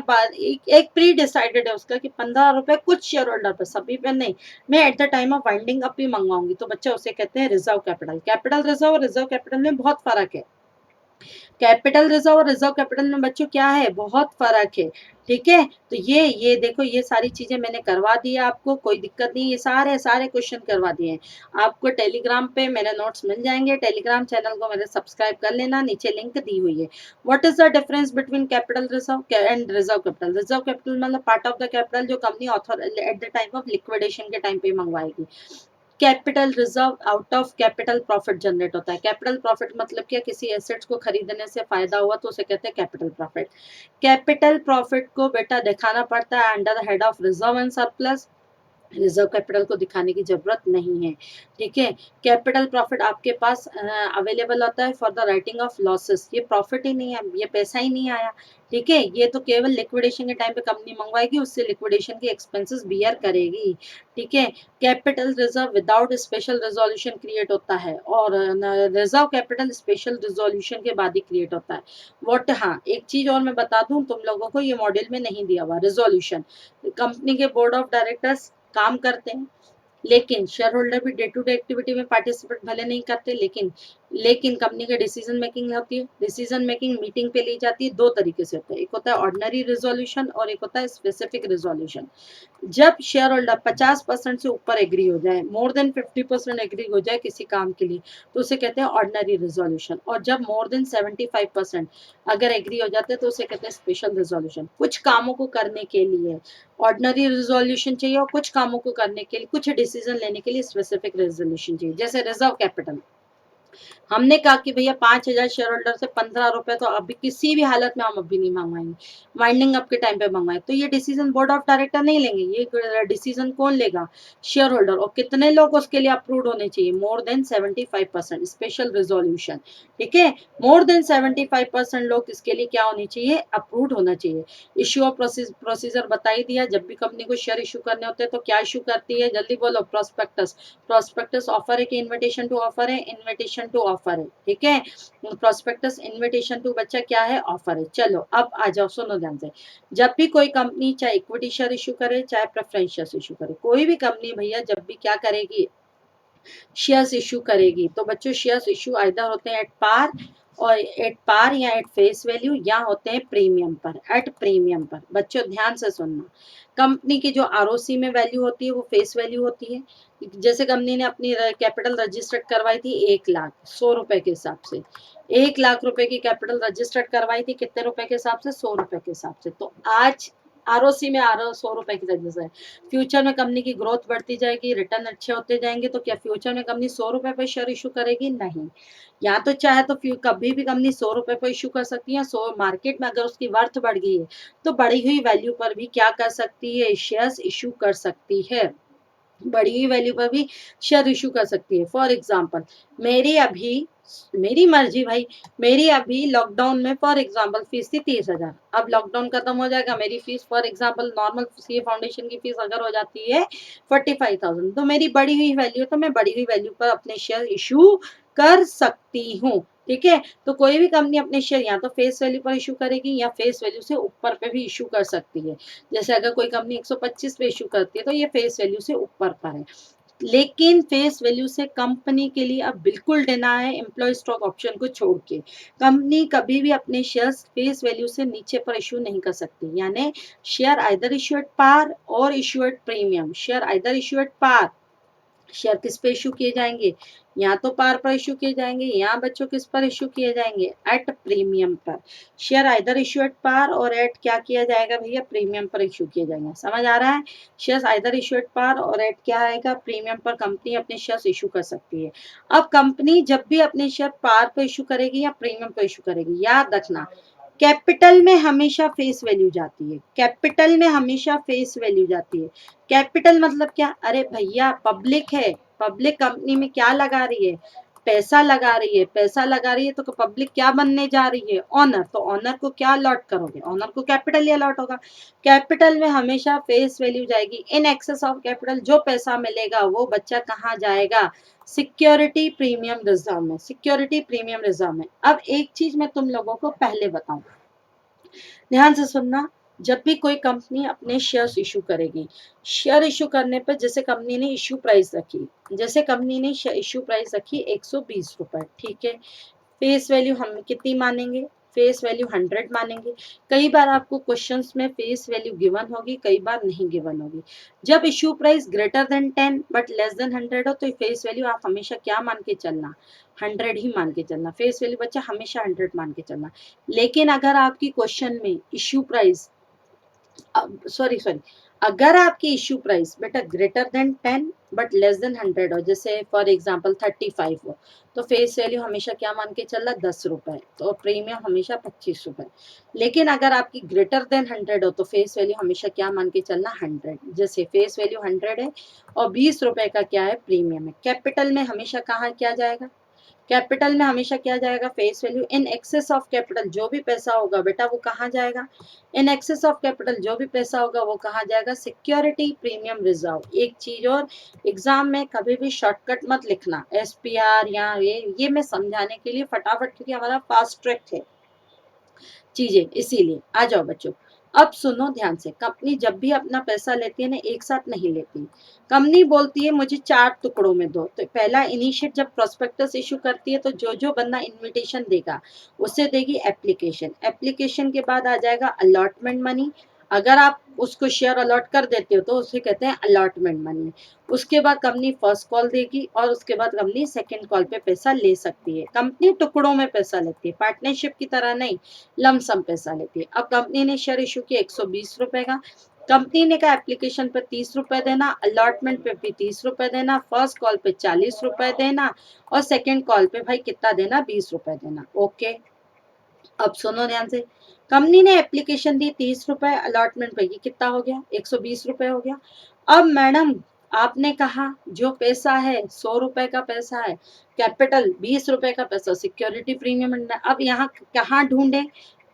एक प्री डिसाइडेड है उसका कि 15 रुपए कुछ शेयर होल्डर पर, सभी पे नहीं, मैं eight the time of winding up भी मंगवाऊंगी, तो बच्चा उसे कहते हैं रिजर्व कैपिटल। कैपिटल रिजर्व और रिजर्व कैपिटल में बहुत फर्क है। कैपिटल रिजर्व और रिजर्व कैपिटल में बच्चों क्या है, बहुत फर्क है। ठीक है, तो ये देखो, ये सारी चीजें मैंने करवा दी है आपको, कोई दिक्कत नहीं, ये सारे सारे क्वेश्चन करवा दिए हैं आपको। टेलीग्राम पे मेरे नोट्स मिल जाएंगे, टेलीग्राम चैनल को मेरे सब्सक्राइब कर लेना, नीचे लिंक दी हुई है। What is the difference between capital reserve and reserve capital? Reserve capital मतलब पार्ट ऑफ द कैपिटल जो company author at the time of liquidation के टाइम पे मंगवाएगी। Capital reserve out of capital profit generate होता है। Capital profit मतलब क्या, किसी एसेट्स को खरीदने से फायदा हुआ तो उसे कहते हैं कैपिटल प्रॉफिट। कैपिटल प्रॉफिट को बेटा दिखाना पड़ता है under the head of reserve and surplus, reserve capital को दिखाने की जरूरत नहीं है। ठीक है, कैपिटल प्रॉफिट आपके पास अवेलेबल होता है for the writing of losses, ये प्रॉफिट ही नहीं है, ये पैसा ही नहीं आया। ठीक है, ये तो केवल लिक्विडेशन के टाइम पे कंपनी मंगवाएगी, उससे लिक्विडेशन के एक्सपेंसेस बियर करेगी। ठीक है, capital reserve without special resolution create होता है, और रिजर्व कैपिटल स्पेशल रेजोल्यूशन के बाद ही क्रिएट होता है। व्हाट, हाँ एक चीज और मैं बता दूं तुम लोगों को, ये मॉड्यूल में नहीं दिया हुआ, रेजोल्यूशन। कंपनी के बोर्ड ऑफ डायरेक्टर्स काम करते हैं, लेकिन शेयर होल्डर भी डे टू डे एक्टिविटी में पार्टिसिपेट भले नहीं करते, लेकिन कंपनी के डिसीजन मेकिंग होती है। डिसीजन मेकिंग मीटिंग पे ली जाती है, दो तरीके से होता है, एक होता है ऑर्डिनरी रिजोल्यूशन और एक होता है स्पेसिफिक रिजोल्यूशन। जब शेयर होल्डर 50% से ऊपर एग्री हो जाए, मोर देन 50% एग्री हो जाए किसी काम के लिए, तो उसे कहते हैं ऑर्डिनरी रिजोल्यूशन। और जब मोर देन 75% अगर एग्री हो जाते हैं तो उसे कहते हैं स्पेशल रिजोल्यूशन। कुछ कामों को करने के लिए ऑर्डिनरी रिजोल्यूशन चाहिए, और कुछ कामों को करने के लिए, कुछ डिसीजन लेने के लिए स्पेसिफिक रिजोल्यूशन चाहिए। जैसे रिजर्व कैपिटल, हमने कहा कि भैया 5,000 शेयर होल्डर से 15 रुपए तो अभी किसी भी हालत में हम अभी नहीं मंगवाएंगे, वाइंडिंग अप के टाइम पे मंगवाए, तो ये डिसीजन बोर्ड ऑफ डायरेक्टर नहीं लेंगे, ये डिसीजन कौन लेगा, शेयर होल्डर। और कितने लोग उसके लिए अप्रूव होने चाहिए, मोर देन 75%, स्पेशल रिजोल्यूशन। ठीक है, मोर देन 75% लोग इसके लिए क्या होनी चाहिए, अप्रूव होना चाहिए। इश्यू ऑफ प्रोसीजर बता ही दिया, जब भी कंपनी को शेयर इशू करने होते हैं तो क्या इशू करती है, जल्दी बोलो, प्रोस्पेक्टस। प्रोस्पेक्टस ऑफर है कि इनविटेशन टू ऑफर है, इनविटेशन टू ऑफर है। ठीक है, प्रोस्पेक्टस इनविटेशन टू बच्चा क्या है, ऑफर है। चलो अब आ जाओ, सुनो ध्यान से। जब भी कोई कंपनी चाहे इक्विटी शेयर इशू करे, चाहे प्रेफरेंस शेयर इशू करे, कोई भी कंपनी भैया जब भी क्या करेगी, शेयर्स इशू करेगी, तो बच्चों शेयर्स इशू आइदर होते हैं eight par, or at par या एट फेस वैल्यू, या होते हैं प्रीमियम पर, एट प्रीमियम पर। बच्चों ध्यान से सुनना, कंपनी की जो आरओसी में वैल्यू होती है वो फेस वैल्यू होती है। जैसे कंपनी ने अपनी कैपिटल रजिस्टर्ड करवाई थी 1 लाख 100 रुपए के हिसाब से, 1 लाख रुपए की कैपिटल रजिस्टर्ड करवाई थी, कितने रुपए के हिसाब से, 100 रुपए के हिसाब से। तो आज आरओसी में आ रहा है 100 रुपए की रजिस्टर, फ्यूचर में कंपनी की ग्रोथ बढ़ती जाएगी, रिटर्न अच्छे होते जाएंगे, तो क्या फ्यूचर में कंपनी 100 रुपए पर शेयर इशू करेगी, नहीं। या तो चाहे तो कभी भी कंपनी 100 रुपए पर इशू कर सकती है, 100 मार्केट में अगर उसकी वर्थ बढ़ गई है तो बढ़ी हुई वैल्यू पर भी क्या कर सकती है, शेयर्स इशू कर सकती है, बड़ी हुई वैल्यू पर भी शेयर इशू कर सकती है। फॉर एग्जाम्पल, मेरी अभी मेरी मर्जी भाई। मेरी अभी लॉकडाउन में फॉर एग्जांपल फीस थी 30,000, अब लॉकडाउन खत्म हो जाएगा, मेरी fees for example normal CA foundation की फीस अगर हो जाती है 45,000, तो मेरी बढ़ी हुई वैल्यू, तो मैं बढ़ी हुई वैल्यू पर अपने शेयर इशू कर सकती हूँ। ठीक है, तो कोई भी कंपनी अपने शेयर या तो फेस वैल्यू पर इशू करेगी या फेस वैल्यू से ऊपर पे भी इशू कर सकती है। जैसे अगर कोई कंपनी 125 पे इशू करती है तो ये फेस वैल्यू से ऊपर पर है, लेकिन फेस वैल्यू से कंपनी के लिए अब बिल्कुल देना है एम्प्लॉय स्टॉक ऑप्शन को छोड़ के। कंपनी कभी भी अपने शेयर्स फेस वैल्यू से नीचे पर इशू नहीं कर सकती, यानी share either issue at par और issue at premium. Share either issue at par, share किस पे इशू किए जाएंगे, या तो पार पर इशू किए जाएंगे या बच्चों किस पर इशू किए जाएंगे, एट प्रीमियम पर। Share either issue at par or at क्या किया जाएगा भैया, प्रीमियम पर इशू किए जाएंगे। समझ आ रहा है, share either issue at par or at क्या आएगा, प्रीमियम पर कंपनी अपने शेयर इशू कर सकती है। अब कंपनी जब भी अपने शेयर पार पर इशू करेगी या प्रीमियम पर इशू करेगी, याद रखना कैपिटल में हमेशा फेस वैल्यू जाती है, कैपिटल में हमेशा फेस वैल्यू जाती है। कैपिटल मतलब क्या, अरे भैया पब्लिक है, पब्लिक कंपनी में क्या लगा रही है, पैसा लगा रही है, पैसा लगा रही है, तो पब्लिक क्या बनने जा रही है, ऑनर। तो ऑनर को क्या अलॉट करोगे, ऑनर को कैपिटल ही अलॉट होगा। कैपिटल में हमेशा फेस वैल्यू जाएगी, इन एक्सेस ऑफ कैपिटल जो पैसा मिलेगा वो बच्चा कहाँ जाएगा, सिक्योरिटी प्रीमियम रिजर्व में, सिक्योरिटी प्रीमियम रिजर्व में। अब एक चीज मैं तुम लोगों को पहले बताऊं, ध्यान से सुनना, जब भी कोई कंपनी अपने शेयर्स इशू करेगी, शेयर इशू करने पर जैसे कंपनी ने इशू प्राइस रखी, जैसे कंपनी ने इशू प्राइस रखी 120 रुपए, ठीक है, फेस वैल्यू हम कितनी मानेंगे, फेस वैल्यू 100 मानेंगे। कई बार आपको क्वेश्चंस में फेस वैल्यू गिवन होगी, कई बार नहीं गिवन होगी। जब issue price greater than 10 but less than 100 हो तो फेस वैल्यू आप हमेशा क्या मान के चलना, 100 ही मान के चलना, फेस वैल्यू बच्चा हमेशा 100 मान के चलना। लेकिन अगर आपकी क्वेश्चन में इशू प्राइस, सॉरी सॉरी, अगर आपकी इशू प्राइस बेटा greater than 10 but less than 100 हो, जैसे फॉर एग्जांपल 35 हो, तो फेस वैल्यू हमेशा क्या मान के चलना, 10 रुपए, तो प्रीमियम हमेशा 25 रुपए। लेकिन अगर आपकी ग्रेटर देन 100 हो तो फेस वैल्यू हमेशा क्या मान के चलना, 100। जैसे फेस वैल्यू 100 है और 20 रुपए का क्या है, प्रीमियम है। कैपिटल में हमेशा कहाँ क्या जाएगा, कैपिटल में हमेशा क्या जाएगा, face value. In excess of capital जो भी पैसा होगा बेटा वो कहाँ जाएगा, इन एक्सेस ऑफ कैपिटल जो भी पैसा होगा वो कहाँ जाएगा, सिक्योरिटी प्रीमियम रिजर्व। एक चीज और, एग्जाम में कभी भी शॉर्टकट मत लिखना, एसपीआर या ये मैं समझाने के लिए फटाफट, क्योंकि हमारा फास्ट ट्रैक है चीजें, इसीलिए। आ जाओ बच्चों, अब सुनो ध्यान से, कंपनी जब भी अपना पैसा लेती है ना एक साथ नहीं लेती, कंपनी बोलती है मुझे 4 टुकड़ों में दो। तो पहला इनिशिएट जब प्रोस्पेक्टस इशू करती है तो जो जो बंदा इनविटेशन देगा उसे देगी एप्लीकेशन, एप्लीकेशन के बाद आ जाएगा अलॉटमेंट मनी। अगर आप उसको शेयर अलॉट कर देते हो तो उसे कहते हैं अलॉटमेंट मनी। उसके बाद कंपनी फर्स्ट कॉल देगी और उसके बाद कंपनी सेकंड कॉल पे पैसा ले सकती है। कंपनी टुकड़ों में पैसा लेती है, पार्टनरशिप की तरह नहीं, लमसम पैसा लेती है। अब कंपनी ने शेयर इशू किया 120 रुपए का, कंपनी ने कहा एप्लीकेशन पे 30 रुपए देना, अलॉटमेंट पे भी 30 रुपए देना, फर्स्ट कॉल पे 40 रुपए देना और सेकेंड कॉल पे भाई कितना देना, 20 रुपए देना। ओके, अब सुनो ध्यान से, कंपनी ने एप्लीकेशन दी 30 रुपए, अलॉटमेंट पे ये कितना हो गया, 120 रुपए हो गया। अब मैडम आपने कहा जो पैसा है 100 रुपए का पैसा है, कैपिटल 20 रुपए का पैसा, सिक्योरिटी प्रीमियम। अब यहाँ कहाँ ढूंढे,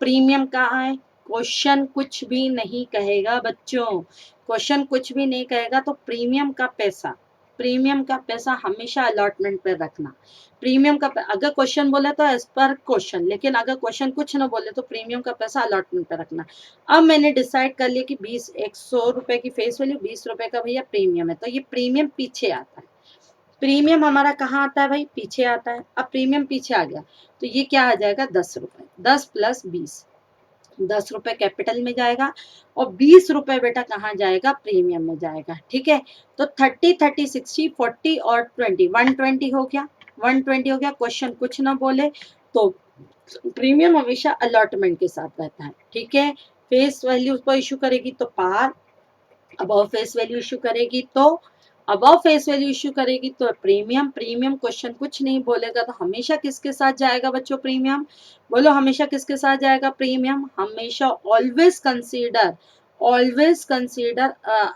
प्रीमियम कहाँ है, क्वेश्चन कुछ भी नहीं कहेगा बच्चों, क्वेश्चन कुछ भी नहीं कहेगा। तो प्रीमियम का पैसा, प्रीमियम का पैसा हमेशा अलॉटमेंट पे रखना। प्रीमियम का अगर क्वेश्चन बोले तो एज पर क्वेश्चन, लेकिन अगर क्वेश्चन कुछ ना बोले तो प्रीमियम का पैसा अलॉटमेंट पे रखना। अब मैंने डिसाइड कर लिया कि 100 रुपए की फेस वैल्यू, 20 रुपए का भैया प्रीमियम है, तो ये प्रीमियम पीछे आता है। प्रीमियम हमारा कहाँ आता है भाई, पीछे आता है। अब प्रीमियम पीछे आ गया तो ये क्या आ जाएगा, 10 रुपए, 10 प्लस 20, 10 रुपए कैपिटल में जाएगा और 20 रुपए बेटा कहाँ जाएगा, प्रीमियम में जाएगा। ठीक है, तो 30 30 60 40 और 20, 120 हो गया, 120 हो गया। क्वेश्चन कुछ ना बोले तो प्रीमियम हमेशा अलॉटमेंट के साथ रहता है। ठीक है, फेस वैल्यू पर इशू करेगी तो पार, अबव फेस वैल्यू इशू करेगी तो, अबव फेस वैल्यू इशू करेगी तो प्रीमियम, प्रीमियम क्वेश्चन कुछ नहीं बोलेगा तो हमेशा किसके साथ जाएगा बच्चों, प्रीमियम। बोलो हमेशा किसके साथ जाएगा, प्रीमियम। हमेशा always consider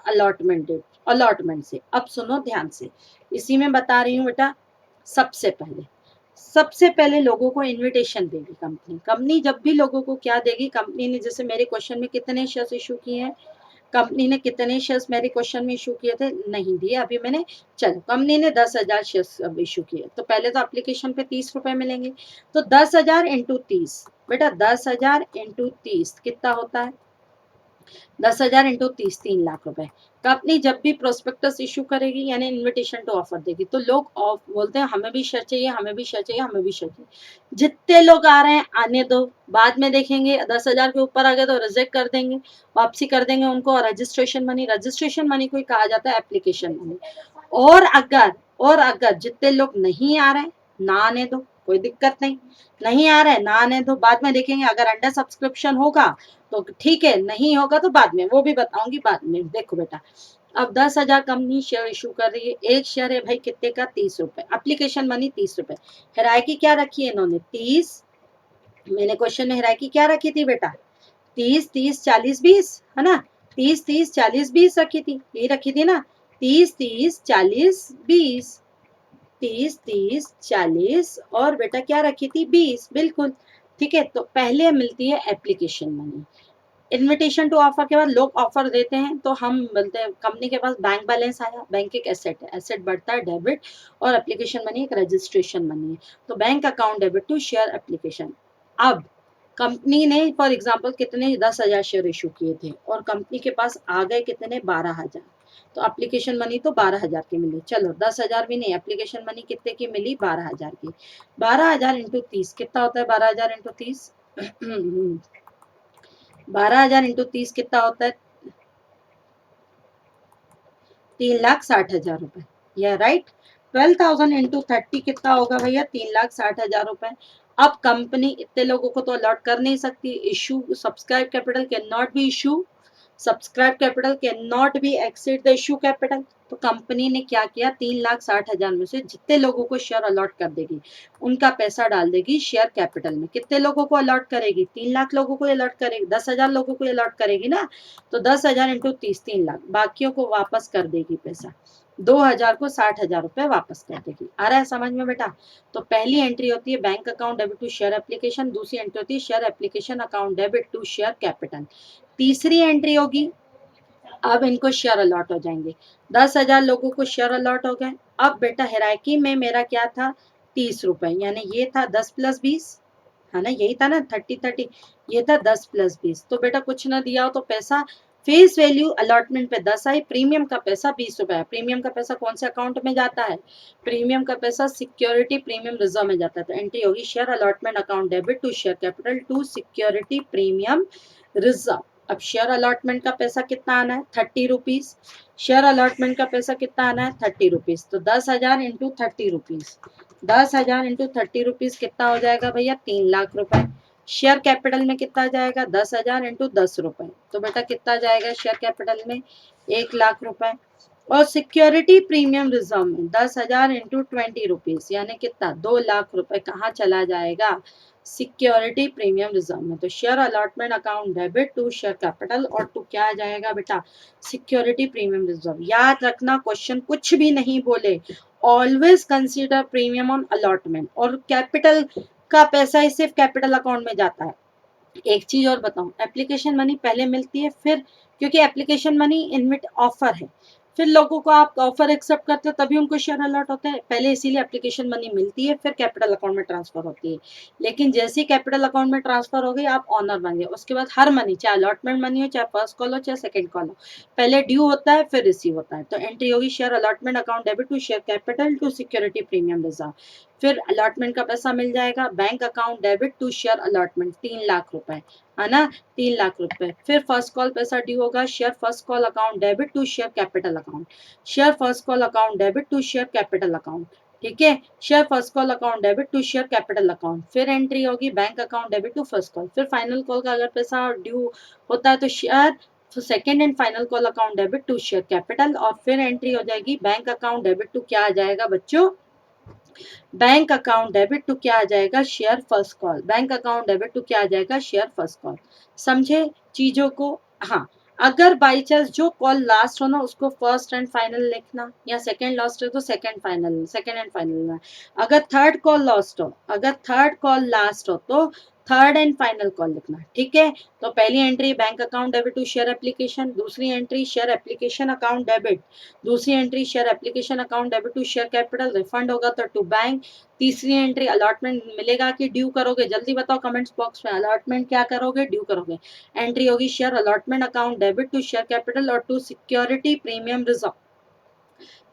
allotment date, allotment से। अब सुनो ध्यान से, इसी में बता रही हूँ बेटा, सबसे पहले सबसे पहले लोगों को इनविटेशन देगी कंपनी। कंपनी जब भी लोगों को क्या देगी, कंपनी ने जैसे मेरे क्वेश्चन में कितने शेयर्स इशू किए हैं, कंपनी ने कितने शेयर्स मेरे क्वेश्चन में इशू किए थे, नहीं दिए अभी मैंने। चलो कंपनी ने 10,000 शेयर्स अब इशू किए, तो पहले तो एप्लीकेशन पे 30 रुपए मिलेंगे। तो 10,000 इंटू 30, बेटा 10,000 इंटू 30 कितना होता है, 10,000 इंटू 30, 3 लाख रुपए। कंपनी जब भी प्रोस्पेक्टस इशू करेगी यानी इनविटेशन टू ऑफर देगी, तो लोग ऑफ बोलते हैं हमें भी शेयर चाहिए, हमें भी शेयर चाहिए, हमें भी शेयर चाहिए। जितने लोग आ रहे हैं आने दो, बाद में देखेंगे 10,000 के ऊपर आ गए तो रिजेक्ट कर देंगे, वापसी कर देंगे उनको। रजिस्ट्रेशन मनी को ही कहा जाता है एप्लीकेशन मनी। और अगर जितने लोग नहीं आ रहे, ना आने दो, कोई दिक्कत नहीं। नहीं आ रहे ना आने दो, बाद में देखेंगे। अगर अंडर सब्सक्रिप्शन होगा तो ठीक है, नहीं होगा तो बाद में, वो भी बताऊंगी बाद में। देखो बेटा, अब 10,000 कंपनी शेयर इशू कर रही है, एक शेयर है भाई कितने का, 30 रुपए, एप्लीकेशन मनी 30 रुपए। हिराकी क्या रखी है इन्होंने, 30। मैंने क्वेश्चन में हिराकी क्या रखी थी बेटा, 30 30 40 20, है ना। 30 30 40 20 रखी थी, यही रखी थी ना। 30 30 40 20, 30 30 40 और बेटा क्या रखी थी, 20, बिल्कुल ठीक है। तो पहले मिलती है application money. Invitation to offer के बाद लोग ऑफर देते हैं, तो हम बोलते हैं कंपनी के पास बैंक बैलेंस आया, बैंक एक एसेट है, एसेट बढ़ता है, डेबिट। और एप्लीकेशन मनी एक रजिस्ट्रेशन मनी है। तो bank account debit to share application. अब कंपनी ने फॉर एग्जांपल कितने 10,000 शेयर इशू किए थे और कंपनी के पास आ गए कितने, 12,000। तो एप्लीकेशन मनी तो 12,000 की मिली। चलो 10,000 भी नहीं, एप्लीकेशन मनी कितने की मिली, 12,000 की। 12,000 इंटू 30 कितना होता है, 12,000 इंटू 30 12,000 इंटू 30 कितना होता है, 3,60,000 रुपए। यह राइट। 12,000 इंटू 30 कितना होगा भैया, 3,60,000 रुपए। अब कंपनी इतने लोगों को तो अलॉट कर नहीं सकती, issue subscribe capital can not be issue, subscribe capital can not be exceed the issue capital. तो कंपनी ने क्या किया, 3,60,000 में से जितने लोगों को शेयर अलॉट कर देगी उनका पैसा डाल देगी शेयर कैपिटल में। कितने लोगों को अलॉट करेगी, 3 लाख लोगों को अलॉट करेगी, 10,000 लोगों को अलॉट करेगी ना। तो 10,000 इंटू 30, 3 लाख, बाकियों को वापस कर देगी पैसा। 2,000 को 60,000 रुपए वापस कर देगी। आ रहा है समझ में बेटा। तो पहली एंट्री होती है bank account debit to share application, दूसरी एंट्री होती है share application account debit to share capital. तीसरी एंट्री होगी, अब इनको शेयर अलॉट हो जाएंगे, 10,000 लोगों को शेयर अलॉट हो गए। अब बेटा हिराकी में मेरा क्या था, 30 रुपए, यानी ये था 10+20, है ना, यही था ना 30 30, ये था 10+20। तो बेटा कुछ ना दिया हो तो पैसा फेस वैल्यू अलॉटमेंट पे 10 आई, प्रीमियम का पैसा 20 रुपए है। प्रीमियम का पैसा कौन से अकाउंट में जाता है, प्रीमियम का पैसा सिक्योरिटी प्रीमियम रिजर्व में जाता है। तो एंट्री होगी share allotment account debit to share capital to security premium reserve. अब शेयर अलॉटमेंट का पैसा कितना आना है, 30 रुपीज। शेयर अलॉटमेंट का पैसा कितना आना है, 30 रुपीज। तो 10,000 इंटू 30 रुपीज, 10,000 इंटू 30 रुपीज कितना हो जाएगा भैया, 3 लाख रुपए। शेयर कैपिटल में कितना जाएगा, 10,000 इंटू 10 रुपए, तो बेटा कितना जाएगा शेयर कैपिटल में, 1 लाख रुपए। और सिक्योरिटी प्रीमियम रिजर्व में 10,000 इंटू 20 रुपीज यानी कितना, 2 लाख रुपए कहाँ चला जाएगा, सिक्योरिटी प्रीमियम रिजर्व में। तो share allotment account debit to share capital और टू क्या आ जाएगा बेटा, सिक्योरिटी प्रीमियम रिजर्व। याद रखना क्वेश्चन कुछ भी नहीं बोले, always consider premium on allotment. और कैपिटल का पैसा ही सिर्फ कैपिटल अकाउंट में जाता है। एक चीज और बताऊं, एप्लीकेशन मनी पहले मिलती है, फिर क्योंकि एप्लीकेशन मनी इनविट ऑफर है, फिर लोगों को आप ऑफर एक्सेप्ट करते हो तभी उनको शेयर अलॉट होता है पहले, इसीलिए एप्लीकेशन मनी मिलती है, फिर कैपिटल अकाउंट में ट्रांसफर होती है। लेकिन जैसे ही कैपिटल अकाउंट में ट्रांसफर हो गई आप ऑनर बन गए, उसके बाद हर मनी, चाहे अलॉटमेंट मनी हो, चाहे फर्स्ट कॉल हो, चाहे सेकंड कॉल हो, पहले ड्यू होता है फिर रिसीव होता है। तो एंट्री होगी share allotment account debit to share capital to security premium reserve. फिर अलॉटमेंट का पैसा मिल जाएगा, bank account debit to share allotment 3 lakh रुपए, है ना, 3 लाख रुपए। फिर फर्स्ट कॉल पैसा ड्यू होगा, share first call account debit to share capital account, share first call account debit to share capital account, ठीक है, share first call account debit to share capital account. फिर एंट्री होगी bank account debit to first call. फिर final call का अगर पैसा due होता है तो शेयर, तो second and final call account debit to share capital. और फिर एंट्री हो जाएगी बैंक अकाउंट डेबिट टू क्या आ जाएगा बच्चों, बैंक अकाउंट डेबिट टू क्या आ जाएगा, share first call, bank account debit to क्या आ जाएगा, शेयर फर्स्ट कॉल। समझे चीजों को। हाँ, अगर बाई चांस जो कॉल लास्ट हो ना उसको फर्स्ट एंड फाइनल लिखना, या सेकंड लास्ट हो तो second final, second and final ना। अगर थर्ड कॉल लास्ट हो, अगर थर्ड कॉल लास्ट हो तो थर्ड एंड फाइनल कॉल लिखना, ठीक है। तो पहली entry bank account debit to share application, दूसरी entry share application account debit, दूसरी entry share application account debit to share capital, refund होगा तो टू बैंक, तीसरी एंट्री अलॉटमेंट मिलेगा कि ड्यू करोगे, जल्दी बताओ कमेंट्स बॉक्स में, अलॉटमेंट क्या करोगे, ड्यू करोगे। एंट्री होगी share allotment account debit to share capital और टू सिक्योरिटी प्रीमियम रिजर्व।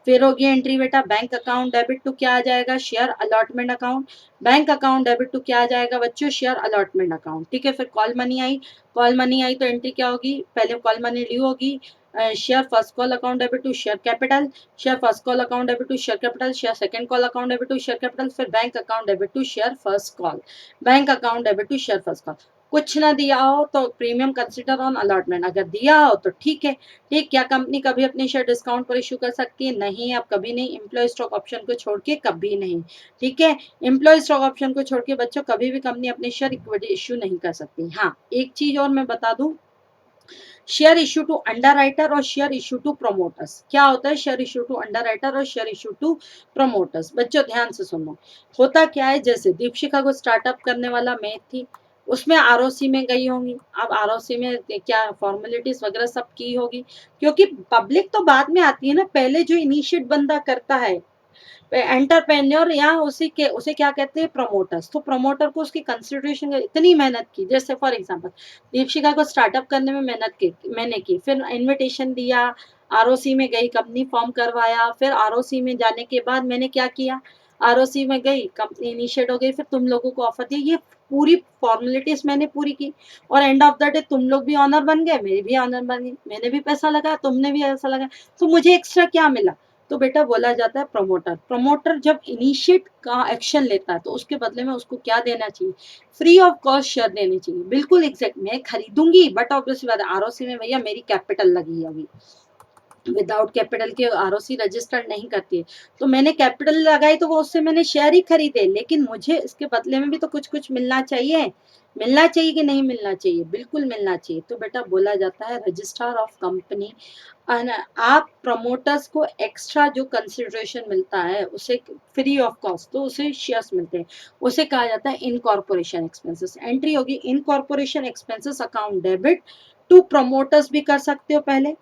फिर होगी एंट्री बेटा बैंक अकाउंट डेबिट टू क्या आ जाएगा, share allotment account, bank account debit to क्या आ जाएगा बच्चों, शेयर अलॉटमेंट अकाउंट, ठीक है। फिर कॉल मनी आई, कॉल मनी आई तो एंट्री क्या होगी, पहले कॉल मनी ड्यू होगी, share first call account debit to share capital, share first call account debit to share capital, share second call account debit to share capital, फिर bank account debit to share first call, bank account debit to share first call. कुछ ना दिया हो तो premium consider on allotment, अगर दिया हो तो ठीक है। ठीक, क्या कंपनी कभी अपने शेयर डिस्काउंट पर इशू कर सकती है, नहीं, आप कभी नहीं, एम्प्लॉय स्टॉक ऑप्शन को छोड़ के कभी नहीं, ठीक है। एम्प्लॉय स्टॉक ऑप्शन को छोड़ के बच्चों कभी भी कंपनी अपने शेयर इक्विटी इशू नहीं कर सकती। हाँ, एक चीज और मैं बता दूं, शेयर इशू टू अंडरराइटर और शेयर इशू टू प्रोमोटर्स, क्या होता है शेयर इशू टू अंडरराइटर और शेयर इशू टू प्रोमोटर्स, बच्चों ध्यान से सुनो। होता क्या है, जैसे दीपशिखा को स्टार्टअप करने वाला मैं थी, उसमें आरओसी में गई होंगी, अब आरओसी में क्या फॉर्मेलिटीज वगैरह सब की होगी, क्योंकि पब्लिक तो बाद में आती है ना, पहले जो इनिशिएट बंदा करता है एंटरप्रेन्योर, या उसी के उसे क्या कहते हैं, प्रमोटर्स। तो प्रमोटर को उसकी कंसिडरेशन इतनी मेहनत की, जैसे फॉर एग्जांपल दीपशिका को स्टार्टअप करने में मेहनत की, मैंने की, फिर इनविटेशन दिया, आरओसी में गई, कंपनी फॉर्म करवाया, फिर आरओसी में जाने के बाद मैंने क्या किया, आरओसी में गई, कंपनी इनिशिएट हो गई, फिर तुम लोगों को ऑफर दिया, ये पूरी फॉर्मेलिटीज मैंने पूरी की, और एंड ऑफ द डे तुम लोग भी ऑनर बन गए, मेरी भी ऑनर बन गई, मैंने भी पैसा लगाया, तुमने भी पैसा लगाया, तो मुझे एक्स्ट्रा क्या मिला, तो बेटा बोला जाता है प्रमोटर। प्रमोटर जब इनिशिएट का एक्शन लेता है तो उसके बदले में उसको क्या देना चाहिए, फ्री ऑफ कॉस्ट शेयर देनी चाहिए, बिल्कुल एग्जैक्ट, मैं खरीदूंगी बट ऑब्वियसली बात है आरओसी में भैया मेरी कैपिटल लगी है, अभी विदाउट कैपिटल के आरओसी रजिस्टर्ड नहीं करती है, तो मैंने कैपिटल लगाई तो वो उससे मैंने शेयर ही खरीदे, लेकिन मुझे इसके बदले में भी तो कुछ कुछ मिलना चाहिए, मिलना चाहिए कि नहीं मिलना चाहिए, बिल्कुल मिलना चाहिए। तो बेटा बोला जाता है रजिस्ट्रार ऑफ कंपनी, आप प्रमोटर्स को एक्स्ट्रा जो कंसिडरेशन मिलता है उसे फ्री ऑफ कॉस्ट, तो उसे शेयर्स मिलते हैं, उसे कहा जाता है इनकॉर्पोरेशन एक्सपेंसेस। एंट्री होगी incorporation expenses account debit to promoters भी कर सकते हो, पहले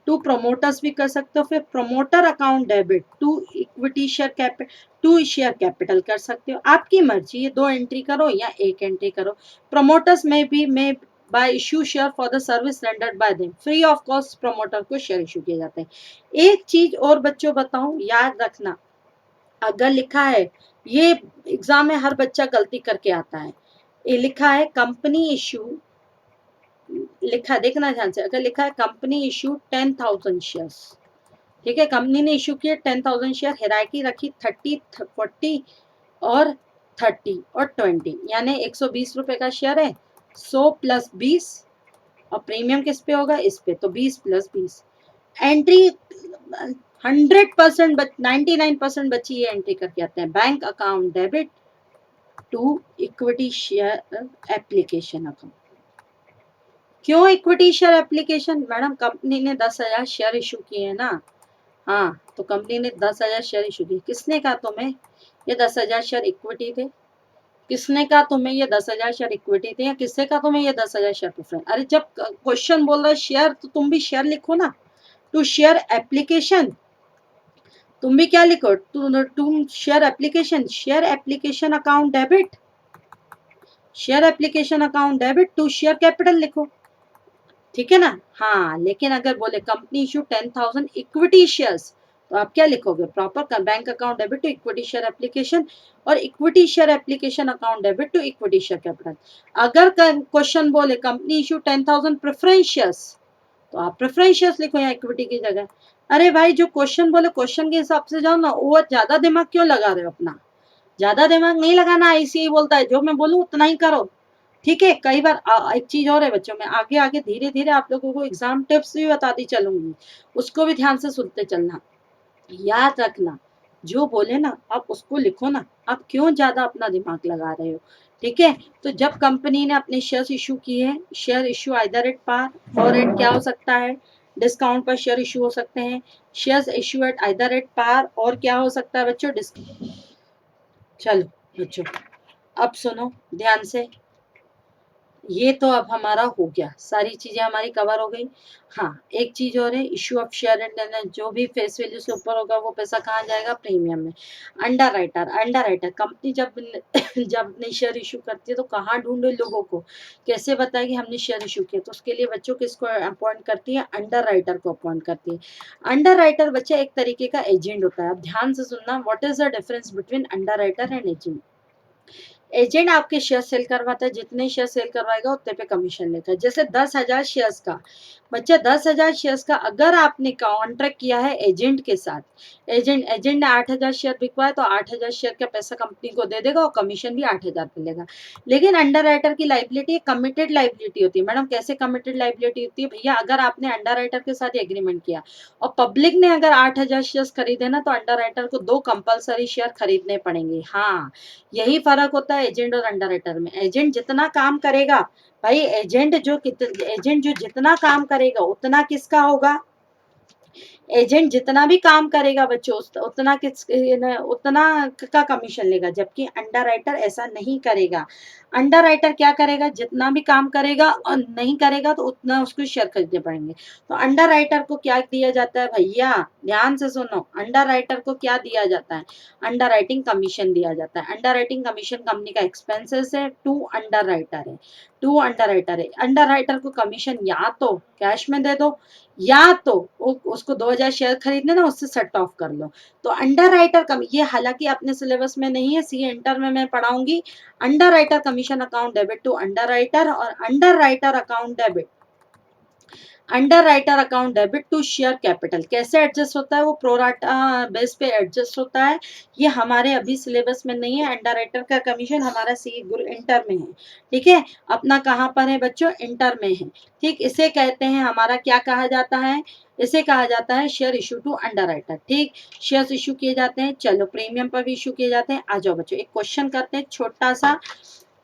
टू प्रमोटर्स भी कर सकते हो, फिर promoter account debit to equity share capital, to share capital कर सकते हो, आपकी मर्जी, ये दो एंट्री करो या एक एंट्री करो। प्रमोटर्स में भी में bye issue share for the service rendered by them, free of cost promoter को शेयर इशू किए जाते हैं। एक चीज और बच्चों बताऊं, याद रखना, अगर लिखा है, ये एग्जाम में हर बच्चा गलती करके आता है, ये लिखा है कंपनी इशू, लिखा देखना ध्यान से, अगर लिखा है कंपनी इशू 10,000 शेयर्स, ठीक है, कंपनी ने इशू किए 10,000 शेयर, हिराकी रखी 30, 40 और 30 और 20, यानी 120 रुपए का शेयर है, 100 प्लस 20, और प्रीमियम किस पे होगा, इस पे, तो 20 प्लस 20, एंट्री 100%, 99% बच्ची ये एंट्री करके आते हैं, bank account debit to equity share application account. क्यों equity share application, madam company ने 10,000 शेयर इशू किए हैं ना, हाँ, तो कंपनी ने 10,000 शेयर इशू किए, किसने कहा तुम्हें ये 10,000 शेयर इक्विटी थे, किसने कहा तुम्हें ये 10,000 शेयर इक्विटी थे, या किसने कहा तुम्हें ये 10,000 शेयर प्रेफरेंस, अरे जब क्वेश्चन बोल रहा है शेयर तो तुम भी शेयर लिखो ना, टू शेयर एप्लीकेशन, तुम भी क्या लिखो, तुम share application account debit, share application account debit to share capital लिखो, ठीक है ना। हाँ, लेकिन अगर बोले कंपनी इशू 10,000 इक्विटी शेयर्स, तो आप क्या लिखोगे, proper bank account debit to equity share application, और equity share application account debit to equity share capital. अगर क्वेश्चन बोले कंपनी इशू 10,000 प्रेफरेंस शेयर्स, तो आप प्रेफरेंस शेयर्स लिखो या इक्विटी की जगह। अरे भाई, जो क्वेश्चन बोले क्वेश्चन के हिसाब से जाओ ना, वो ज्यादा दिमाग क्यों लगा रहे हो अपना, ज्यादा दिमाग नहीं लगाना, ऐसे ही बोलता है जो मैं बोलूँ उतना ही करो, ठीक है। कई बार एक चीज और है बच्चों में, आगे आगे धीरे धीरे आप लोगों को एग्जाम टिप्स भी बताती चलूंगी, उसको भी ध्यान से सुनते चलना, याद रखना, जो बोले ना आप उसको लिखो ना, आप क्यों ज्यादा अपना दिमाग लगा रहे हो, ठीक है। तो जब कंपनी ने अपने शेयर्स इशू किए हैं, share issue either at par or at क्या हो सकता है, डिस्काउंट पर शेयर इशू हो सकते हैं। Shares issue at either at par or क्या हो सकता है बच्चों, चलो बच्चों अब सुनो ध्यान से, ये तो अब हमारा हो गया, सारी चीजें हमारी कवर हो गई। हाँ, एक चीज और है, इश्यू ऑफ शेयर एंड जो भी फेस वैल्यू से ऊपर होगा वो पैसा कहाँ जाएगा, प्रीमियम में। अंडर राइटर कंपनी जब जब अपने शेयर इशू करती है तो कहाँ ढूंढे लोगों को, कैसे बताए कि हमने शेयर इशू किया, तो उसके लिए बच्चों किसको अपॉइंट करती है, अंडर राइटर को अपॉइंट करती है। अंडर राइटर बच्चे एक तरीके का एजेंट होता है। अब ध्यान से सुनना, what is the difference between under writer and agent. Agent आपके शेयर सेल करवाता है, जितने शेयर सेल करवाएगा उतने पे कमीशन लेता है। जैसे 10,000 शेयर्स का बच्चा, 10,000 शेयर्स का अगर आपने कॉन्ट्रैक्ट किया है एजेंट के साथ, एजेंट ने 8,000 शेयर बिकवाए तो 8,000 शेयर का पैसा कंपनी को दे देगा और कमीशन भी 8,000 मिलेगा। लेकिन अंडर राइटर की लाइबिलिटी कमिटेड लाइबिलिटी होती है। मैडम कैसे कमिटेड लाइबिलिटी होती है भैया, अगर आपने अंडर राइटर के साथ एग्रीमेंट किया और पब्लिक ने अगर 8,000 शेयर खरीदे ना, तो अंडर राइटर को 2 कंपलसरी शेयर खरीदने पड़ेंगे। हाँ, यही फर्क होता है एजेंट और अंडर राइटर में। एजेंट जितना काम करेगा भाई, एजेंट जो जितना काम करेगा उतना किसका होगा, एजेंट जितना भी काम करेगा बच्चों उतना का कमीशन लेगा, जबकि अंडर राइटर ऐसा नहीं करेगा। अंडर राइटर क्या करेगा, जितना भी काम करेगा और नहीं करेगा तो उतना उसको शेयर खरीदने पड़ेंगे। तो अंडर राइटर को क्या दिया जाता है भैया, ध्यान से सुनो, अंडर राइटर को क्या दिया जाता है, अंडर राइटिंग कमीशन दिया जाता है। अंडर राइटिंग कमीशन कंपनी का एक्सपेंसेस है, टू अंडर राइटर है, टू अंडर राइटर है। अंडर राइटर को कमीशन या तो कैश में दे दो, या तो उसको 2,000 शेयर खरीदने ना, उससे सेट ऑफ कर लो। तो अंडर राइटर कम, ये हालांकि अपने सिलेबस में नहीं है, सी इंटर में मैं पढ़ाऊंगी। Underwriter commission account debit to underwriter और underwriter account debit, underwriter account debit to share capital कैसे एडजस्ट होता है, वो प्रोराटा बेस पे एडजस्ट होता है। ये हमारे अभी सिलेबस में नहीं है। अंडर राइटर का कमीशन हमारा सी गुरु इंटर में है, ठीक है, अपना कहाँ पर है बच्चों, इंटर में है। ठीक, इसे कहते हैं, हमारा क्या कहा जाता है, इसे कहा जाता है share issue to underwriter. ठीक, शेयर इशू किए जाते हैं, चलो प्रीमियम पर भी इशू किए जाते हैं। आ जाओ बच्चों एक क्वेश्चन करते हैं छोटा सा।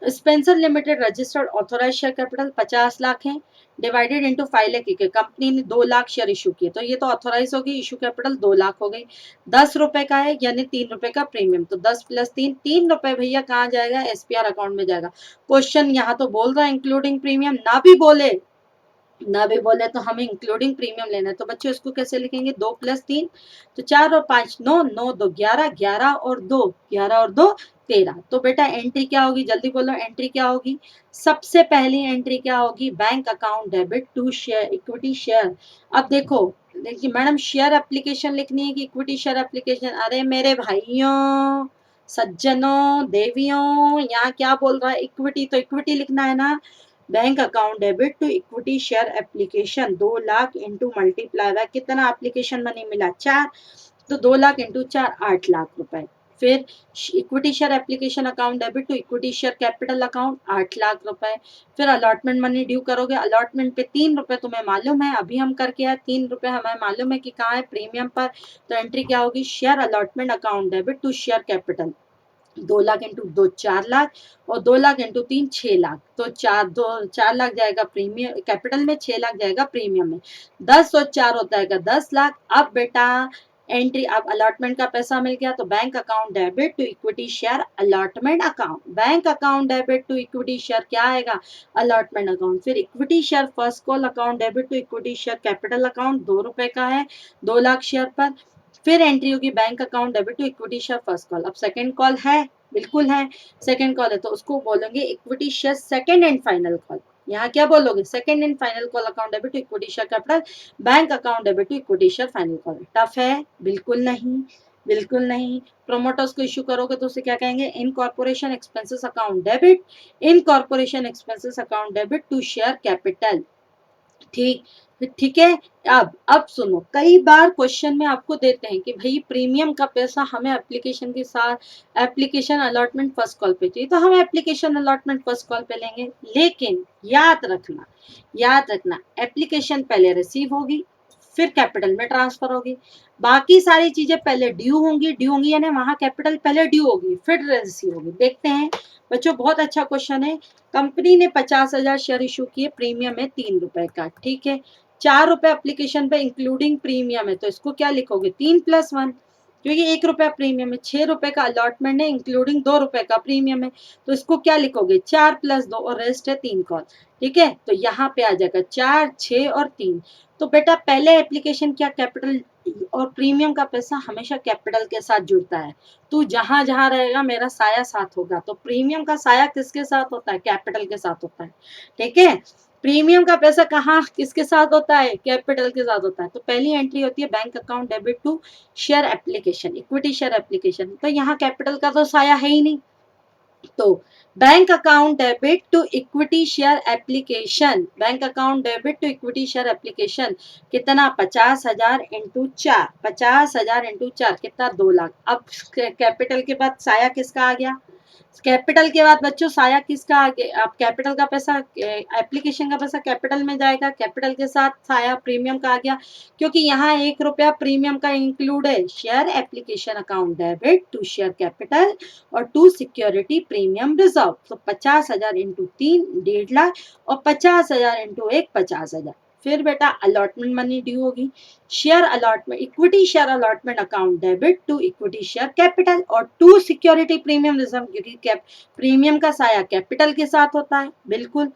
Spencer limited registered authorise share capital 50 lakh है, डिवाइडेड इनटू 5 लाख, कंपनी ने 2 लाख शेयर इशू किए, तो ये तो ऑथोराइज होगी, इशू कैपिटल 2 लाख हो गई। 10 रुपए का है यानी 3 रुपए का प्रीमियम, तो 10 प्लस 3, 3 रुपए भैया कहाँ जाएगा, एसपीआर अकाउंट में जाएगा। क्वेश्चन यहाँ तो बोल रहा है इंक्लूडिंग प्रीमियम, ना भी बोले तो हमें इंक्लूडिंग प्रीमियम लेना है। तो बच्चों इसको कैसे लिखेंगे, 2 प्लस 3 तो 4 और 5 9, 9 2 11, 11 और 2 11 और 2 13। तो बेटा एंट्री क्या होगी, जल्दी बोलो एंट्री क्या होगी। सबसे पहली एंट्री क्या होगी, bank account debit to share equity share. अब देखो, देखिए मैडम शेयर एप्लीकेशन लिखनी है कि इक्विटी शेयर एप्लीकेशन, अरे मेरे भाइयों सज्जनों देवियों, यहाँ क्या बोल रहा है, इक्विटी तो इक्विटी लिखना है ना। Bank account debit to equity share application, 2 lakh into multiply by कितना एप्लीकेशन मनी मिला, 4, तो 2 लाख इंटू 4 8 लाख रुपए। फिर equity share application account debit to equity share capital account 8 lakh रुपए। फिर अलॉटमेंट मनी ड्यू करोगे, अलॉटमेंट पे 3 रुपए तुम्हें मालूम है, अभी हम करके आए, 3 रुपए हमें मालूम है कि कहाँ है, प्रीमियम पर। तो एंट्री क्या होगी, share allotment account debit to share capital, 2 lakh into 2 4 lakh और 2 लाख इंटू 3 6 लाख, तो 4 लाख जाएगा प्रीमियम कैपिटल में, 6 लाख जाएगा प्रीमियम में, 10 और 4 होता है 10 लाख। अब बेटा एंट्री, अब अलॉटमेंट का पैसा मिल गया तो bank account debit to equity share allotment account, bank account debit to equity share क्या आएगा, अलॉटमेंट अकाउंट। फिर equity share first call account debit to equity share capital account, 2 रुपए का है 2 लाख शेयर पर। फिर एंट्री होगी bank account debit to equity share first call. अब सेकंड कॉल है, बिल्कुल है, सेकंड कॉल है तो उसको बोलेंगे equity share second and final call. यहाँ क्या बोलोगे, second and final call account debit to equity share capital, bank account debit to equity share final call. Tough है, बिल्कुल नहीं, बिल्कुल नहीं। प्रोमोटर्स को इश्यू करोगे तो उसे क्या कहेंगे, incorporation expenses account debit, incorporation expenses account debit to share capital. ठीक, ठीक है। अब सुनो, कई बार क्वेश्चन में आपको देते हैं कि भाई प्रीमियम का पैसा हमें एप्लीकेशन के साथ एप्लीकेशन अलॉटमेंट फर्स्ट कॉल पे चाहिए, तो हम एप्लीकेशन अलॉटमेंट फर्स्ट कॉल पे लेंगे। लेकिन याद रखना, याद रखना एप्लीकेशन पहले रिसीव होगी, फिर कैपिटल में ट्रांसफर होगी। बाकी सारी चीजें पहले ड्यू होंगी यानी वहां कैपिटल पहले ड्यू होगी फिर रिसीव होगी। देखते हैं बच्चों, बहुत अच्छा क्वेश्चन है। कंपनी ने 50,000 शेयर इशू किए, प्रीमियम है 3 रुपए का, ठीक है। 4 रुपए एप्लीकेशन पे इंक्लूडिंग प्रीमियम है, तो इसको क्या लिखोगे 3+1, क्योंकि 1 रुपया प्रीमियम है। 6 रुपए का अलॉटमेंट है इंक्लूडिंग 2 रुपए का प्रीमियम है, तो इसको क्या लिखोगे 4+2 और रेस्ट है 3 कॉल, ठीक है। तो यहाँ पे आ जाएगा 4, 6 और 3। तो बेटा पहले एप्लीकेशन क्या कैपिटल और प्रीमियम का पैसा हमेशा कैपिटल के साथ जुड़ता है। तू जहां जहां रहेगा मेरा साया साथ होगा, तो प्रीमियम का साया किसके साथ होता है, कैपिटल के साथ होता है, ठीक है। प्रीमियम का पैसा कहाँ किसके साथ होता है, कैपिटल के साथ होता है। तो पहली एंट्री होती है bank account debit to share application, equity share application. तो यहाँ कैपिटल का तो साया है ही नहीं, तो bank account debit to equity share application, bank account debit to equity share application कितना 50,000 इंटू 4, 50,000 इंटू 4 कितना 2 लाख। अब कैपिटल के बाद साया किसका आ गया, कैपिटल के बाद बच्चों साया किसका आगे, आप कैपिटल का पैसा एप्लीकेशन का पैसा कैपिटल में जाएगा, कैपिटल के साथ साया प्रीमियम का आ गया, क्योंकि यहाँ 1 रुपया प्रीमियम का इंक्लूड है। Share application account debit to share capital और टू सिक्योरिटी प्रीमियम रिजर्व। तो 50,000 इंटू 3 1.5 लाख और 50,000 इंटू 1 50,000। फिर बेटा अलॉटमेंट मनी ड्यू होगी, share allotment equity share allotment account debit to equity share capital और टू सिक्योरिटी प्रीमियम रिजर्व, क्योंकि premium का साया कैपिटल के साथ होता है, बिल्कुल।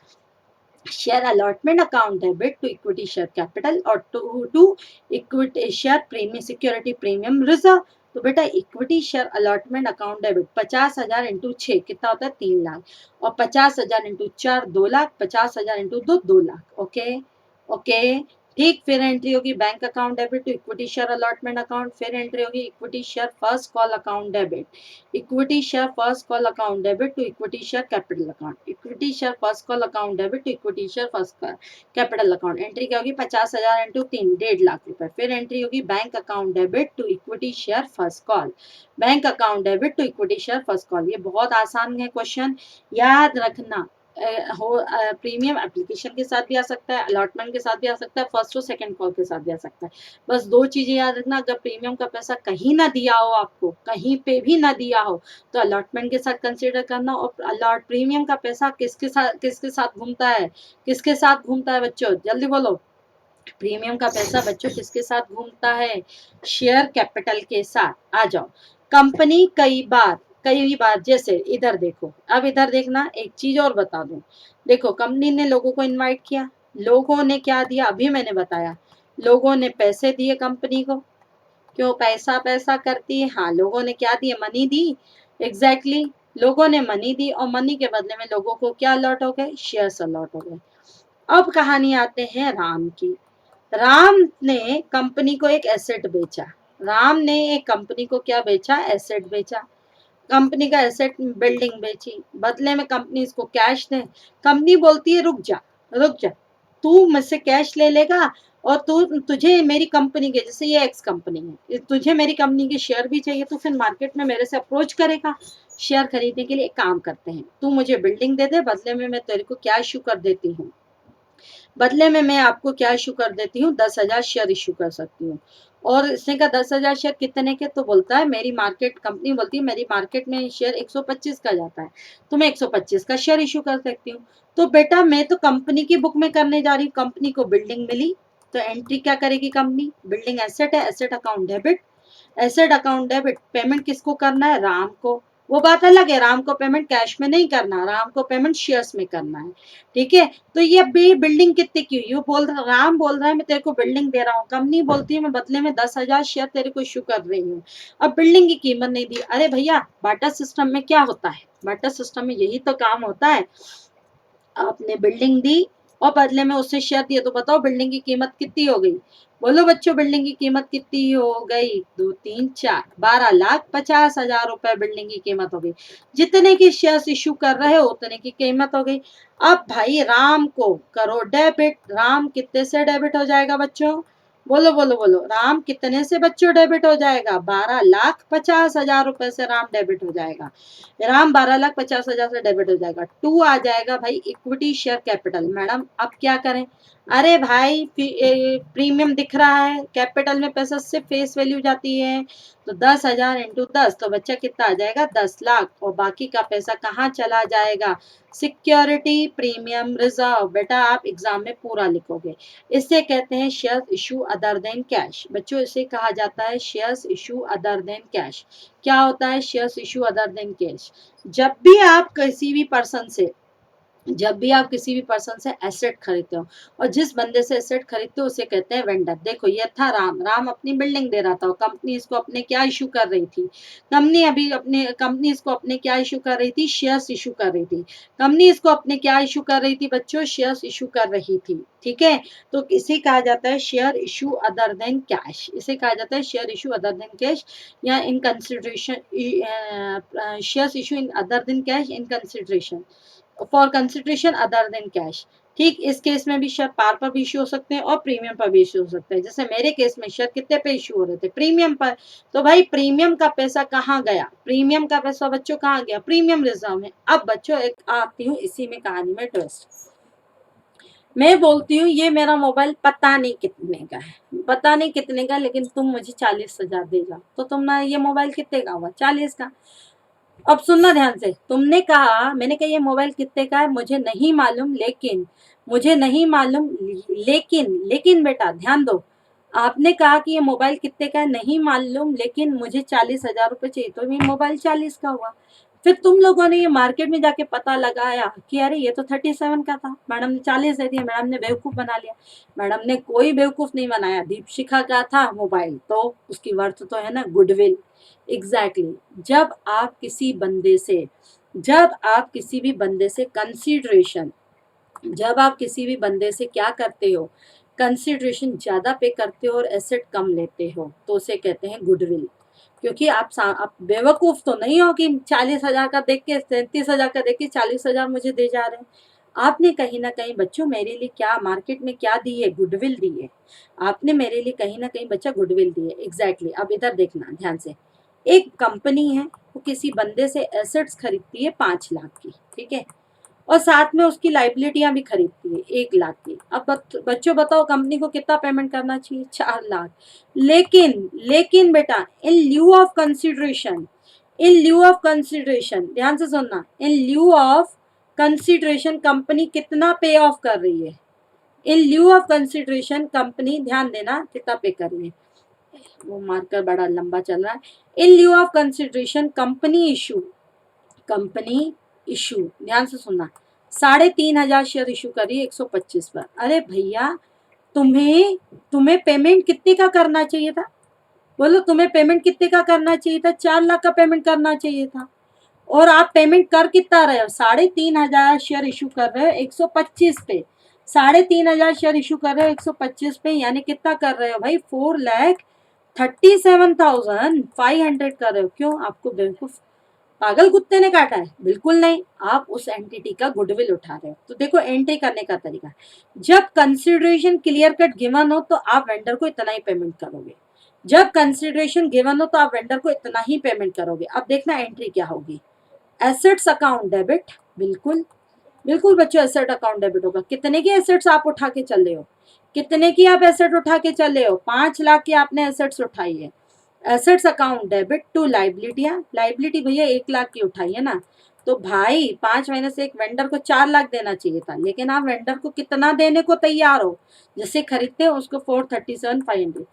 Share allotment account debit to equity share capital और to equity share premium security premium reserve. तो बेटा equity share allotment account debit 50,000 into 6 कितना होता है 3 लाख और 50,000 into 4 2 lakh, 50,000 into 2 2 lakh. Okay okay ठीक। फिर एंट्री होगी bank account debit to equity share allotment account, फिर एंट्री होगी equity share first call account debit, equity share first call account debit to equity share capital account, equity share first call account debit to equity share first capital account. Entry क्या होगी 50,000 into 3 1.5 lakh रुपए। फिर entry होगी bank account debit to equity share first call, bank account debit to equity share first call. ये बहुत आसान है question, याद रखना। हो प्रीमियम एप्लीकेशन के साथ भी आ सकता है, अलॉटमेंट के साथ भी आ सकता है, फर्स्ट और सेकंड कॉल के साथ भी आ सकता है। बस 2 चीजें याद रखना, अगर प्रीमियम का पैसा कहीं ना दिया हो, आपको कहीं पे भी ना दिया हो, तो अलॉटमेंट के साथ कंसीडर करना। और अलॉट प्रीमियम का पैसा किसके साथ घूमता है, किसके साथ घूमता है बच्चों, जल्दी बोलो। प्रीमियम का पैसा बच्चों किसके साथ घूमता है, शेयर कैपिटल के साथ। आ जाओ, कंपनी कई बार जैसे इधर देखो, अब इधर देखना, एक चीज और बता दूं। देखो कंपनी ने लोगों को इनवाइट किया, लोगों ने क्या दिया अभी मैंने बताया, लोगों ने पैसे दिए कंपनी को, क्यों पैसा पैसा करती है, हाँ लोगों ने क्या दिए मनी दी, एग्जैक्टली लोगों ने मनी दी और मनी के बदले में लोगों को क्या अलॉट हो गए, शेयर्स अलॉट हो गए। अब कहानी आते हैं राम की। राम ने कंपनी को एक एसेट बेचा, राम ने एक कंपनी को क्या बेचा, एसेट बेचा। कंपनी का एसेट बिल्डिंग बेची, बदले में कंपनी इसको कैश दे। कंपनी बोलती है रुक जा, तू मुझसे कैश ले लेगा और तुझे मेरी कंपनी के, जैसे ये एक्स कंपनी है, तुझे मेरी कंपनी के शेयर भी चाहिए, तो फिर मार्केट में मेरे से अप्रोच करेगा शेयर खरीदने के लिए। एक काम करते हैं, तू मुझे बिल्डिंग दे दे, बदले में मैं तेरे को क्या इशू कर देती हूँ, बदले में मैं आपको क्या इशू कर देती हूँ 10,000 शेयर इशू कर सकती हूँ। और इसने कहा 10,000 शेयर कितने के, तो बोलता है मेरी मार्केट, कंपनी बोलती है मेरी मार्केट में शेयर 125 का जाता है, तो मैं 125 का शेयर इशू कर सकती हूँ। तो बेटा मैं तो कंपनी की बुक में करने जा रही हूँ, कंपनी को बिल्डिंग मिली, तो एंट्री क्या करेगी कंपनी, बिल्डिंग एसेट है, asset account debit, asset account debit, payment किसको करना है, राम को। वो बात अलग है, राम को पेमेंट कैश में नहीं करना, राम को पेमेंट शेयर्स में करना है, ठीक है। तो ये बिल्डिंग कितने की हुई, राम बोल रहा है मैं तेरे को बिल्डिंग दे रहा हूँ, कंपनी बोलती है मैं बदले में 10,000 शेयर तेरे को इशू कर रही हूँ। अब बिल्डिंग की कीमत नहीं दी, अरे भैया बाटा सिस्टम में क्या होता है, बाटा सिस्टम में यही तो काम होता है, आपने बिल्डिंग दी और बदले में उससे शेयर दिए, तो बताओ बिल्डिंग की कीमत कितनी हो गई, बोलो बच्चों बिल्डिंग की कीमत कितनी हो गई, 2 3 4 12,50,000 रुपए बिल्डिंग की कीमत हो गई। जितने की शेयर्स इशू कर रहे हो उतने की कीमत हो गई। अब भाई राम को करो डेबिट, राम कितने से डेबिट हो जाएगा बच्चों, बोलो बोलो बोलो, राम कितने से बच्चों डेबिट हो जाएगा, 12,50,000 रुपए से राम डेबिट हो जाएगा, राम 12,50,000 से डेबिट हो जाएगा। टू आ जाएगा भाई इक्विटी शेयर कैपिटल। मैडम अब क्या करें, अरे भाई प्रीमियम दिख रहा है, कैपिटल में पैसा से फेस वैल्यू जाती है, तो 10,000 इंटू 10 तो बच्चा कितना आ जाएगा, 10 लाख। और बाकी का पैसा कहाँ चला जाएगा, सिक्योरिटी प्रीमियम रिजर्व। बेटा आप एग्जाम में पूरा लिखोगे। इसे कहते हैं share issue other than cash. बच्चों इसे कहा जाता है shares issue other than cash. क्या होता है shares issue other than cash? जब भी आप किसी भी पर्सन से जब भी आप किसी भी पर्सन से एसेट खरीदते हो, और जिस बंदे से एसेट खरीदते हो उसे कहते हैं वेंडर। देखो ये था राम, राम अपनी बिल्डिंग दे रहा था, कंपनी इसको अपने क्या इशू कर रही थी, कंपनी इसको अपने क्या इशू कर रही थी, शेयर्स इशू कर रही थी। कंपनी इसको अपने क्या इशू कर रही थी बच्चों, शेयर्स इशू कर रही थी। ठीक है, तो इसे कहा जाता है share issue other than cash. इसे कहा जाता है share issue other than cash, या in consideration shares issue in other than cash in consideration for consideration other than cash. ठीक, इस केस में भी शेयर पार पर भी इश्यू हो सकते हैं और प्रीमियम पर भी इश्यू हो सकते हैं। जैसे मेरे केस में शेयर कितने पे इश्यू हो रहे थे, प्रीमियम पर। तो भाई प्रीमियम का पैसा कहाँ गया, प्रीमियम का पैसा बच्चों कहाँ गया, प्रीमियम रिजर्व में। अब बच्चों एक आती हूँ इसी में कहानी में ट्विस्ट। मैं बोलती हूँ ये मेरा मोबाइल पता नहीं कितने का है, पता नहीं कितने का, लेकिन तुम मुझे 40,000 दे जाओ। तो तुमने ये मोबाइल कितने का हुआ, 40 का। अब सुनना ध्यान से, तुमने कहा, मैंने कहा ये मोबाइल कितने का है मुझे नहीं मालूम, लेकिन मुझे नहीं मालूम, लेकिन बेटा ध्यान दो, आपने कहा कि ये मोबाइल कितने का है नहीं मालूम, लेकिन मुझे 40,000 रुपये चाहिए, तो ये मोबाइल 40 का हुआ। फिर तुम लोगों ने ये मार्केट में जाके पता लगाया कि अरे ये तो 37 का था, मैडम ने 40 दे दिया, मैडम ने बेवकूफ बना लिया। मैडम ने कोई बेवकूफ नहीं बनाया, दीपशिखा का था मोबाइल, तो उसकी वर्थ तो है ना गुडविल। Exactly exactly. जब आप किसी भी बंदे से कंसीडरेशन, जब आप किसी भी बंदे से क्या करते हो, कंसीडरेशन ज्यादा पे करते हो और एसेट कम लेते हो, तो उसे कहते हैं गुडविल। क्योंकि आप बेवकूफ तो नहीं हो कि 40,000 का देख के, 37,000 का देख के 40,000 मुझे दे जा रहे हैं। आपने कहीं ना कहीं बच्चों मेरे लिए क्या मार्केट में क्या दी है, गुडविल दी है। आपने मेरे लिए कहीं ना कहीं बच्चा गुडविल दी है। एग्जैक्टली अब इधर देखना ध्यान से, एक कंपनी है वो किसी बंदे से एसेट्स खरीदती है 5 लाख की, ठीक है, और साथ में उसकी लाइबिलिटियां भी खरीदती है 1 लाख की। अब बच्चों बताओ कंपनी को कितना पेमेंट करना चाहिए, 4 लाख। लेकिन बेटा इन ल्यू ऑफ कंसिडरेशन, ध्यान से सुनना, इन ल्यू ऑफ कंसिडरेशन कंपनी कितना पे ऑफ कर रही है, in lieu of consideration company, ध्यान देना कितना पे कर रही है, वो मार्कर बड़ा लंबा चल रहा है। In lieu of consideration company issue, ध्यान से सुनना, 3,500 शेयर इशू करी 125 पर। अरे भैया तुम्हें तुम्हें पेमेंट कितने का करना चाहिए था, बोलो तुम्हें पेमेंट कितने का करना चाहिए था, 4 लाख का पेमेंट करना चाहिए था। और आप पेमेंट कर कितना रहे हो, 3,500 शेयर इशू कर रहे हो 125 पे, 3,500 शेयर इशू कर रहे हो 125 पे, यानी कितना कर रहे हो भाई, 4,37,500 कर रहे हो। क्यों, आपको बेवकूफ पागल कुत्ते ने काटा है, बिल्कुल नहीं, आप उस एंटिटी का गुडविल उठा रहे हो। तो देखो एंट्री करने का तरीका, जब कंसिडरेशन क्लियर कट गिवन हो तो आप वेंडर को इतना ही पेमेंट करोगे, जब कंसिडरेशन गिवन हो तो आप वेंडर को इतना ही पेमेंट करोगे। अब देखना एंट्री क्या होगी, एसेट्स अकाउंट डेबिट, बिल्कुल बिल्कुल बच्चों एसेट अकाउंट डेबिट होगा। कितने की एसेट्स आप उठा के चले हो, कितने की आप एसेट उठा के चले हो, 5 लाख की आपने एसेट्स उठाई है। एसेट्स अकाउंट डेबिट टू लाइबिलिटियां, लाइबिलिटी भैया 1 लाख की उठाई है ना, तो भाई 5 महीने से एक वेंडर को 4 लाख देना चाहिए था, लेकिन आप वेंडर को कितना देने को तैयार हो, जिससे खरीदते हो उसको 437,500,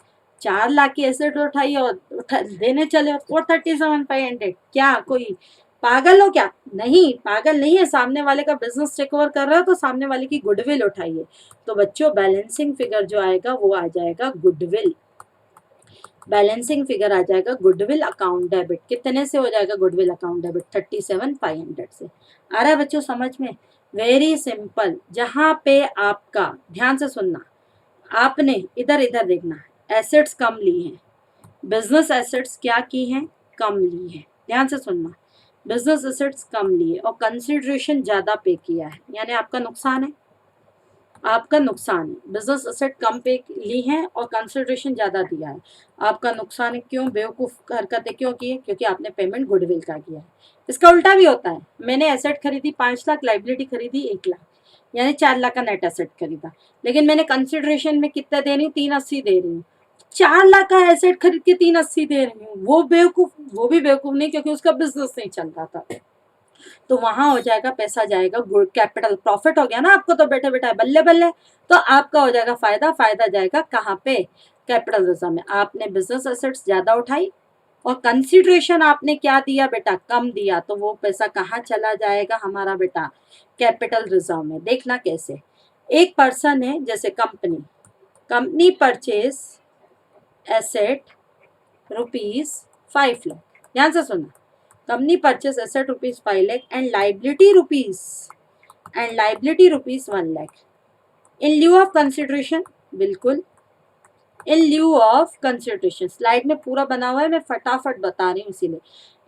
4 लाख की एसेट उठाई और देने चले हो 437,500। क्या कोई पागल हो क्या, नहीं पागल नहीं है, सामने वाले का बिजनेस टेक ओवर कर रहे हो तो सामने वाले की गुडविल उठाइए। तो बच्चों बैलेंसिंग फिगर जो आएगा वो आ जाएगा गुडविल, बैलेंसिंग फिगर आ जाएगा गुडविल अकाउंट डेबिट। कितने से हो जाएगा गुडविल अकाउंट डेबिट, 37,500 से। आ रहा है बच्चों समझ में, वेरी सिंपल। जहां पे आपका, ध्यान से सुनना, आपने इधर इधर देखना, एसेट्स कम ली हैं, बिजनेस एसेट्स क्या की हैं, कम ली है, ध्यान से सुनना, बिजनेस एसेट्स कम लिए और कंसिडरेशन ज्यादा पे किया है, यानी आपका नुकसान है, आपका नुकसान है। बिजनेस एसेट कम पे ली है और कंसिडरेशन ज्यादा दिया है, आपका नुकसान है। क्यों, बेवकूफ हरकतें क्यों की है, क्योंकि आपने पेमेंट गुडविल का किया है। इसका उल्टा भी होता है, मैंने एसेट खरीदी 5 लाख, लाइबिलिटी खरीदी 1 लाख, यानी 4 लाख का नेट एसेट खरीदा, लेकिन मैंने कंसिडरेशन में कितना दे रही हूँ, 380 दे रही हूँ। 4 लाख का एसेट खरीद के 380 दे रही हूँ, वो बेवकूफ, वो भी बेवकूफ नहीं, क्योंकि उसका बिजनेस नहीं चल रहा था। तो वहां हो जाएगा, पैसा जाएगा कैपिटल, प्रॉफिट हो गया ना आपको, तो बैठे बैठे बल्ले बल्ले, तो आपका हो जाएगा फायदा। फायदा जाएगा कहाँ पे, कैपिटल रिजर्व में। आपने बिजनेस एसेट्स ज्यादा उठाई और कंसिडरेशन आपने क्या दिया बेटा, कम दिया, तो वो पैसा कहाँ चला जाएगा हमारा बेटा, कैपिटल रिजर्व में। देखना कैसे, एक पर्सन है, जैसे company, company purchase asset ₹5 lakh, ध्यान से सुना, company purchase asset ₹5 lakh and liability ₹1 lakh in lieu of consideration. बिल्कुल इन ल्यू ऑफ कंसिडरेशन, स्लाइड में पूरा बना हुआ है, मैं फटाफट बता रही हूँ इसीलिए।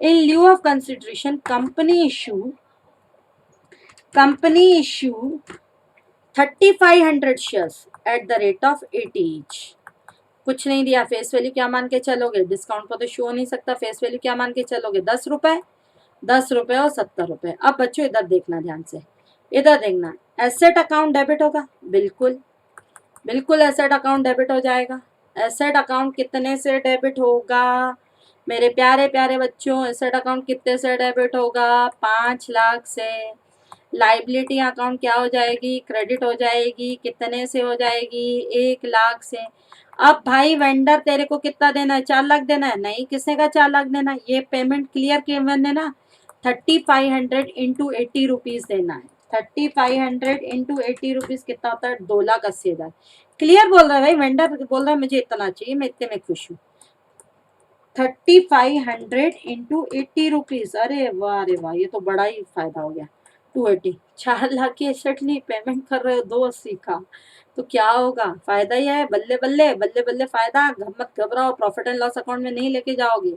In lieu of consideration company issue 3500 shares at the rate of 80 each. कुछ नहीं दिया, फेस वैल्यू क्या मान के चलोगे, डिस्काउंट पर तो शो हो नहीं सकता, फेस वैल्यू क्या मान के चलोगे, 10 रुपए, 10 रुपए और 70 रुपए। अब बच्चों इधर देखना ध्यान से, इधर देखना, एसेट अकाउंट डेबिट होगा, बिल्कुल बिल्कुल एसेट अकाउंट डेबिट हो जाएगा। एसेट अकाउंट कितने से डेबिट होगा मेरे प्यारे प्यारे बच्चों, एसेट अकाउंट कितने से डेबिट होगा, 5 लाख से। लाइबिलिटी अकाउंट क्या हो जाएगी, क्रेडिट हो जाएगी, कितने से हो जाएगी, 1 लाख से। अब भाई वेंडर तेरे को कितना देना है, 4 लाख देना है, नहीं, किसने का 4 लाख देना है, ये पेमेंट क्लियर किए मैंने ना, 3500 इंटू 80 रुपीज देना है। 3500 इंटू 80 रुपीज कितना होता है, 2,80,000। क्लियर बोल रहा है भाई, वेंडर बोल रहा है मुझे इतना चाहिए, मैं इतने में खुश हूँ। 3500 इंटू 80 रुपीज, अरे वाह अरे वाह, ये तो बड़ा ही फायदा हो गया। 280, 4 लाख की एसेट ली, पेमेंट कर रहे हो 280 का, तो क्या होगा, फायदा ही है, बल्ले बल्ले बल्ले बल्ले फायदा। मत घबराओ, प्रॉफिट एंड लॉस अकाउंट में नहीं लेके जाओगे,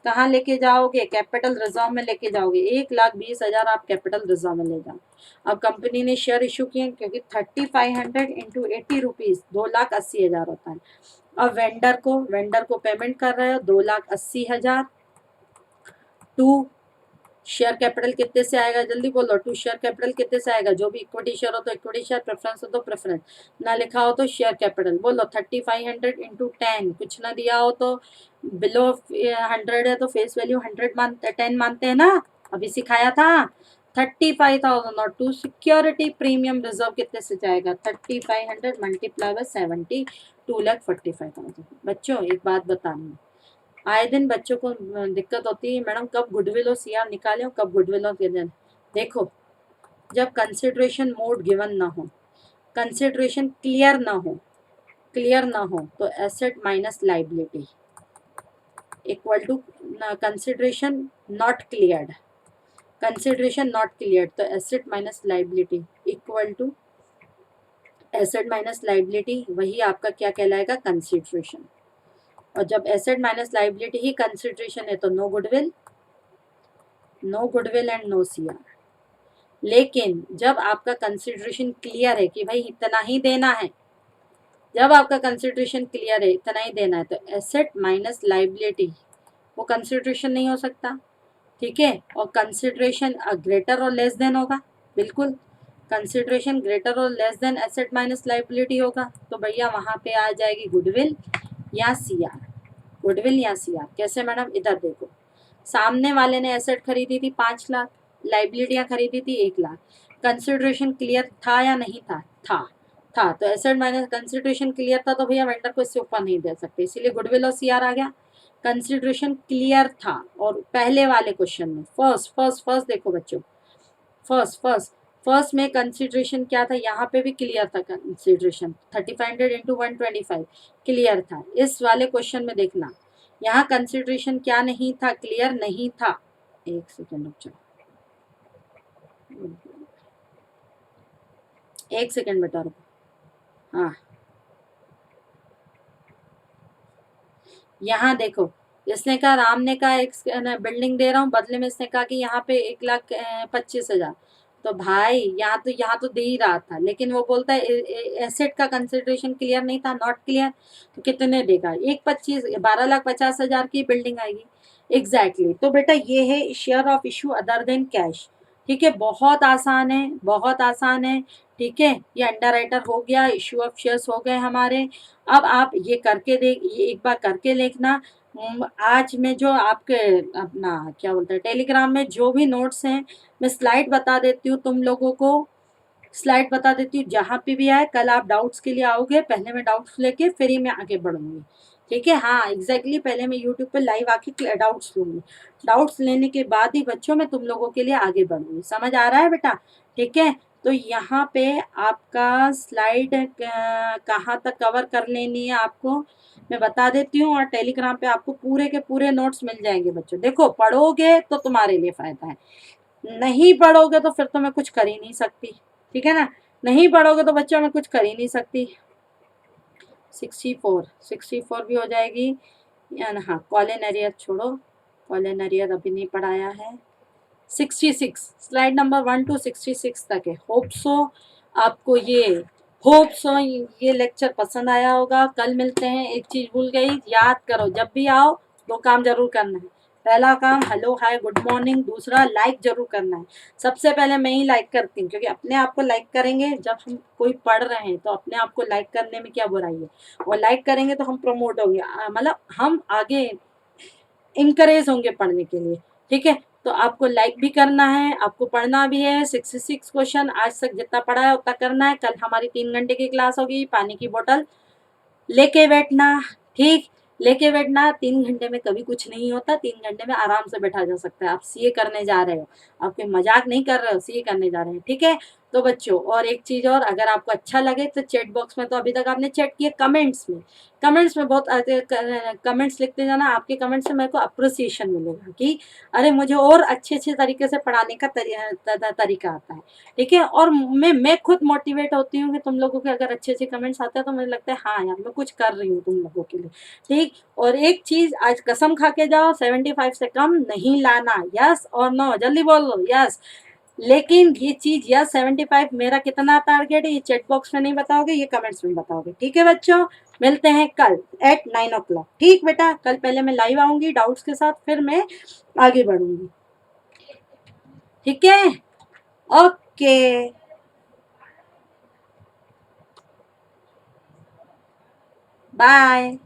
कहाँ लेके जाओगे, कैपिटल रिजर्व में लेके जाओगे। 1,20,000 आप कैपिटल रिजर्व में ले जाओ। अब कंपनी ने शेयर इशू किए, क्योंकि 3500 इंटू 80 रुपीज 2,80,000 होता है। अब वेंडर को पेमेंट कर रहे हो 2,80,000। टू शेयर कैपिटल कितने से आएगा, जल्दी बोलो, टू शेयर कैपिटल कितने से आएगा, जो भी इक्विटी शेयर हो तो इक्विटी शेयर, प्रेफरेंस हो तो प्रेफरेंस, ना लिखा हो तो शेयर कैपिटल। बोलो 3500 इंटू 10, कुछ ना दिया हो तो बिलो 100 है तो फेस वैल्यू 10 मानते हैं ना, अभी सिखाया था। 35,000 और टू सिक्योरिटी प्रीमियम रिजर्व कितने से जाएगा, 3500 मल्टीप्लाई बाय 70, 2,45,000। बच्चों एक बात बतानी, आए दिन बच्चों को दिक्कत होती है, मैडम कब गुडविल और सीआर निकाले हो, कब गुडविल और सीआर। देखो, जब कंसिडरेशन मोड गिवन ना हो, कंसिडरेशन क्लियर ना हो, तो asset minus liability equal to consideration not cleared, consideration not cleared, तो asset minus liability equal to asset minus liability, वही आपका क्या कहलाएगा, कंसिडरेशन। और जब एसेट माइनस लाइबिलिटी ही कंसिडरेशन है, तो no goodwill and no CR. लेकिन जब आपका कंसिडरेशन क्लियर है कि भाई इतना ही देना है, जब आपका कंसिडरेशन क्लियर है इतना ही देना है, तो एसेट माइनस लाइबिलिटी वो कंसिडरेशन नहीं हो सकता, ठीक है। और कंसिडरेशन ग्रेटर और लेस देन होगा, बिल्कुल कंसिडरेशन ग्रेटर और less than asset minus liability होगा, तो भैया वहां पे आ जाएगी गुडविल या सीआर। गुडविल या सीआर कैसे मैडम, इधर देखो, सामने वाले ने एसेट खरीदी थी 5 लाख, लाइबिलिटियां खरीदी थी 1 लाख, कंसिडरेशन क्लियर था या नहीं था, था, तो एसेट माइनस कंसिडरेशन क्लियर था, तो भैया वेंडर को इससे ऊपर नहीं दे सकते, इसीलिए गुडविल और सीआर आ गया। कंसिडरेशन क्लियर था, और पहले वाले क्वेश्चन में फर्स्ट देखो बच्चों, फर्स्ट में कंसिडरेशन क्या था, यहाँ पे भी क्लियर था कंसिडरेशन, 3500 इंटू 125 क्लियर था। इस वाले क्वेश्चन में देखना, यहाँ कंसिडरेशन क्या नहीं था, क्लियर नहीं था। एक सेकेंड रुक जाओ, एक सेकेंड बेटा रुको, हाँ यहाँ देखो, इसने कहा, राम ने कहा एक बिल्डिंग दे रहा हूँ, बदले में इसने कहा कि यहाँ पे 1,25,000, तो भाई यहाँ तो दे ही रहा था, लेकिन वो बोलता है एसेट का कंसिडरेशन क्लियर नहीं था, नॉट क्लियर, तो कितने देगा, 12,50,000 की बिल्डिंग आएगी। एग्जैक्टली तो बेटा ये है share of issue other than cash, ठीक है, बहुत आसान है, बहुत आसान है, ठीक है, ये अंडर राइटर हो गया, इश्यू ऑफ शेयर्स हो गए हमारे। अब आप ये करके देख, ये एक बार करके देखना। आज में जो आपके अपना क्या बोलते हैं टेलीग्राम में जो भी नोट्स हैं, मैं स्लाइड बता देती हूँ तुम लोगों को, स्लाइड बता देती हूँ। जहाँ पे भी आए कल आप डाउट्स के लिए आओगे, पहले मैं डाउट्स लेके फिर ही मैं आगे बढ़ूंगी। ठीक है, हाँ एग्जैक्टली, पहले मैं यूट्यूब पे लाइव आके डाउट्स लूंगी। डाउट्स लेने के बाद ही बच्चों मैं तुम लोगों के लिए आगे बढ़ूंगी। समझ आ रहा है बेटा? ठीक है, तो यहाँ पे आपका स्लाइड कहाँ तक कवर कर लेनी है आपको मैं बता देती हूँ, और टेलीग्राम पे आपको पूरे के पूरे नोट्स मिल जाएंगे बच्चों। देखो, पढ़ोगे तो तुम्हारे लिए फायदा है, नहीं पढ़ोगे तो फिर तो मैं कुछ कर ही नहीं सकती। ठीक है ना, नहीं पढ़ोगे तो बच्चों मैं कुछ कर ही नहीं सकती। 64 भी हो जाएगी। हाँ, कॉलन एरियर छोड़ो, कॉलन एरियर अभी नहीं पढ़ाया है। 66, स्लाइड नंबर 1 to 66 तक है। होप सो आपको ये लेक्चर पसंद आया होगा। कल मिलते हैं। एक चीज भूल गई, याद करो, जब भी आओ 2 काम जरूर करना है। पहला काम हेलो हाय गुड मॉर्निंग, दूसरा लाइक जरूर करना है। सबसे पहले मैं ही लाइक करती हूँ, क्योंकि अपने आप को लाइक करेंगे। जब हम कोई पढ़ रहे हैं तो अपने आप को लाइक करने में क्या बुराई है, और लाइक करेंगे तो हम प्रमोट होंगे, मतलब हम आगे इंकरेज होंगे पढ़ने के लिए। ठीक है, तो आपको लाइक भी करना है, आपको पढ़ना भी है। 66 क्वेश्चन आज तक जितना पढ़ा है उतना करना है। कल हमारी 3 घंटे की क्लास होगी। पानी की बोतल लेके बैठना, ठीक, लेके बैठना। 3 घंटे में कभी कुछ नहीं होता, 3 घंटे में आराम से बैठा जा सकता है। आप सीए करने जा रहे हो, आप कोई मजाक नहीं कर रहे हो, सीए करने जा रहे हैं। ठीक है, तो बच्चों और एक चीज और, अगर आपको अच्छा लगे तो चैट बॉक्स में, तो अभी तक आपने चैट किया, कमेंट्स में बहुत कमेंट्स लिखते जाना। आपके कमेंट्स से मेरे को अप्रिसिएशन मिलेगा कि अरे मुझे और अच्छे अच्छे तरीके से पढ़ाने का तरीका आता है। ठीक है, और मैं खुद मोटिवेट होती हूँ कि तुम लोगों के अगर अच्छे अच्छे कमेंट्स आते हैं तो मुझे लगता है हाँ यार मैं कुछ कर रही हूँ तुम लोगों के लिए। ठीक, और एक चीज आज कसम खा के जाओ, 75 से कम नहीं लाना। यस और नो, जल्दी बोलो यस। लेकिन ये चीज यस 75 मेरा कितना टारगेट है ये चैट बॉक्स में नहीं बताओगे, ये कमेंट्स में बताओगे। ठीक है बच्चों, मिलते हैं कल एट 9 o'clock। ठीक बेटा, कल पहले मैं लाइव आऊंगी डाउट्स के साथ, फिर मैं आगे बढ़ूंगी। ठीक है, ओके, बाय।